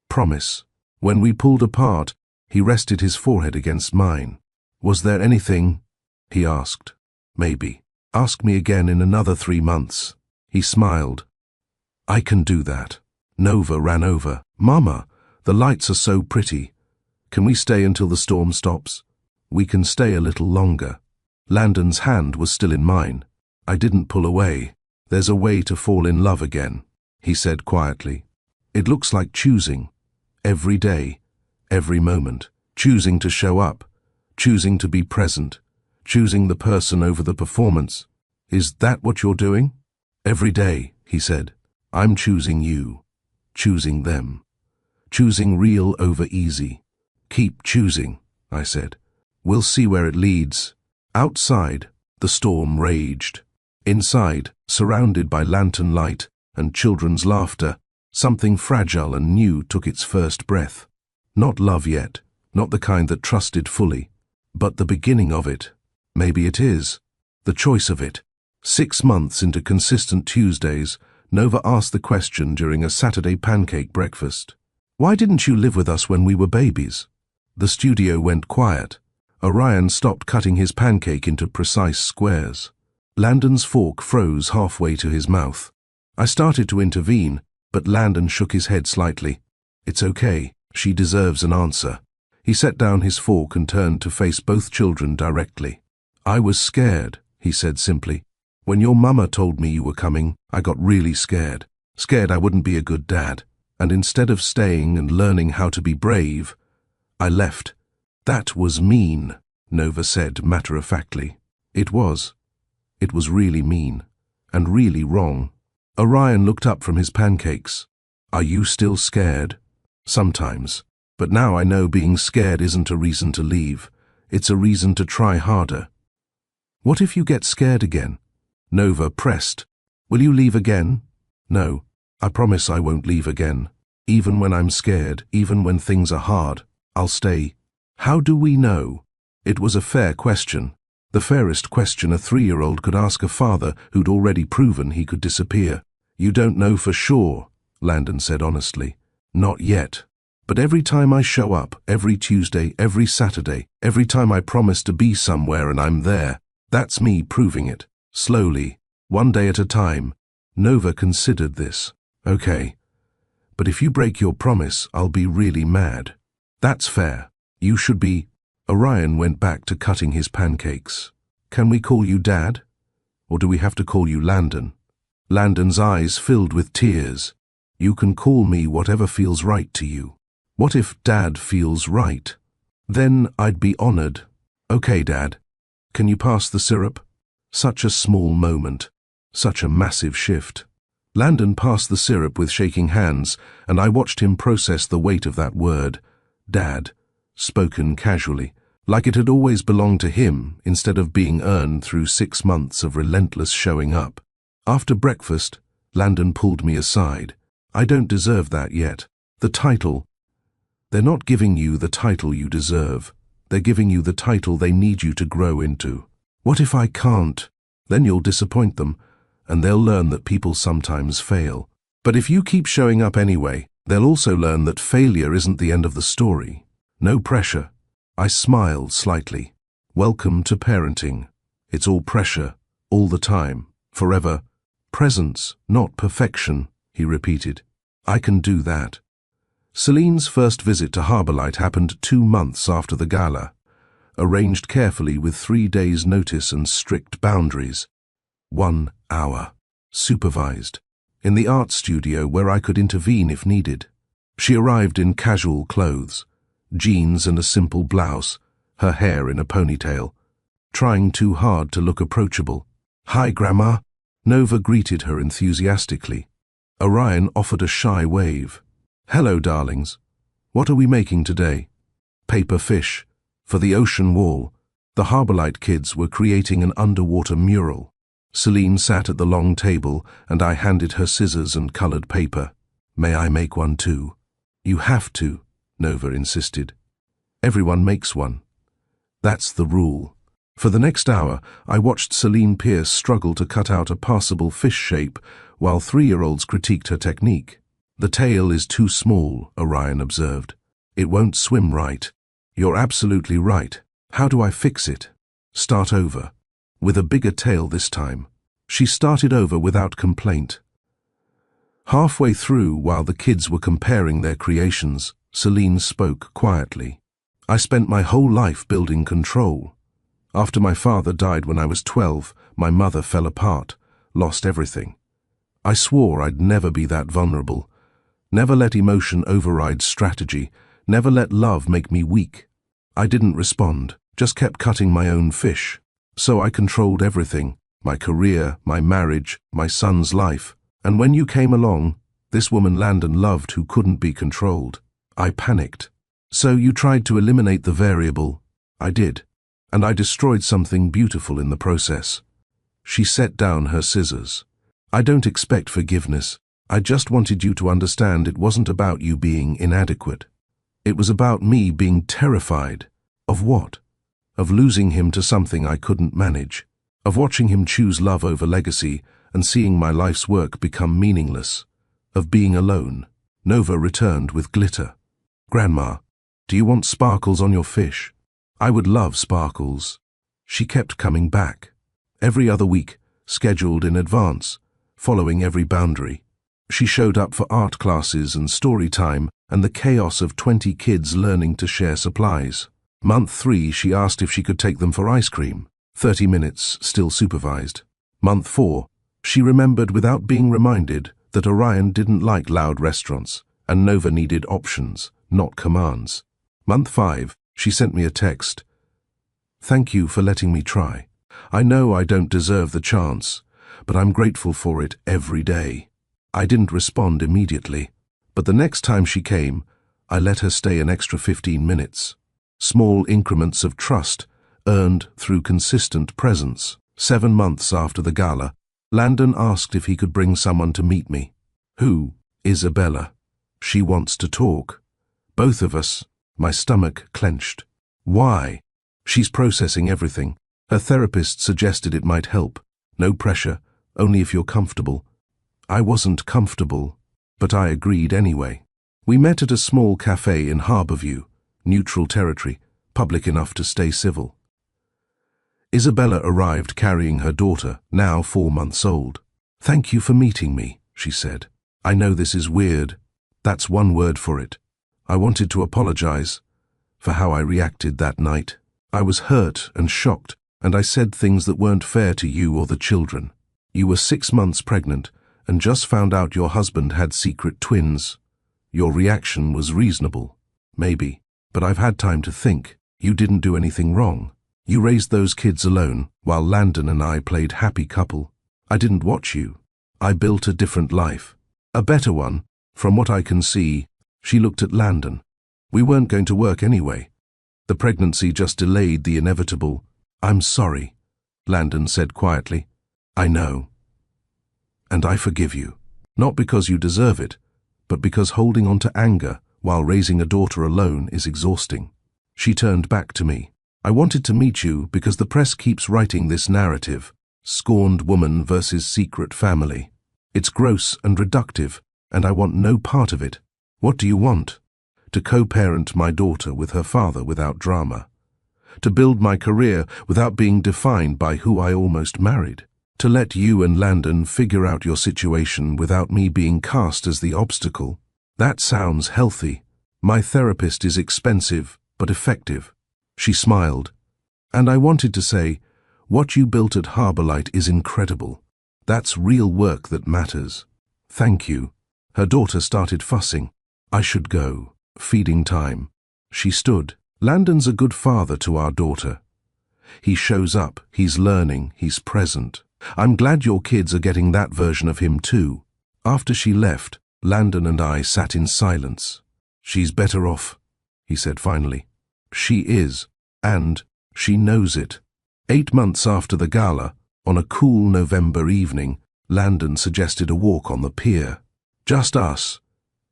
Promise. When we pulled apart, he rested his forehead against mine. Was there anything? He asked. Maybe. Ask me again in another 3 months. He smiled. I can do that. Nova ran over. Mama, the lights are so pretty. Can we stay until the storm stops? We can stay a little longer. Landon's hand was still in mine. I didn't pull away. There's a way to fall in love again, he said quietly. It looks like choosing. Every day, every moment. Choosing to show up. Choosing to be present. Choosing the person over the performance. Is that what you're doing? Every day, he said. I'm choosing you. Choosing them. Choosing real over easy. Keep choosing, I said. We'll see where it leads. Outside, the storm raged. Inside, surrounded by lantern light and children's laughter, something fragile and new took its first breath. Not love yet, not the kind that trusted fully, but the beginning of it. Maybe it is. The choice of it. 6 months into consistent Tuesdays, Nova asked the question during a Saturday pancake breakfast. Why didn't you live with us when we were babies? The studio went quiet. Orion stopped cutting his pancake into precise squares. Landon's fork froze halfway to his mouth. I started to intervene, but Landon shook his head slightly. It's okay. She deserves an answer. He set down his fork and turned to face both children directly. I was scared, he said simply. When your mama told me you were coming, I got really scared. Scared I wouldn't be a good dad. And instead of staying and learning how to be brave, I left. That was mean, Nova said matter-of-factly. It was. It was really mean. And really wrong. Orion looked up from his pancakes. Are you still scared? Sometimes. But now I know being scared isn't a reason to leave. It's a reason to try harder. What if you get scared again? Nova pressed. Will you leave again? No. I promise I won't leave again. Even when I'm scared, even when things are hard, I'll stay. How do we know? It was a fair question. The fairest question a 3-year-old could ask a father who'd already proven he could disappear. You don't know for sure, Landon said honestly. Not yet. But every time I show up, every Tuesday, every Saturday, every time I promise to be somewhere and I'm there, that's me proving it. Slowly, one day at a time. Nova considered this. Okay. But if you break your promise, I'll be really mad. That's fair. You should be. Orion went back to cutting his pancakes. Can we call you Dad? Or do we have to call you Landon? Landon's eyes filled with tears. You can call me whatever feels right to you. What if Dad feels right? Then I'd be honored. Okay, Dad. Can you pass the syrup? Such a small moment. Such a massive shift. Landon passed the syrup with shaking hands, and I watched him process the weight of that word, Dad, spoken casually, like it had always belonged to him instead of being earned through 6 months of relentless showing up. After breakfast, Landon pulled me aside. I don't deserve that yet. The title. They're not giving you the title you deserve. They're giving you the title they need you to grow into. What if I can't? Then you'll disappoint them, and they'll learn that people sometimes fail. But if you keep showing up anyway, they'll also learn that failure isn't the end of the story. No pressure. I smiled slightly. Welcome to parenting. It's all pressure, all the time, forever. Presence, not perfection, he repeated. I can do that. Celine's first visit to Harbourlight happened 2 months after the gala, arranged carefully with 3 days' notice and strict boundaries. 1 hour. Supervised. In the art studio where I could intervene if needed. She arrived in casual clothes, jeans and a simple blouse, her hair in a ponytail, trying too hard to look approachable. Hi, Grandma. Nova greeted her enthusiastically. Orion offered a shy wave. Hello, darlings. What are we making today? Paper fish. For the ocean wall, the Harbourlight kids were creating an underwater mural. Celine sat at the long table, and I handed her scissors and colored paper. May I make one too? You have to, Nova insisted. Everyone makes one. That's the rule. For the next hour, I watched Celine Pierce struggle to cut out a passable fish shape, while 3-year-olds critiqued her technique. The tail is too small, Orion observed. It won't swim right. You're absolutely right. How do I fix it? Start over. With a bigger tail this time. She started over without complaint. Halfway through, while the kids were comparing their creations, Celine spoke quietly. I spent my whole life building control. After my father died when I was 12, my mother fell apart, lost everything. I swore I'd never be that vulnerable. Never let emotion override strategy. Never let love make me weak. I didn't respond, just kept cutting my own fish. So I controlled everything, my career, my marriage, my son's life. And when you came along, this woman Landon loved who couldn't be controlled. I panicked. So you tried to eliminate the variable. I did. And I destroyed something beautiful in the process. She set down her scissors. I don't expect forgiveness. I just wanted you to understand it wasn't about you being inadequate. It was about me being terrified. Of what? Of losing him to something I couldn't manage. Of watching him choose love over legacy and seeing my life's work become meaningless. Of being alone. Nova returned with glitter. Grandma, do you want sparkles on your fish? I would love sparkles. She kept coming back. Every other week, scheduled in advance, following every boundary. She showed up for art classes and story time and the chaos of 20 kids learning to share supplies. Month 3, she asked if she could take them for ice cream. 30 minutes, still supervised. Month 4, she remembered without being reminded that Orion didn't like loud restaurants, and Nova needed options, not commands. Month 5, she sent me a text. "Thank you for letting me try. I know I don't deserve the chance, but I'm grateful for it every day." I didn't respond immediately, but the next time she came, I let her stay an extra 15 minutes. Small increments of trust, earned through consistent presence. 7 months after the gala, Landon asked if he could bring someone to meet me. Who? Isabella. She wants to talk. Both of us. My stomach clenched. Why? She's processing everything. Her therapist suggested it might help. No pressure, only if you're comfortable. I wasn't comfortable, but I agreed anyway. We met at a small cafe in Harborview, neutral territory, public enough to stay civil. Isabella arrived carrying her daughter, now 4 months old. "Thank you for meeting me," she said. "I know this is weird. That's one word for it. I wanted to apologize for how I reacted that night. I was hurt and shocked, and I said things that weren't fair to you or the children. You were 6 months pregnant and just found out your husband had secret twins. Your reaction was reasonable, maybe, but I've had time to think. You didn't do anything wrong. You raised those kids alone, while Landon and I played happy couple. I didn't watch you. I built a different life. A better one, from what I can see." She looked at Landon. "We weren't going to work anyway. The pregnancy just delayed the inevitable." "I'm sorry," Landon said quietly. "I know. And I forgive you. Not because you deserve it, but because holding on to anger while raising a daughter alone is exhausting." She turned back to me. "I wanted to meet you because the press keeps writing this narrative, scorned woman versus secret family. It's gross and reductive, and I want no part of it. What do you want? To co-parent my daughter with her father without drama. To build my career without being defined by who I almost married. To let you and Landon figure out your situation without me being cast as the obstacle. That sounds healthy. My therapist is expensive, but effective." She smiled. "And I wanted to say, what you built at Harborlight is incredible. That's real work that matters. Thank you." Her daughter started fussing. "I should go. Feeding time." She stood. "Landon's a good father to our daughter. He shows up, he's learning, he's present. I'm glad your kids are getting that version of him too." After she left, Landon and I sat in silence. "She's better off," he said finally. "She is, and she knows it." 8 months after the gala, on a cool November evening, Landon suggested a walk on the pier. Just us,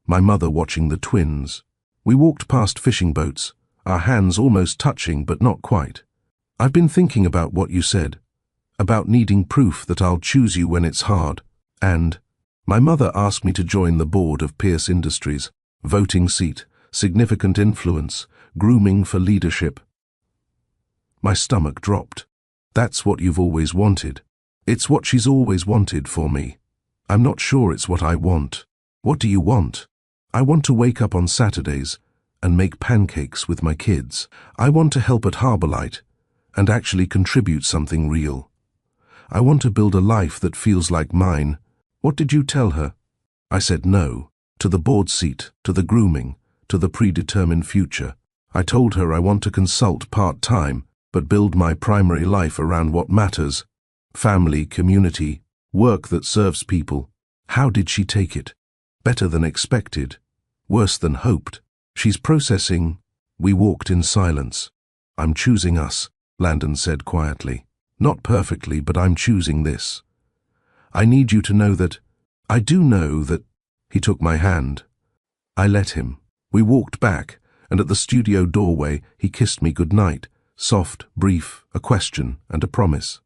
my mother watching the twins. We walked past fishing boats, our hands almost touching but not quite. "I've been thinking about what you said, about needing proof that I'll choose you when it's hard, and my mother asked me to join the board of Pierce Industries, voting seat, significant influence, grooming for leadership." My stomach dropped. "That's what you've always wanted." "It's what she's always wanted for me. I'm not sure it's what I want." "What do you want?" "I want to wake up on Saturdays and make pancakes with my kids. I want to help at Harborlight and actually contribute something real. I want to build a life that feels like mine." "What did you tell her?" I said no, to the board seat, to the grooming, to the predetermined future. I told her I want to consult part-time, but build my primary life around what matters. Family, community, work that serves people. How did she take it? Better than expected. Worse than hoped. She's processing. We walked in silence. "I'm choosing us," Landon said quietly. "Not perfectly, but I'm choosing this. I need you to know that." "I do know that." He took my hand. I let him. We walked back, and at the studio doorway he kissed me goodnight, soft, brief, a question and a promise.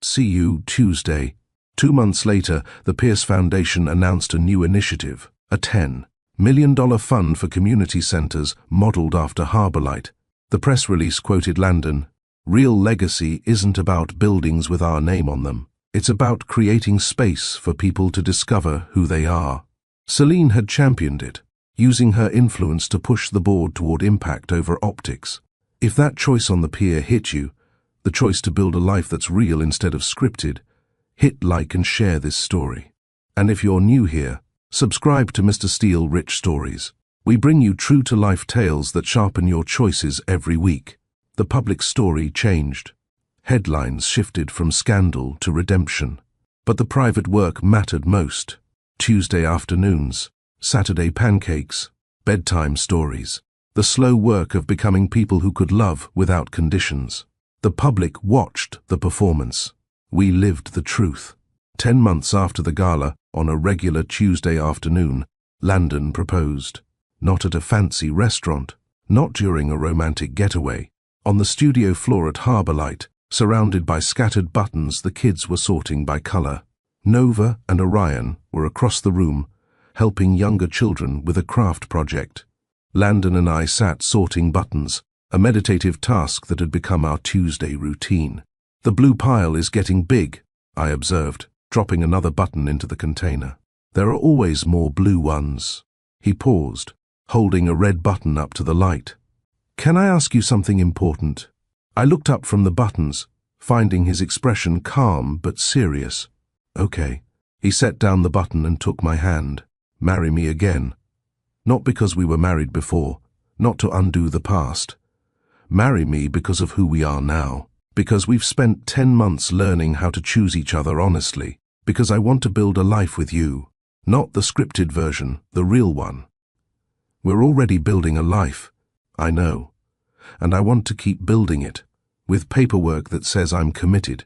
"See you Tuesday." 2 months later, the Pierce Foundation announced a new initiative, a $10 million fund for community centers modeled after Harborlight. The press release quoted Landon, "Real legacy isn't about buildings with our name on them. It's about creating space for people to discover who they are." Celine had championed it, using her influence to push the board toward impact over optics. If that choice on the pier hit you, the choice to build a life that's real instead of scripted, hit like and share this story. And if you're new here, Subscribe to Mr. Steele Rich Stories. We bring you true-to-life tales that sharpen your choices every week. The public story changed. Headlines shifted from scandal to redemption. But the private work mattered most. Tuesday afternoons, Saturday pancakes, bedtime stories. The slow work of becoming people who could love without conditions. The public watched the performance. We lived the truth. 10 months after the gala, on a regular Tuesday afternoon, Landon proposed. Not at a fancy restaurant, not during a romantic getaway. On the studio floor at Harbourlight, surrounded by scattered buttons the kids were sorting by color. Nova and Orion were across the room, helping younger children with a craft project. Landon and I sat sorting buttons, a meditative task that had become our Tuesday routine. The blue pile is getting big, I observed, dropping another button into the container. There are always more blue ones. He paused, holding a red button up to the light. Can I ask you something important? I looked up from the buttons, finding his expression calm but serious. Okay. He set down the button and took my hand. Marry me again. Not because we were married before, not to undo the past. Marry me because of who we are now. Because we've spent 10 months learning how to choose each other honestly. Because I want to build a life with you. Not the scripted version, the real one. We're already building a life, I know. And I want to keep building it. With paperwork that says I'm committed.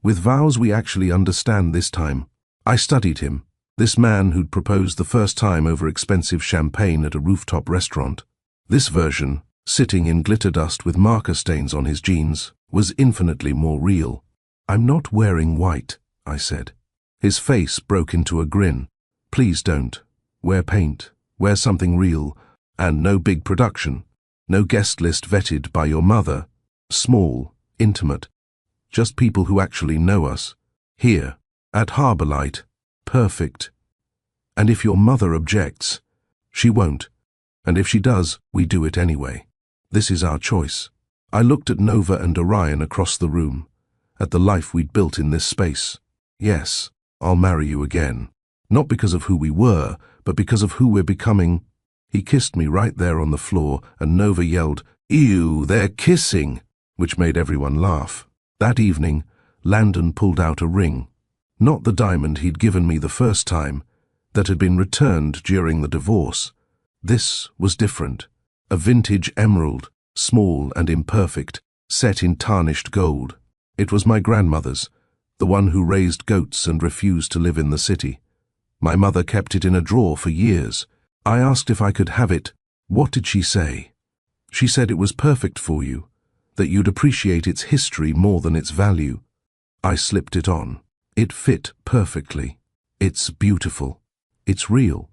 With vows we actually understand this time. I studied him. This man who'd proposed the first time over expensive champagne at a rooftop restaurant. This version, sitting in glitter dust with marker stains on his jeans, was infinitely more real. I'm not wearing white, I said. His face broke into a grin. Please don't. Wear paint. Wear something real. And no big production. No guest list vetted by your mother. Small, intimate. Just people who actually know us. Here, at Harbourlight. Perfect. And if your mother objects, she won't. And if she does, we do it anyway. This is our choice. I looked at Nova and Orion across the room, at the life we'd built in this space. Yes, I'll marry you again. Not because of who we were, but because of who we're becoming. He kissed me right there on the floor, and Nova yelled, "Ew, they're kissing," which made everyone laugh. That evening, Landon pulled out a ring. Not the diamond he'd given me the first time, that had been returned during the divorce. This was different. A vintage emerald, small and imperfect, set in tarnished gold. It was my grandmother's, the one who raised goats and refused to live in the city. My mother kept it in a drawer for years. I asked if I could have it. What did she say? She said it was perfect for you, that you'd appreciate its history more than its value. I slipped it on. It fit perfectly. It's beautiful. It's real.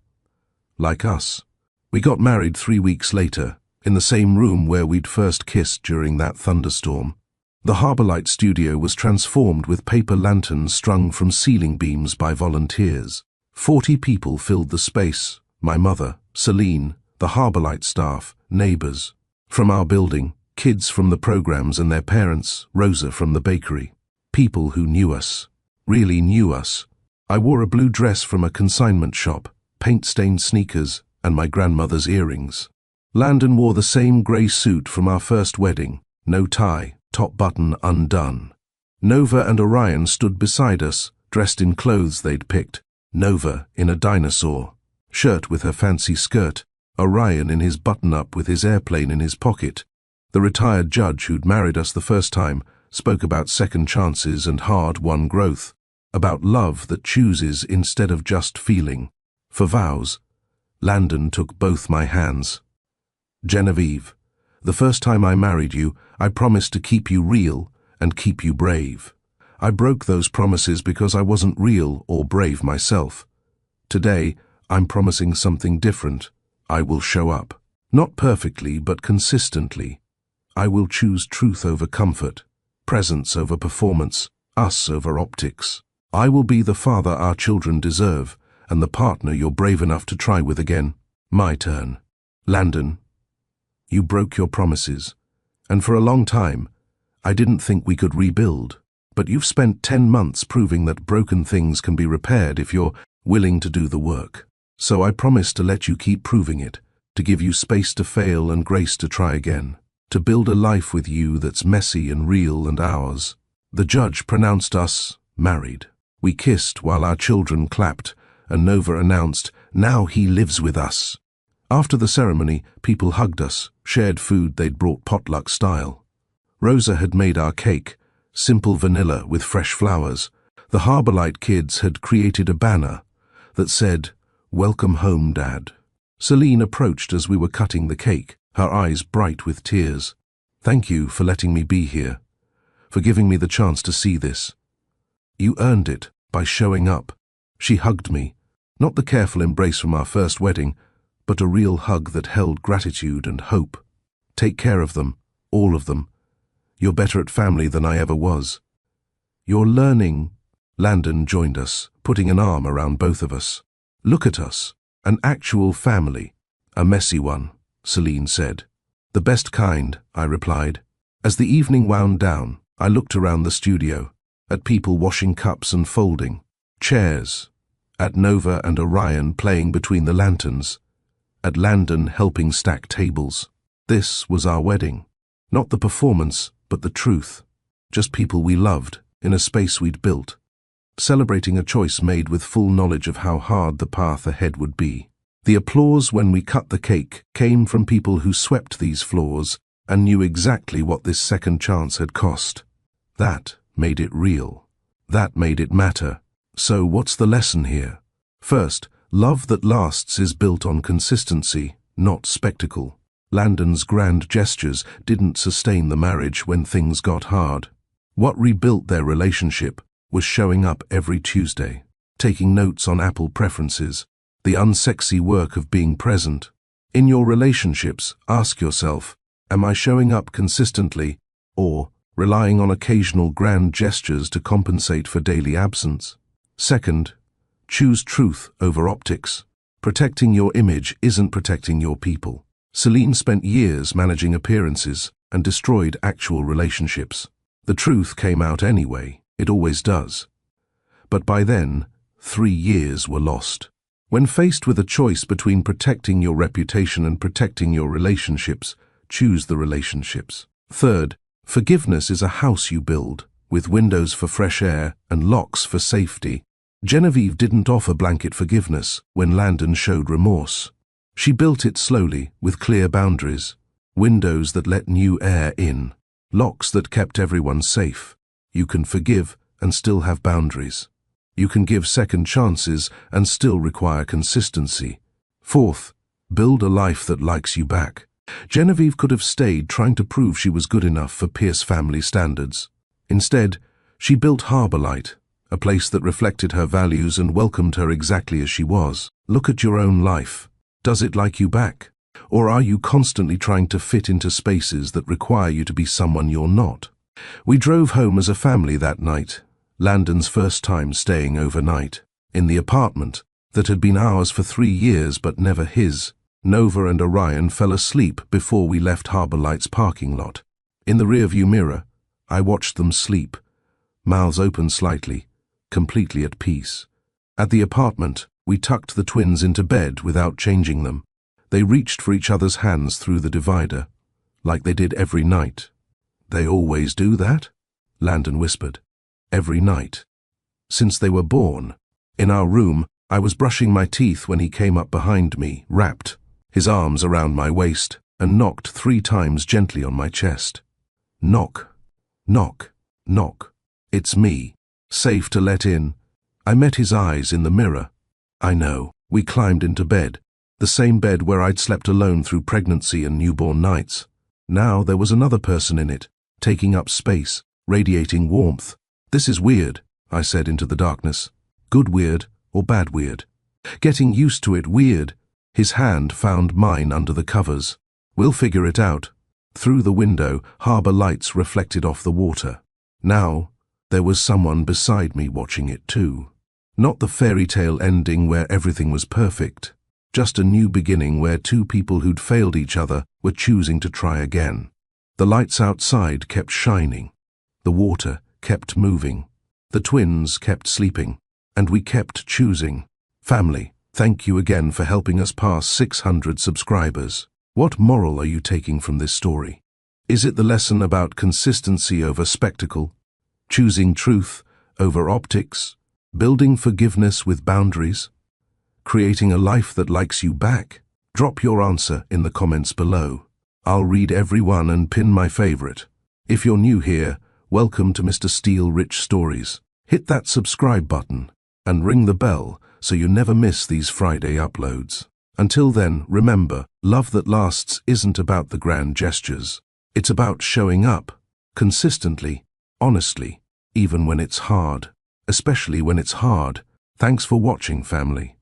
Like us. We got married 3 weeks later, in the same room where we'd first kissed during that thunderstorm. The Harbourlight studio was transformed with paper lanterns strung from ceiling beams by volunteers. 40 people filled the space. My mother, Celine, the Harbourlight staff, neighbors. From our building, kids from the programs and their parents, Rosa from the bakery. People who knew us. Really knew us. I wore a blue dress from a consignment shop, paint-stained sneakers, and my grandmother's earrings. Landon wore the same grey suit from our first wedding, no tie, top button undone. Nova and Orion stood beside us, dressed in clothes they'd picked. Nova in a dinosaur shirt with her fancy skirt, Orion in his button-up with his airplane in his pocket. The retired judge who'd married us the first time spoke about second chances and hard-won growth, about love that chooses instead of just feeling. For vows, Landon took both my hands. Genevieve, the first time I married you, I promised to keep you real and keep you brave. I broke those promises because I wasn't real or brave myself. Today, I'm promising something different. I will show up. Not perfectly, but consistently. I will choose truth over comfort, presence over performance, us over optics. I will be the father our children deserve, and the partner you're brave enough to try with again. My turn. Landon, you broke your promises, and for a long time, I didn't think we could rebuild. But you've spent 10 months proving that broken things can be repaired if you're willing to do the work. So I promise to let you keep proving it, to give you space to fail and grace to try again, to build a life with you that's messy and real and ours. The judge pronounced us married. We kissed while our children clapped, and Nova announced, "Now he lives with us." After the ceremony, people hugged us, shared food they'd brought potluck style. Rosa had made our cake, simple vanilla with fresh flowers. The Harborlight kids had created a banner that said, "Welcome home, Dad." Celine approached as we were cutting the cake, her eyes bright with tears. "Thank you for letting me be here, for giving me the chance to see this. You earned it by showing up." She hugged me, not the careful embrace from our first wedding, but a real hug that held gratitude and hope. "Take care of them, all of them. You're better at family than I ever was. You're learning." Landon joined us, putting an arm around both of us. "Look at us, an actual family." "A messy one," Celine said. "The best kind," I replied. As the evening wound down, I looked around the studio, at people washing cups and folding chairs, at Nova and Orion playing between the lanterns, at Landon helping stack tables. This was our wedding. Not the performance, but the truth. Just people we loved, in a space we'd built, celebrating a choice made with full knowledge of how hard the path ahead would be. The applause when we cut the cake came from people who swept these floors and knew exactly what this second chance had cost. That made it real. That made it matter. So what's the lesson here? First, love that lasts is built on consistency, not spectacle. Landon's grand gestures didn't sustain the marriage when things got hard. What rebuilt their relationship was showing up every Tuesday, taking notes on Apple preferences, the unsexy work of being present. In your relationships, ask yourself, am I showing up consistently or relying on occasional grand gestures to compensate for daily absence? Second, choose truth over optics. Protecting your image isn't protecting your people. Celine spent years managing appearances and destroyed actual relationships. The truth came out anyway, it always does. But by then, 3 years were lost. When faced with a choice between protecting your reputation and protecting your relationships, choose the relationships. Third, forgiveness is a house you build, with windows for fresh air and locks for safety. Genevieve didn't offer blanket forgiveness when Landon showed remorse. She built it slowly, with clear boundaries, windows that let new air in, locks that kept everyone safe. You can forgive and still have boundaries. You can give second chances and still require consistency. Fourth, build a life that likes you back. Genevieve could have stayed trying to prove she was good enough for Pierce family standards. Instead, she built Harborlight, a place that reflected her values and welcomed her exactly as she was. Look at your own life. Does it like you back? Or are you constantly trying to fit into spaces that require you to be someone you're not? We drove home as a family that night, Landon's first time staying overnight. In the apartment that had been ours for 3 years but never his, Nova and Orion fell asleep before we left Harborlight's parking lot. In the rearview mirror, I watched them sleep, mouths open slightly, completely at peace. At the apartment, we tucked the twins into bed without changing them. They reached for each other's hands through the divider, like they did every night. "They always do that?" Landon whispered. "Every night. Since they were born." In our room, I was brushing my teeth when he came up behind me, wrapped, his arms around my waist, and knocked 3 times gently on my chest. "Knock, knock, knock. It's me. Safe to let in." I met his eyes in the mirror. I know. We climbed into bed, the same bed where I'd slept alone through pregnancy and newborn nights. Now there was another person in it, taking up space, radiating warmth. "This is weird," I said into the darkness. "Good weird or bad weird?" "Getting used to it weird." His hand found mine under the covers. "We'll figure it out." Through the window, harbor lights reflected off the water. Now, there was someone beside me watching it too. Not the fairy tale ending where everything was perfect, just a new beginning where 2 people who'd failed each other were choosing to try again. The lights outside kept shining. The water kept moving. The twins kept sleeping. And we kept choosing. Family. Thank you again for helping us pass 600 subscribers. What moral are you taking from this story? Is it the lesson about consistency over spectacle, choosing truth over optics, building forgiveness with boundaries, creating a life that likes you back? Drop your answer in the comments below. I'll read every one and pin my favorite. If you're new here, welcome to Mr. Steele Rich Stories. Hit that subscribe button and ring the bell so you never miss these Friday uploads. Until then, remember, love that lasts isn't about the grand gestures. It's about showing up, consistently, honestly, even when it's hard. Especially when it's hard. Thanks for watching, family.